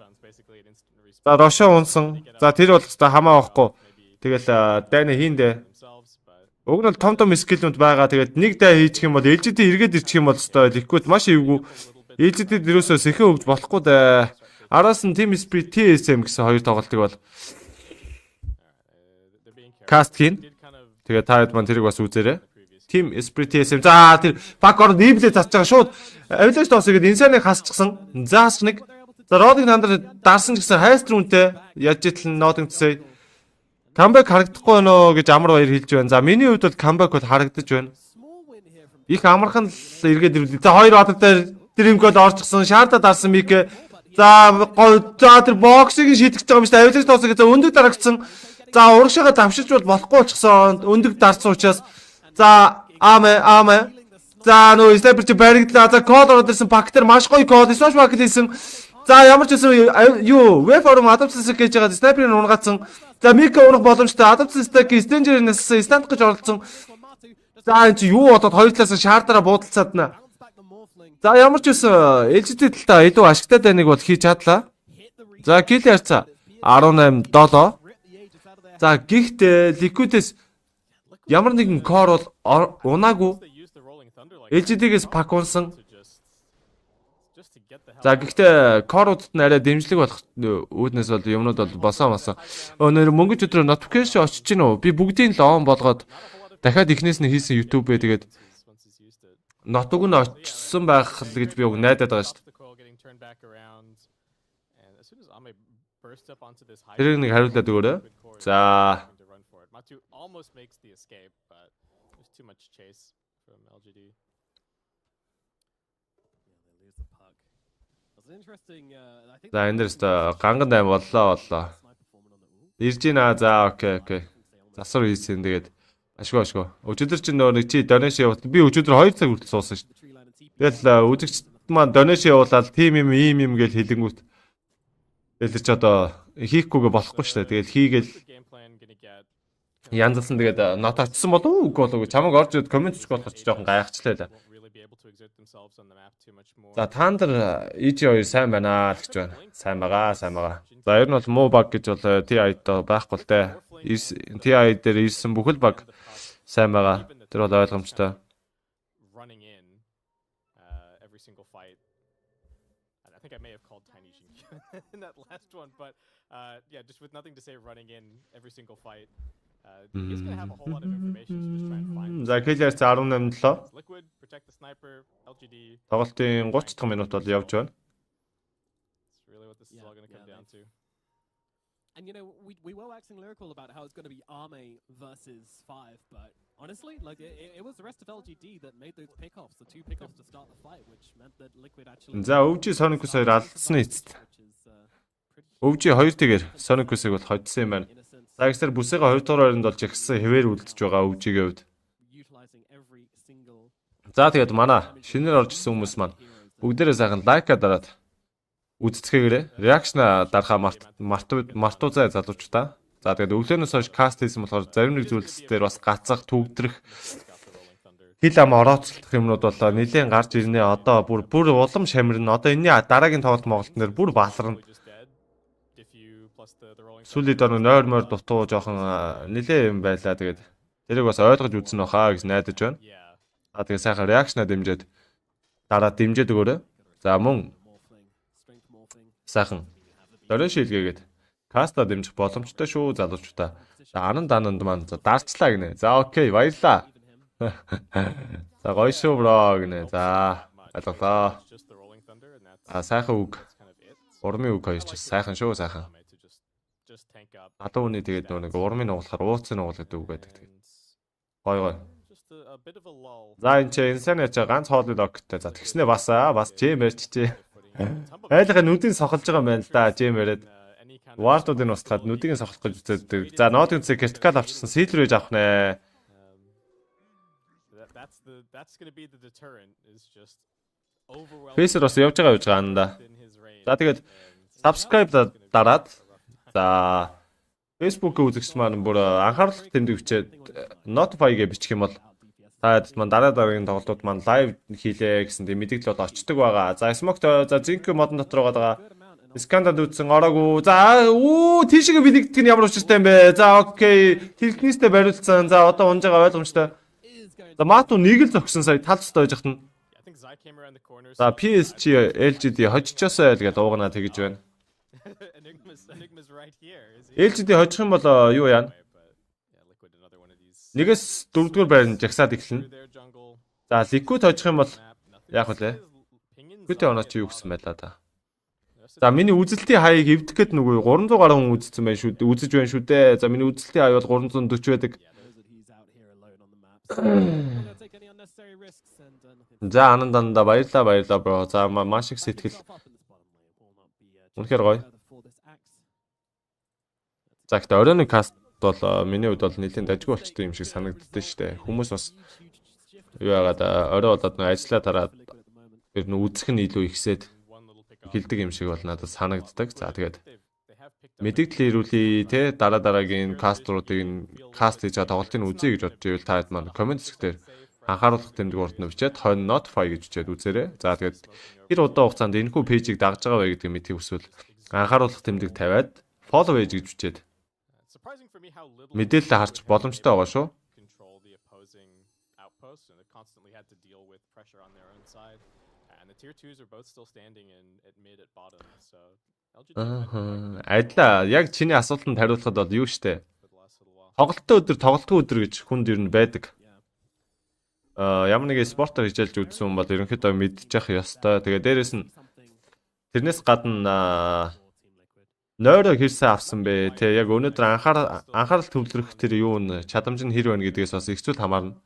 За Рошо унсан. За тэр бол хэвээр хамаа авахгүй. Тэгэл дайна хийндэ. Уг нь бол том скиллүүд байгаа. Тэгээд нэг дай хийчих юм бол LGD эргээд ирчих юм бол хэвээр Liquid маш эвгүй. LGD дэрөөсөө сэхэн өгж болохгүй дээ. Араас нь Team Spirit TSM гэсэн хоёр тоглолтыг бол каст хийн. Тэгээд та хэд маань тэрийг бас үзээрэй. Team Spirit TSM. За тэр бакор нийлээ засаж байгаа шууд. Авилаж тоосоо гээд инсаныг хасчихсан. Зааш нэг. За Родыг нандар дарсан ч гэсэн хайстр үнтэй яаж итэл нотингцээ. Камбэк харагдахгүй нөө гэж амар баяр хэлж байна. За миний хувьд бол камбэк бол харагдаж байна. Их амархан л эргээд ирлээ. За хоёр бат дээр Dreamcode орчихсон. Шаарда дарсан Мик. За тэр боксыг шийдэж байгаа юм шүү дээ. Авилаж тоосоо гээд өндөг дарагдсан. За урагшаага давшиж бол болохгүй болчихсон. Өндөг дарсан учраас за аамэ. За нөө снайпер чи баригдлаа. За код ороод ирсэн пактер маш гоё код. Сошиал пакет хийсэн. За ямар ч гэсэн юу веб форум адаптацс гэж байгаа снайперыг унгацсан. За Мика унах боломжтой адаптацс стек стенжернээс стант гэж оролцсон. За энэ чи юу бодоод хоёр талаас шаардараа буудалцаад нэ. За ямар ч байсан LGD талдаа илүү ашигтай дайныг бол хийж чадлаа. За кил ярьцаа 18-7. За гэхдээ Liquid-с ямар нэгэн core бол унаагүй. LGD-гээс пак унсан. За гэхдээ core-уудад нь арай дэмжлэг болох үүднээс бол юмнууд бол босоо. Өнөр мөнгөч өдрөө notification очиж гин үү? Би бүгдийг л он болгоод дахиад ихнээс нь хийсэн YouTube-ээ тэгээд нотог нь очсон байх л гэж би уг найдаад байгаа шүү дээ. Тэрийг нэг хариулаад өгөөрэй. За За энэ дэрэс ганган дай боллоо. Ирж гинэ. За окей. Засвар хийсэн тэгээд ашгүй. Өчигдөр чинь нэг чи донешн явуулт. Би өчигдөр 2 цаг хүртэл суусан шүү дээ. Тэгэл үзэгчд маань донешн явуулаад тим юм гэж хэлэнгүүт. Тэгэл чи одоо хийхгүйгээ болохгүй шүү дээ. Тэгэл хийгээл янзлсан тэгээд нот очсон болов уу үгүй болов уу чамайг орж ирээд комент хийх болгоч жоохон гайхчлаа л. За Thunder EG2 сайн байна л гэж байна. Сайн байгаа. За ер нь бол муу баг гэж бол TI-д байхгүй л дээ. TI дээр ирсэн бүхэл баг сайн байгаа. Тэр бол ойлгомжтой. He's going to have a whole lot of information to just try and find. За Killer 18-7. Liquid protect the sniper LGD. Тоглолтын 30 дахь минут бол явж байна. That's really what this is all going to come down to. And you know, we were waxing lyrical about how it's going to be Arme versus 5, but honestly, like it was the rest of LGD that made those pickoffs, the two pickoffs to start the fight, which meant that Liquid actually. За өвчи Sonicus хоёр алдсан эцэст. Өвчи хоёр тэгээр Sonicus-ыг бол хоцсон юм байна. Загсар бүсэгээ 2 дугаар байранд болж ихсэн хэвээр үлдэж байгаа өвжигийн хувьд. За тэгээд манай шинээр орж ирсэн хүмүүс маань бүгдээрээ сайхан лайка дараад үздэцгээгээрэй. Реакшна дарахаа мартуу зай залуучуудаа. За тэгээд өглөөнөөс хойш каст хийсэн болохоор зарим нэг зүйлс дээр бас гацах, төгдрөх хил ам орооцолдох юмнууд бол нэлээд гарч ирнэ. Одоо бүр улам шамирна. Одоо энэний дараагийн тоглолт Монголд нэр бүр баларна. Сүлээд орно нойр мойр дутуу жоохон нэлээ юм байлаа. Тэгээд тэрийг бас ойлгож үзнэ баха гэж найдаж байна. А тэгээд сайхан реакшна дэмжиж дараа дэмжиж өгөөрэй. За мөн сайхан дөрөн шилгээгээд каста дэмжих боломжтой шүү залуучуудаа. За ананд маань дарчлаа гинэ. За окей баярлаа. За гоё шүү бро гинэ. За ойлголоо. А сайхан үг. Урмын үг хоёрч сайхан шүү сайхан. Адуу үний тэгээд нэг урмын нугалахаар ууцын нугал гэдэг үг байдаг. Гоё. За энэ чинь инсан яж ганц хоолой логтой. За тэгснэ бас жим ярьчээ. Айлхаа нүдийг сохолж байгаа юм байна л да жим яриад. Вартуудын устгаад нүдийг сохолох гэж үздэг. За ноотын цэг вертикал авчихсан сийлэр ээж авах нэ. Фейсер бас явж байгаа анда. За тэгээд subscribe дараад за Facebook үзэгч маань бүр анхаарал тэмдэг бичээд notify гэж бичих юм бол Та хэд маань дараагийн тоглолтууд маань лайв хийлээ гэсэн тийм мэдээлэл бол очдөг байгаа. За Smoke за Zinc модон дотор байгаа. Скандад үтсэн ороогүй. За тийшээ бэлэгдэх нь ямар учиртай юм бэ? За окей. Техникнээсээ бариулсан. За одоо унж байгаа ойлгомжтой. За Мату нэг л зогсон сая талцтай байж хатна. За PSG.LGD хожчихосоо л гэж уугнаа тэгэж байна. LGD хожих юм бол юу яана? Нэгээс 4-р байранд жагсаад эхэлнэ. За Liquid хожих юм бол яах вэ? Liquid оноо чи юу гэсэн байлаа да. За миний үзэлтийн хаяг эвдэх гээд нүгөө 300 гаруй хүн үзсэн байна шүү дээ. Үзэж байна шүү дээ. За миний үзэлтийн хаяг бол 340 байдаг. За ананданда баярлаа бро. За маш их сэтгэл. Үнэхээр гоё. За гэхдээ оройн каст бол миний хувьд бол нэлээд дажгүй болчтой юм шиг санагддээ шүү дээ. Хүмүүс бас юу яагаад орой болоод ажиллаа тараад ер нь үзэх нь илүү ихсээд хэлдэг юм шиг бол надад санагддаг. За тэгээд мэдээлэл ирүүлээ те дараагийн каструудыг каст хийж байгаа тоглолтыг үзье гэж бодож ивэл та хэд маань комент хэсгээр анхааруулах тэмдэг урд нь бичээд хойно notify гэж бичээд үзээрэй. За тэгээд хэр удаан хугацаанд энэхүү пэйжийг дагж байгаа вэ гэдгийг мэдхийг хүсвэл анхааруулах тэмдэг тавиад follow page гэж бичээд мэдээлэл харчих боломжтой байгаа шүү. Адилаа яг чиний асуултанд хариулахад бол юу штэ. Тоглолттой өдөр тоглолтгүй өдөр гэж хүнд ер нь байдаг. Ямар нэг спортоор хичээлж үзсэн хүн бол ерөнхийдөө мэдчих ёстой. Тэгээ дээрэс нь тэрнээс гадна нойроо хэрсээ авсан бэ? Тэ яг өнөөдөр анхаарал төвлөрөх тэр юу н чадамж нь хэр байна гэдгээс бас их зүйл хамаарна.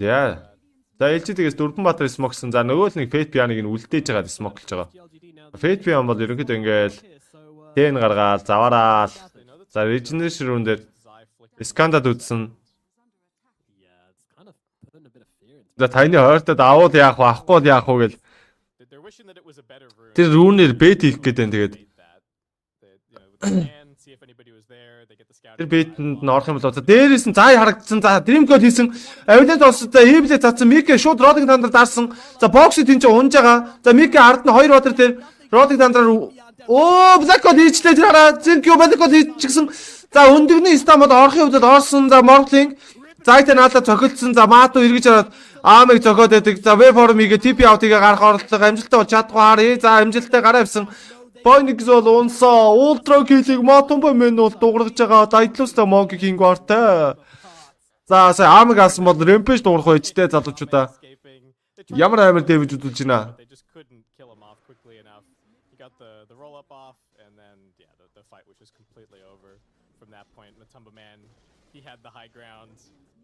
Яа. За LGD-гээс Дөрбанбаатар смоксон. За нөгөө л нэг Fate Piano-ыг нь үлдээж байгаа смоклж байгаа. Fate Piano бол ерөнхийдөө ингээл тэн гаргаал, заваараал. За Regeneration руу дээр Скандад үтсэн. За таны хойртод авууд яах вэ? Авахгүй яах вэ гэл. Тэр рүүнээр бет хийх гээд байна тэгээд. Тэр бетэнд нь орох юм бол за дээрээс нь заа харагдсан. За Dream Code хийсэн. Авилаад олсоо Evil цацсан. Мик шууд Roding тандар дарсан. За бокс тэнцээ унж байгаа. За Мик ард нь 2 бодор дээр Roding тандар Black Code хийчлээ тэр хараа. Zinc Black Code хийчихсэн. За өндөгний Istanbul орохын хувьд орсон. За Morphling Зайтай наалаа цохилдсон. За Мату эргэж хараад Аамыг цохоод байдаг. За Wayform-ийг TP out-ыг гарах оролдлого амжилттай бол чадахгүй харъя. За амжилттай гараа авсан. Boynix бол унсаа Ultra Kill-ийг Матумба мэн бол дуургаж байгаа. Дайтлуустай Monkey King вартай. За сая Аамыг алсан бол Rampage дуурах байжтэй залуучуудаа. Ямар амар дэмэж үзүүлж байна. He had the high ground.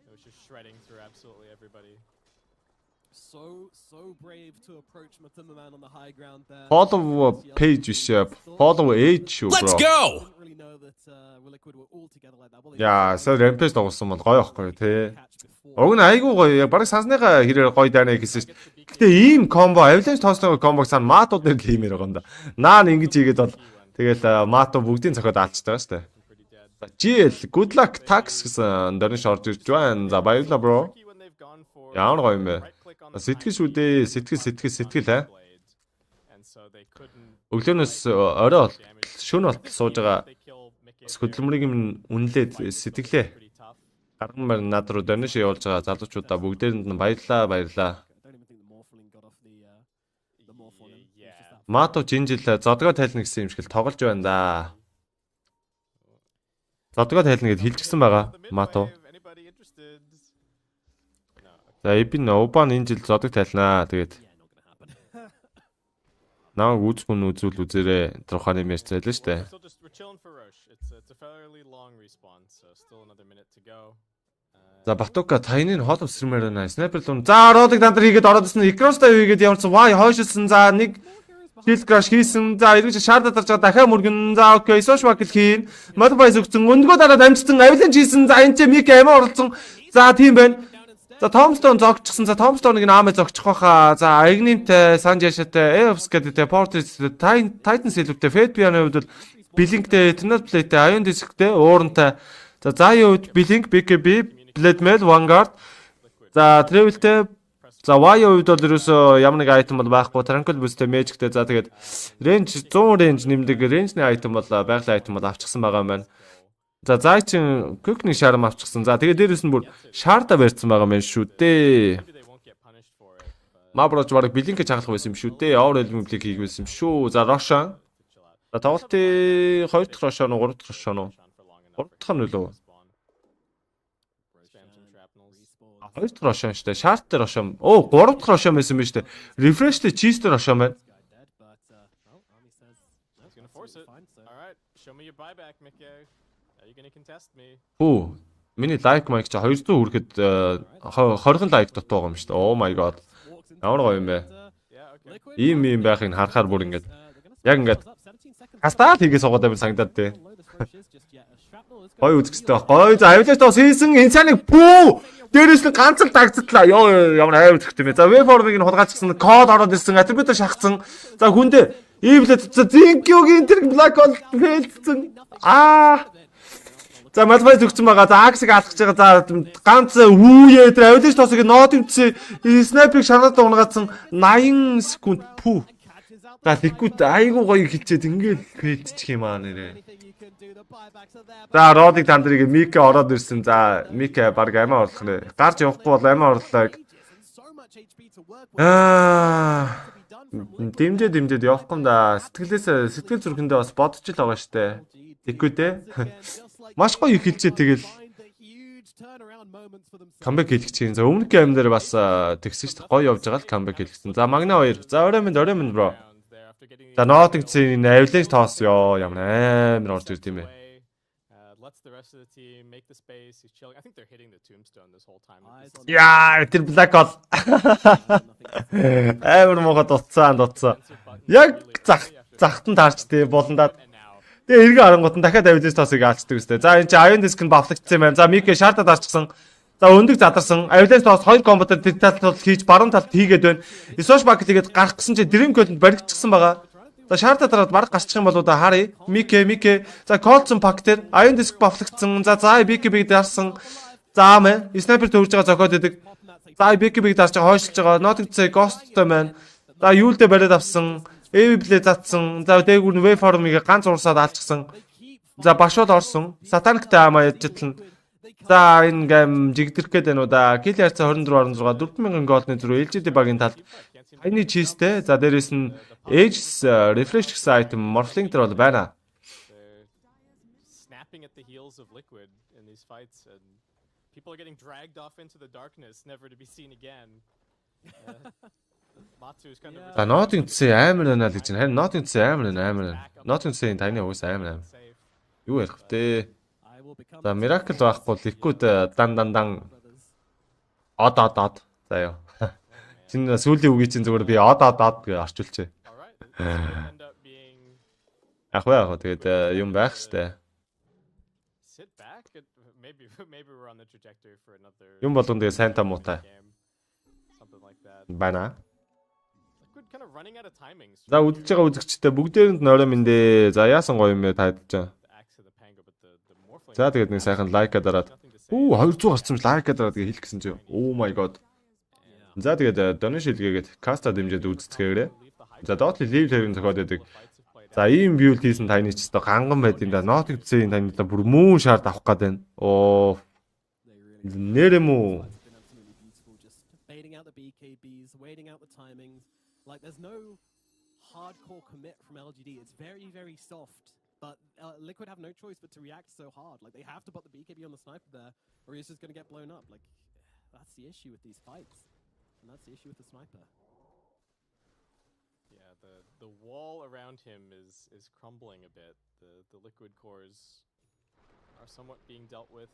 It was just shredding through absolutely everybody. So brave to approach Matumba Man on the high ground there. Follow page ship. Follow age bro. Let's go. Yeah, so Rampage тоглосон бол гоё ахгүй тий. Уг нь айгүй гоё. Яг бараг сансныхаа хэрээр гоё дайна гэсэн. Гэтэ ийм комбо, Avalanche тооцоогоо комбог сан Матууд дээр л хиймээр байгаа юм да. Наан ингэж хийгээд бол тэгэл Мату бүгдийн цохоод алчдаг шүү дээ. GL good luck tax гэсэн дөрнөш орж ирж байна. За баярлалаа bro. Ямар гоё юм бэ? Сэтгэл шүү дээ. Сэтгэл аа. Өглөөнөөс орой бол шөнө болтол сууж байгаа. Хөдөлмөрийг минь үнэлээд сэтгэлээ. Гарган мар над руу дөрнөш явуулж байгаа залуучуудаа бүгдээрэнд нь баярлалаа. Мату жинжил зодгоо тайлна гэсэн юм шиг л тоглож байна да. Зодгоо тайлна гэд хэлчихсэн байгаа Мату. За эбин Обан энэ жил зодог тайлнаа. Тэгээд намайг үзүүл үзээрээ тухайн юм ярьж байлаа шүү дээ. За Батука тайны хоол өсрмээр байна. Снайпер лун. За Родыг дандар хийгээд ороодсон. Икростай хийгээд явуулсан. Вай хойшилсан. За нэг Shield crash хийсэн. За эргэж шаардаад дарж байгаа дахиад мөргөн. За окей, social kill хийн. Modifies өгсөн. Өндгөө дараад амжсан. Avalanche хийсэн. За энэ ч Мик амиа оролцсон. За тийм байна. За Tombstone зогчихсон. За Tombstone-ыг наамаа зогчих واخа. За Ignite, Sanjashтай, Eops гэдэг Portrait, Titan Silver-тэй, Fate Piano-д бол Blink-тэй, Eternal Play-тэй, Ion Disc-тэй, уурантай. За Zai-ийн үед Blink, BKB, Blademail, Vanguard. За Travel-тэй за Y-ийн үед бол ерөөсөө ямар нэг item бол байхгүй. Tranquil Boost-тэй Magic-тэй за тэгээд range 100 range нэмдэг range-ний item бол байгалийн item бол авчихсан байгаа юм байна. За Zai чин Quick-ний шарм авчихсан. За тэгээд дээрээс нь бүр шарда барьсан байгаа юм шүү дээ. Маброч бараг Blink-ийг чаглах байсан юм шүү дээ. Over Blink хийх байсан юм шүү. За Roshan. За тоглолтын 2 дахь Roshan уу 3 дахь Roshan уу? 3 дахь нь үлээ. 2 дахь Roshan шүү дээ. Shard дээр Roshan. Оо 3 дахь Roshan байсан юм шүү дээ. Refresh дээр Cheese дээр Roshan байна. Оо миний лайк майк чи 200 хүрэхэд 20 лайк дутуу байгаа юм шүү дээ. Oh my god. Ямар гоё юм бэ? Ийм байхыг харахаар бүр ингээд яг ингээд кастаал хийгээ суугаад байвал санагдаад дээ. Гоё үзэхтэй баг. Гоё за авилаж тоос хийсэн инсаныг пүү дээрээс нь ганц л дагцлаа. Ёо ямар аяа үзэхтэй мэ. За веб-формыг нь хулгайчихсан код ороод ирсэн атрибут шахацсан. За хүндээ Evelyn за Zinq-ийн тэр black hole фейлдсэн. За малбай зүгцэн байгаа. За Axe-ыг алхаж байгаа. За ганц хүүе тэр авилаж тоосыг нод юмцээ снайперыг шараад унгацсан 80 секунд пүү. За Liquid айгуу гоё хилчээд ингээд фейлдчих юм аа нэрээ. За Родыг тандрыг Мика ороод ирсэн. За Мика баг амиа орлох нэ. Гарч явахгүй бол амиа орлоо. Дэмжээд явахгүй юм да. Сэтгэл зүрхэндээ бас бодож л байгаа штэ. Liquid ээ. Маш гоё хилчээ тэгэл камбэк хийлгэж. За өмнөхийн ам дээр бас тэгсэн шүү дээ. Гоё явж байгаа л камбэк хийлгэсэн. За Магна 2. За орой минь бро. За нотигцэн авилаж тоос ёо ямар амар орж ирд юм бэ. Яа тэр black hole. Амар мохот дуцсан. Яг захтан таарч тий болондаад. Тэгээ эргээ харангуут нь дахиад авилаж тоосыг аачдаг үстэй. За энэ чи Iron Disc нь бавлагдсан юм байна. За Мик шаардаад арчсан. За өндөг задарсан. Авилаж тоос 2 комботод тэр талд хийж баруун талд хийгээд байна. Isosh Bucket тэгээд гарах гэсэн чи Dream Coil-д баригдчихсан байгаа. За шаардаад дараад баг гарчих юм бол да харъя. Мик. За Colson Pack дээр Iron Disc бавлагдсан. За BKB дарсан. За мэ Sniper төвж байгаа зохиод идэг. За BKB дарж байгаа хойшлж байгаа. Notигцээ Ghost-тэй байна. За юулдэ бариад авсан. Эвиблээ затсан. За дээгүүр нь веб-формыг ганц урсаад алчихсан. За башууд орсон. Сатаниктай амаа яжтлан. За энэ гам жигдэрх гээд байна уу да. Кил ярцаа 24-16 4000 голдны зүрх LGD багийн талд хаяны чизтэй. За дээрэс нь Aegis refresh гэсэн item morphling дээр бол байна. Snapping at the heels of Liquid in these fights and people are getting dragged off into the darkness never to be seen again. За Nottingham амар байна л гэж байна. Харин Nottingham амар. Nottingham таны уус амар. Юу ярих вэ? За Miracle байхгүй Liquid дан од. За ёо. Чин сүүлийн үгийг чинь зүгээр би од гэж орчуулчээ. Яг тэгээд юм байх штэ. Юм болгон тэгээ сайн та муутай. Байна. За үдчихэж байгаа үзэгчтэй бүгдээрэнд нойроо мэндэ. За яасан гоё юм бэ таадж. За тэгээд нэг сайхан лайка дараад. 200 гарсан лайка дараад гэж хэлэх гэсэн чи. Oh my god. За тэгээд donation шилгээгээд Caster дэмжиж үзцгээгээрэй. За доотлын level хэрэг зохиод байдаг. За ийм build хийсэн таны ч гэсэн ганган байд юм да. Notигцээ таны та бүр мөн шаард авах гээд байна. Оо. Нэрэмүү. Like there's no hardcore commit from LGD. It's very soft. But Liquid have no choice but to react so hard. Like they have to put the BKB on the sniper there, or he's just going to get blown up. Like that's the issue with these fights, and that's the issue with the sniper. Yeah, the wall around him is crumbling a bit. The Liquid cores are somewhat being dealt with.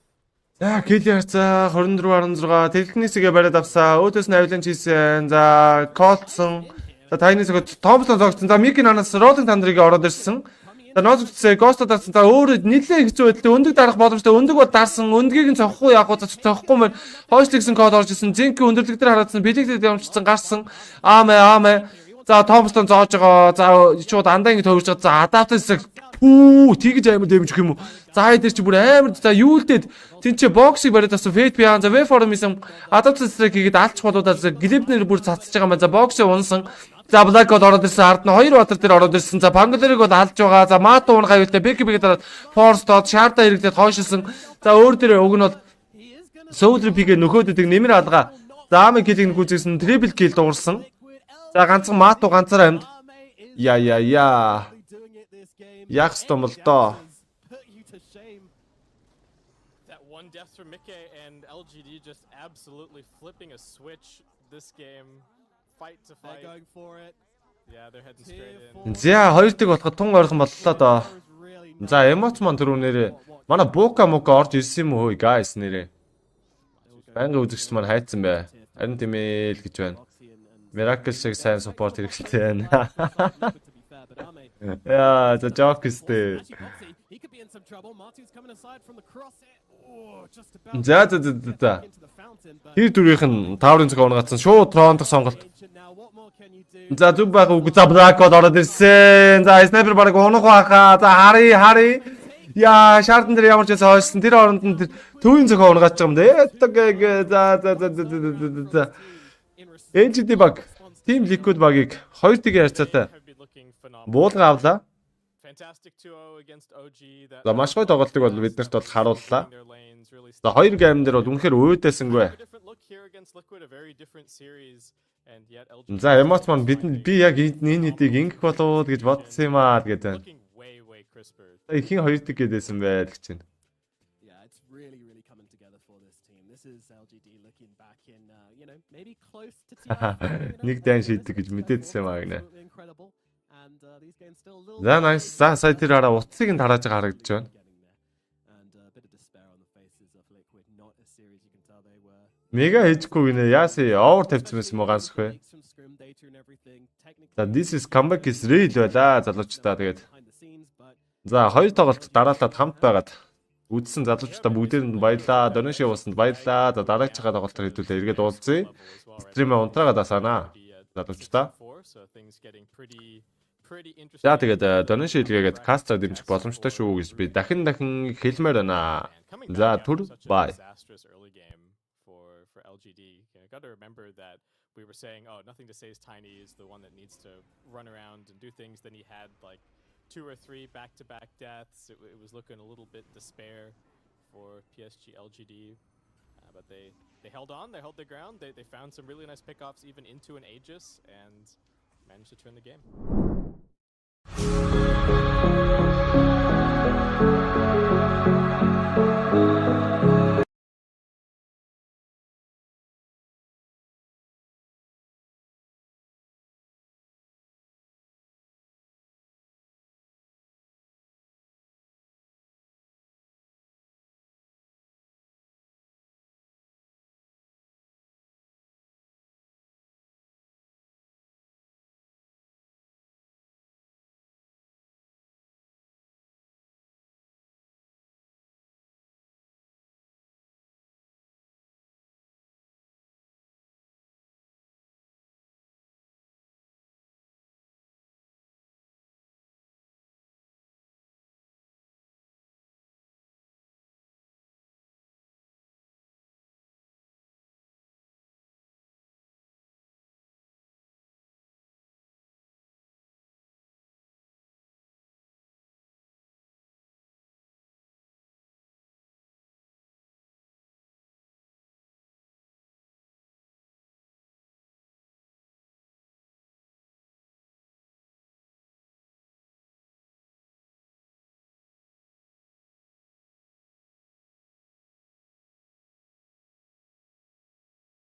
За Killer за 24-16 Telekinesis-гээ бариад авсаа. Өөдөөс нь авилан хийсэн. За Colson. За тайны зөв Thompson зогцсон. За Miki нанаас Rolling Thunder-ыг ороод ирсэн. За Notигцээ Ghost дарсан. За өөрөө нэлээд хэцүү байдлаа өндөг дарах боломжтой. Өндөг бол дарсан. Өндгийг нь цохихгүй яг цохихгүй мэн. Хойшлогсон код орж ирсэн. Zinq өндөрлөг дээр хараадсан. Бэлэгдэд явчихсан гарсан. Аамэ. За Thompson зоож байгаа. За шууд андаа ингэ төвж байгаа. За Adapters Тэгж амар дэмжих юм уу? За дээр чи бүр амар за юу л дээ. Тинчээ боксыг бариад авсан Fate Behind the Waveform-ийн Adaptive Strike хийгээд алч болуудаа Глебнэр бүр цацж байгаа юм байна. За боксыг унсан. За Black God ороод ирсэн. Ард нь 2 батар дээр ороод ирсэн. За Pangoleric бол алж байгаа. За Mato уун гавьтай Becky дараад Force доод Sharda хэрэглээд хойшилсан. За өөр дээр уг нь бол Soul Pick-ийг нөхөөдөд нэмэр алгаа. За Ами киллийг гүйцээсэн triple kill дуурсан. За ганцхан Mato ганцаар амьд. Яа. Яах юм бол доо. That one death from Mickey and LGD just absolutely flipping a switch this game. Fight to fight. They're going for it. Yeah, they're heading straight in. За хоёр дэг болоход тун ойрхон боллоо доо. За эмоцмон түрүүнээрээ манай Бука мука орж ирсэн юм уу guys нэрээ. Банга үзэгч маань хайцсан бай. Харин тиймээ л гэж байна. Miracle шиг сайн support хэрэгтэй байна. Яа, за joke истэ. За. Тэр дүрийнх нь тааврын цог унгацсан шууд троонтох сонголт. За зүг байгаа үг за Black God ороод ирсэн. За снайпер бараг унах байхаа. За хари. Яа, шаардсан дээр ямар ч байсан хойсон. Тэр оронд нь тэр төвийн цог унгаач юм дээ. За. LGD баг. Team Liquid багийг 2-1 харьцаатай буулга авлаа. За маш гоё тоглолтыг бол биднэрт бол харууллаа. За хоёр гейм дээр бол үнэхээр өөдөөсөнгүй. За эмоц маань би яг энэ хэдийг ингэх болоо гэж бодсон юм аа гэдэг байна. Ихэн 2-1 гэдээсэн байл гэж байна. Нэг дан шийдэг гэж мэдээдсэн юм аа гинэ. За nice. За сая тэр хараа утсыг нь тарааж байгаа харагдаж байна. Мега хийхгүй гинэ. Яасаа овер тавьсан байсан мó ганц хөө. За this is comeback is real байла залуучдаа тэгээд. За хоёр тоглолт дараалаад хамт байгаад үдсэн залуучдаа бүгдээр нь баярлаа. Donation уусанд баярлаа. За дараагийнхаа тоглолтоор хэдүүлээ эргээд уулзъя. Стримээ унтраагаа дасаана. Залуучдаа. За тэгээд donation хийгээд Caster дэмжих боломжтой шүү гэж би дахин хэлмээр байна. За түр бай. Got to remember that we were saying, oh, nothing to say is Tiny is the one that needs to run around and do things. Then he had like 2 or 3 back-to-back deaths. It was looking a little bit despair for PSG.LGD. But they held on, they held their ground. They found some really nice pickoffs even into an Aegis and managed to turn the game.